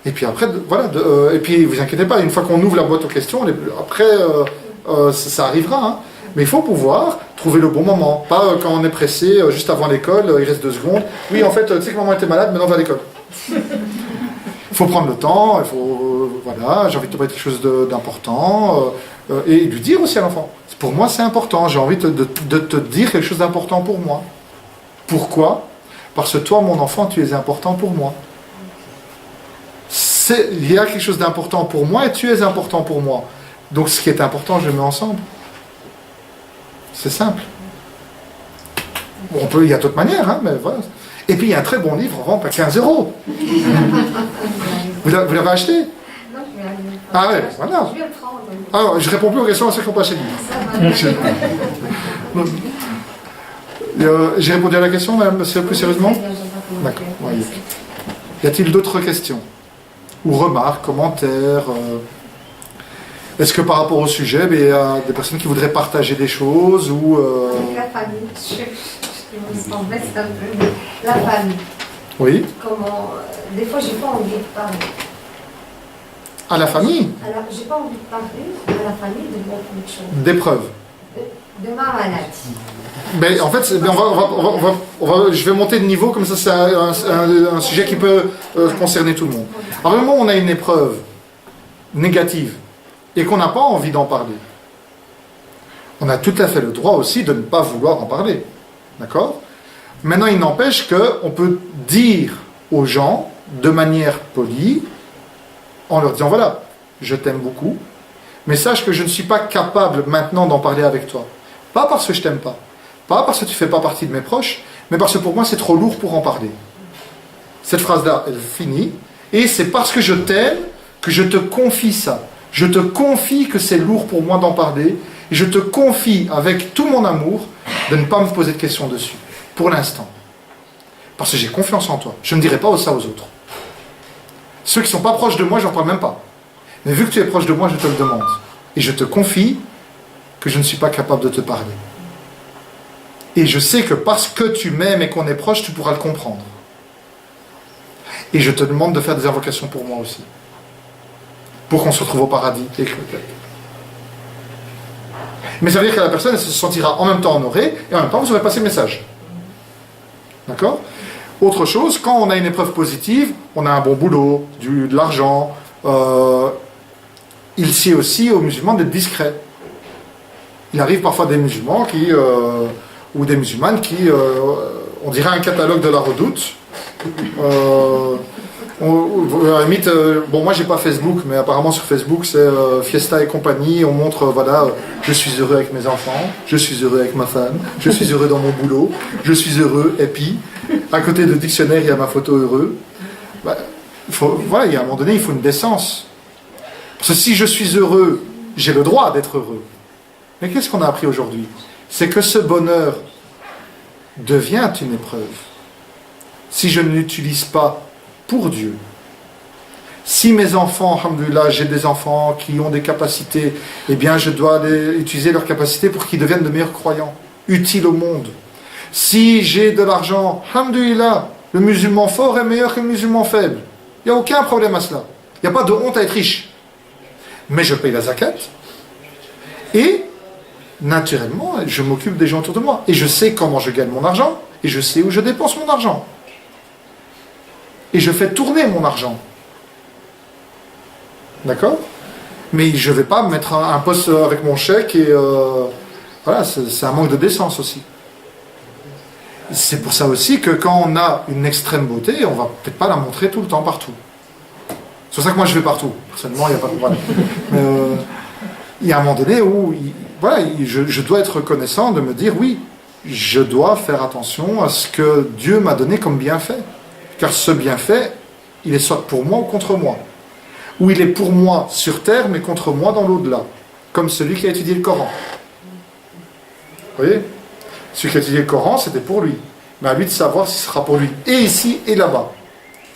Speaker 1: Et puis après, voilà, et puis vous inquiétez pas, une fois qu'on ouvre la boîte aux questions, après ça arrivera, hein. Mais il faut pouvoir trouver le bon moment. Pas quand on est pressé, juste avant l'école, il reste 2 secondes. Oui, en fait, tu sais que maman était malade, maintenant on va à l'école. Il faut prendre le temps, il faut, voilà, j'ai envie de te parler de quelque chose d'important. Et lui dire aussi à l'enfant, pour moi c'est important, j'ai envie de te dire quelque chose d'important pour moi. Pourquoi? Parce que toi, mon enfant, tu es important pour moi. Il y a quelque chose d'important pour moi et tu es important pour moi. Donc ce qui est important, je le mets ensemble. C'est simple. Il y a d'autres manières, hein, mais voilà. Et puis il y a un très bon livre, en vente à 15 €. Vous l'avez acheté?
Speaker 5: Non, je vais aller.
Speaker 1: Ah ouais, voilà.
Speaker 5: Je vais le prendre.
Speaker 1: Alors, je réponds plus aux questions à ceux qui n'ont pas acheté le livre. J'ai répondu à la question, madame, plus sérieusement? D'accord. Ouais. Y a-t-il d'autres questions? Ou remarques, commentaires Est-ce que par rapport au sujet, il y a des personnes qui voudraient partager des choses ou
Speaker 5: Avec la famille, En fait, c'est un peu la famille.
Speaker 1: Oui.
Speaker 5: Comment, des fois, j'ai pas envie de parler.
Speaker 1: À la famille,
Speaker 5: Alors, j'ai pas envie de parler à la famille de beaucoup de choses.
Speaker 1: d'épreuves.
Speaker 5: De ma maladie.
Speaker 1: Mais en fait, je vais monter de niveau, comme ça c'est un sujet qui peut concerner tout le monde. À un moment où on a une épreuve négative et qu'on n'a pas envie d'en parler, on a tout à fait le droit aussi de ne pas vouloir en parler. D'accord ? Maintenant, il n'empêche qu'on peut dire aux gens de manière polie, en leur disant, voilà, je t'aime beaucoup, mais sache que je ne suis pas capable maintenant d'en parler avec toi. Pas parce que je t'aime pas parce que tu fais pas partie de mes proches, mais parce que pour moi c'est trop lourd pour en parler. Cette phrase-là, elle finit, et c'est parce que je t'aime que je te confie ça. Je te confie que c'est lourd pour moi d'en parler, et je te confie avec tout mon amour de ne pas me poser de questions dessus, pour l'instant. Parce que j'ai confiance en toi. Je ne dirai pas ça aux autres. Ceux qui ne sont pas proches de moi, je n'en parle même pas. Mais vu que tu es proche de moi, je te le demande. Et je te confie que je ne suis pas capable de te parler. Et je sais que parce que tu m'aimes et qu'on est proche, tu pourras le comprendre. Et je te demande de faire des invocations pour moi aussi. Pour qu'on se retrouve au paradis. Mais ça veut dire que la personne elle se sentira en même temps honorée et en même temps vous aurez passé le message. D'accord ? Autre chose, quand on a une épreuve positive, on a un bon boulot, de l'argent, il sied aussi aux musulmans d'être discrets. Il arrive parfois des musulmans ou des musulmanes qui, on dirait un catalogue de la redoute. Bon, moi j'ai pas Facebook, mais apparemment sur Facebook c'est Fiesta et compagnie. On montre, voilà, je suis heureux avec mes enfants, je suis heureux avec ma femme, je suis heureux dans mon boulot, je suis heureux, happy. À côté de dictionnaire, il y a ma photo heureux. Voilà, il y a un moment donné, il faut une décence. Parce que si je suis heureux, j'ai le droit d'être heureux. Mais qu'est-ce qu'on a appris aujourd'hui ? C'est que ce bonheur devient une épreuve. Si je ne l'utilise pas pour Dieu. Si mes enfants, alhamdoulilah, j'ai des enfants qui ont des capacités, eh bien je dois utiliser leurs capacités pour qu'ils deviennent de meilleurs croyants, utiles au monde. Si j'ai de l'argent, alhamdoulilah, le musulman fort est meilleur que le musulman faible. Il n'y a aucun problème à cela. Il n'y a pas de honte à être riche. Mais je paye la zakat et naturellement, je m'occupe des gens autour de moi. Et je sais comment je gagne mon argent et je sais où je dépense mon argent. Et je fais tourner mon argent. D'accord ? Mais je ne vais pas mettre un poste avec mon chèque et voilà, c'est un manque de décence aussi. C'est pour ça aussi que quand on a une extrême beauté, on ne va peut-être pas la montrer tout le temps partout. C'est pour ça que moi je vais partout. Personnellement, il n'y a pas de problème. Mais il y a un moment donné où voilà, je dois être reconnaissant de me dire oui, je dois faire attention à ce que Dieu m'a donné comme bienfait. Car ce bienfait, il est soit pour moi ou contre moi. Ou il est pour moi sur terre, mais contre moi dans l'au-delà. Comme celui qui a étudié le Coran. Vous voyez ? Celui qui a étudié le Coran, c'était pour lui. Mais à lui de savoir si ce sera pour lui et ici et là-bas.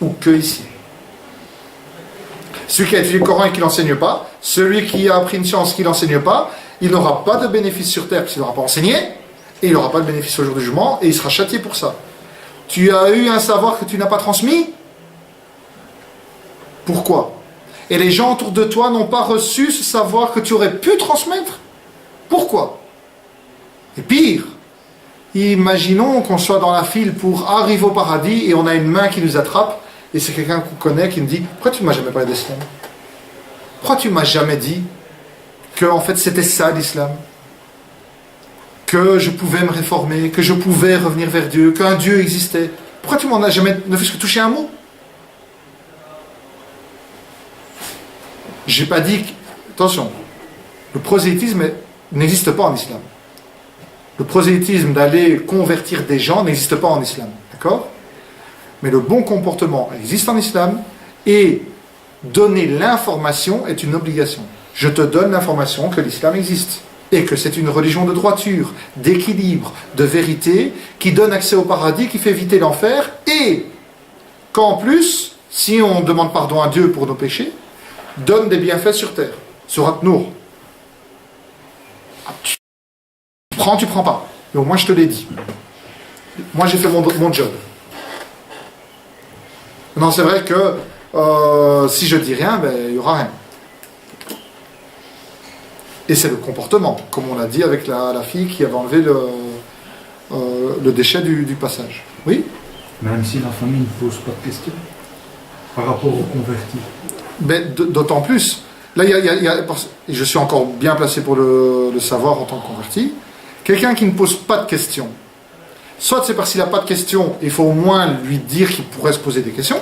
Speaker 1: Ou que ici. Celui qui a étudié le Coran et qui ne l'enseigne pas, celui qui a appris une science qui ne l'enseigne pas, il n'aura pas de bénéfice sur terre parce qu'il n'aura pas enseigné, et il n'aura pas de bénéfice au jour du jugement, et il sera châtié pour ça. Tu as eu un savoir que tu n'as pas transmis ? Pourquoi ? Et les gens autour de toi n'ont pas reçu ce savoir que tu aurais pu transmettre ? Pourquoi ? Et pire, imaginons qu'on soit dans la file pour arriver au paradis et on a une main qui nous attrape et c'est quelqu'un qu'on connaît qui nous dit « Pourquoi tu ne m'as jamais parlé d'islam ? Pourquoi tu ne m'as jamais dit que en fait c'était ça l'islam ? Que je pouvais me réformer, que je pouvais revenir vers Dieu, qu'un Dieu existait. Pourquoi tu m'en as jamais ne fût-ce que touché un mot ? J'ai pas dit... Attention, le prosélytisme n'existe pas en islam. Le prosélytisme d'aller convertir des gens n'existe pas en islam. D'accord ? Mais le bon comportement existe en islam et donner l'information est une obligation. Je te donne l'information que l'islam existe et que c'est une religion de droiture, d'équilibre, de vérité qui donne accès au paradis, qui fait éviter l'enfer et qu'en plus, si on demande pardon à Dieu pour nos péchés, donne des bienfaits sur terre. Sourate Nour. Tu prends pas. Mais au moins je te l'ai dit. moi j'ai fait mon job. Non, c'est vrai que si je dis rien, ben, il n'y aura rien. Et c'est le comportement, comme on l'a dit avec la fille qui avait enlevé le déchet du passage. Oui?
Speaker 6: Même si la famille ne pose pas de questions par rapport aux convertis.
Speaker 1: Ben, d'autant plus. Là, et je suis encore bien placé pour le savoir en tant que converti. Quelqu'un qui ne pose pas de questions, soit c'est parce qu'il n'a pas de questions, il faut au moins lui dire qu'il pourrait se poser des questions.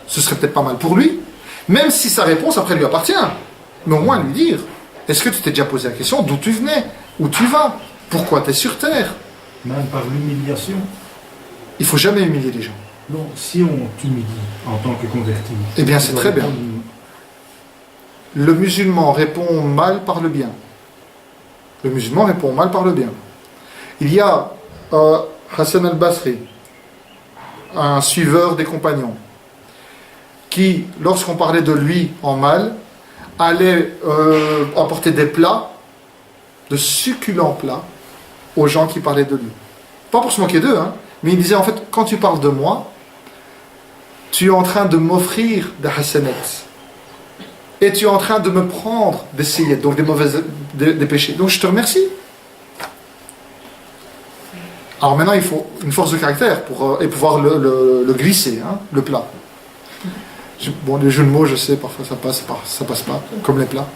Speaker 1: Ce serait peut-être pas mal pour lui. Même si sa réponse après lui appartient. Mais au moins lui dire. Est-ce que tu t'es déjà posé la question d'où tu venais? Où tu vas? Pourquoi tu es sur terre?
Speaker 6: Même par l'humiliation.
Speaker 1: Il ne faut jamais humilier les gens.
Speaker 6: Donc, si on t'humilie en tant que converti...
Speaker 1: Eh bien, c'est très bien. Le musulman répond mal par le bien. Le musulman répond mal par le bien. Il y a Hassan al-Basri, un suiveur des compagnons, qui, lorsqu'on parlait de lui en mal, allait apporter des plats, de succulents plats, aux gens qui parlaient de lui. Pas pour se moquer d'eux, hein, mais il disait en fait, quand tu parles de moi, tu es en train de m'offrir des hasanettes. Et tu es en train de me prendre des siyat, donc des péchés. Donc je te remercie. Alors maintenant, il faut une force de caractère et pouvoir le glisser, hein, le plat. Bon, les jeux de mots, je sais, parfois ça passe pas, comme les plats.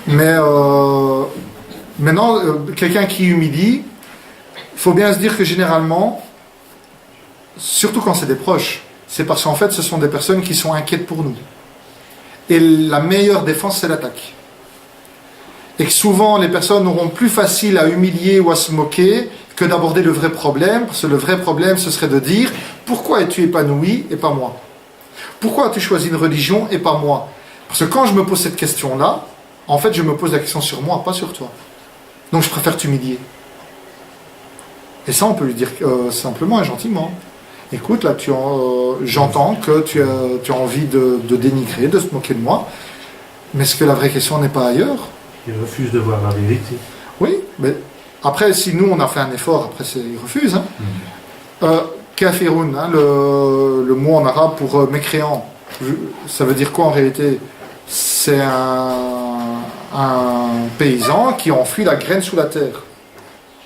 Speaker 1: Mais maintenant, quelqu'un qui humilie, il faut bien se dire que généralement, surtout quand c'est des proches, c'est parce qu'en fait, ce sont des personnes qui sont inquiètes pour nous. Et la meilleure défense, c'est l'attaque. Et que souvent, les personnes auront plus facile à humilier ou à se moquer que d'aborder le vrai problème, parce que le vrai problème, ce serait de dire « Pourquoi es-tu épanoui et pas moi ? Pourquoi as-tu choisi une religion et pas moi ?» Parce que quand je me pose cette question-là, en fait, je me pose la question sur moi, pas sur toi. Donc, je préfère t'humilier. Et ça, on peut lui dire simplement et gentiment. Écoute, là, j'entends que tu as envie de dénigrer, de se moquer de moi, mais est-ce que la vraie question n'est pas ailleurs?
Speaker 6: Il refuse de voir la vérité.
Speaker 1: Oui, mais après, si nous, on a fait un effort, après, il refuse. Hein. Kafirun, hein, le mot en arabe pour mécréant, ça veut dire quoi en réalité? C'est un paysan qui enfuit la graine sous la terre.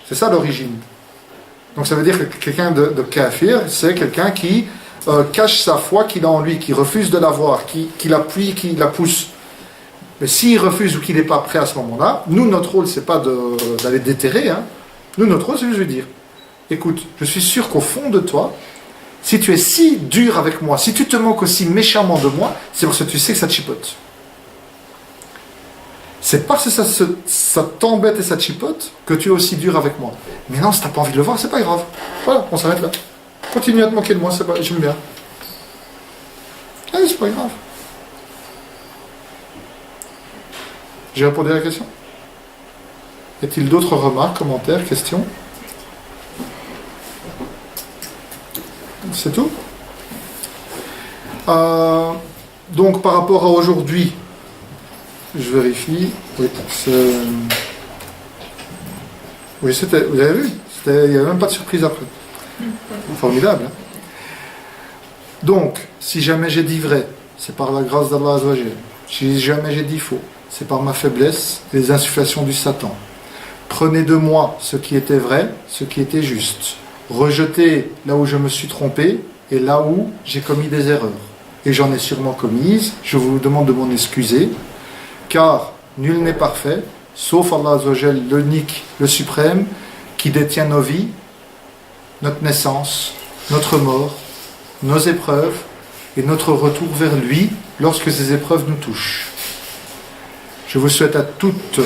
Speaker 1: C'est ça l'origine. Donc ça veut dire que quelqu'un de kafir, c'est quelqu'un qui cache sa foi qu'il a en lui, qui refuse de la voir, qui l'appuie, qui la pousse. Mais s'il refuse ou qu'il n'est pas prêt à ce moment-là, nous, notre rôle, c'est pas d'aller déterrer. Hein. Nous, notre rôle, c'est juste de dire, écoute, je suis sûr qu'au fond de toi, si tu es si dur avec moi, si tu te moques aussi méchamment de moi, c'est parce que tu sais que ça te chipote. C'est parce que ça t'embête et ça te chipote que tu es aussi dur avec moi. Mais non, si t'as pas envie de le voir, c'est pas grave. Voilà, on s'arrête là. Continue à te moquer de moi, j'aime bien. Allez, c'est pas grave. J'ai répondu à la question. Y a-t-il d'autres remarques, commentaires, questions? C'est tout. Donc par rapport à aujourd'hui, je vérifie. Oui, c'était. Vous avez vu? Il n'y avait même pas de surprise après. Formidable. Hein? Donc, si jamais j'ai dit vrai, c'est par la grâce d'Allah Azzawajal. Si jamais j'ai dit faux, c'est par ma faiblesse et les insufflations du Satan. Prenez de moi ce qui était vrai, ce qui était juste. Rejetez là où je me suis trompé et là où j'ai commis des erreurs. Et j'en ai sûrement commises. Je vous demande de m'en excuser. Car nul n'est parfait, sauf Allah Azzawajal, l'unique, le suprême, qui détient nos vies, notre naissance, notre mort, nos épreuves et notre retour vers lui lorsque ces épreuves nous touchent. Je vous souhaite à toutes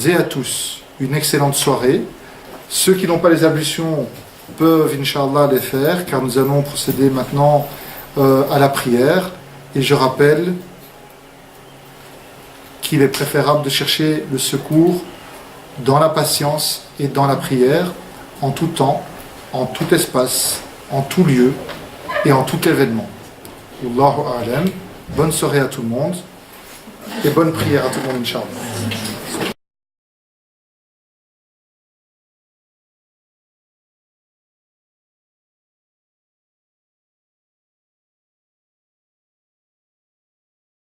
Speaker 1: et à tous une excellente soirée. Ceux qui n'ont pas les ablutions peuvent, Inch'Allah, les faire, car nous allons procéder maintenant à la prière. Et je rappelle qu'il est préférable de chercher le secours dans la patience et dans la prière, en tout temps, en tout espace, en tout lieu et en tout événement. Wallahu a'lam. Bonne soirée à tout le monde et bonne prière à tout le monde, Inch'Allah.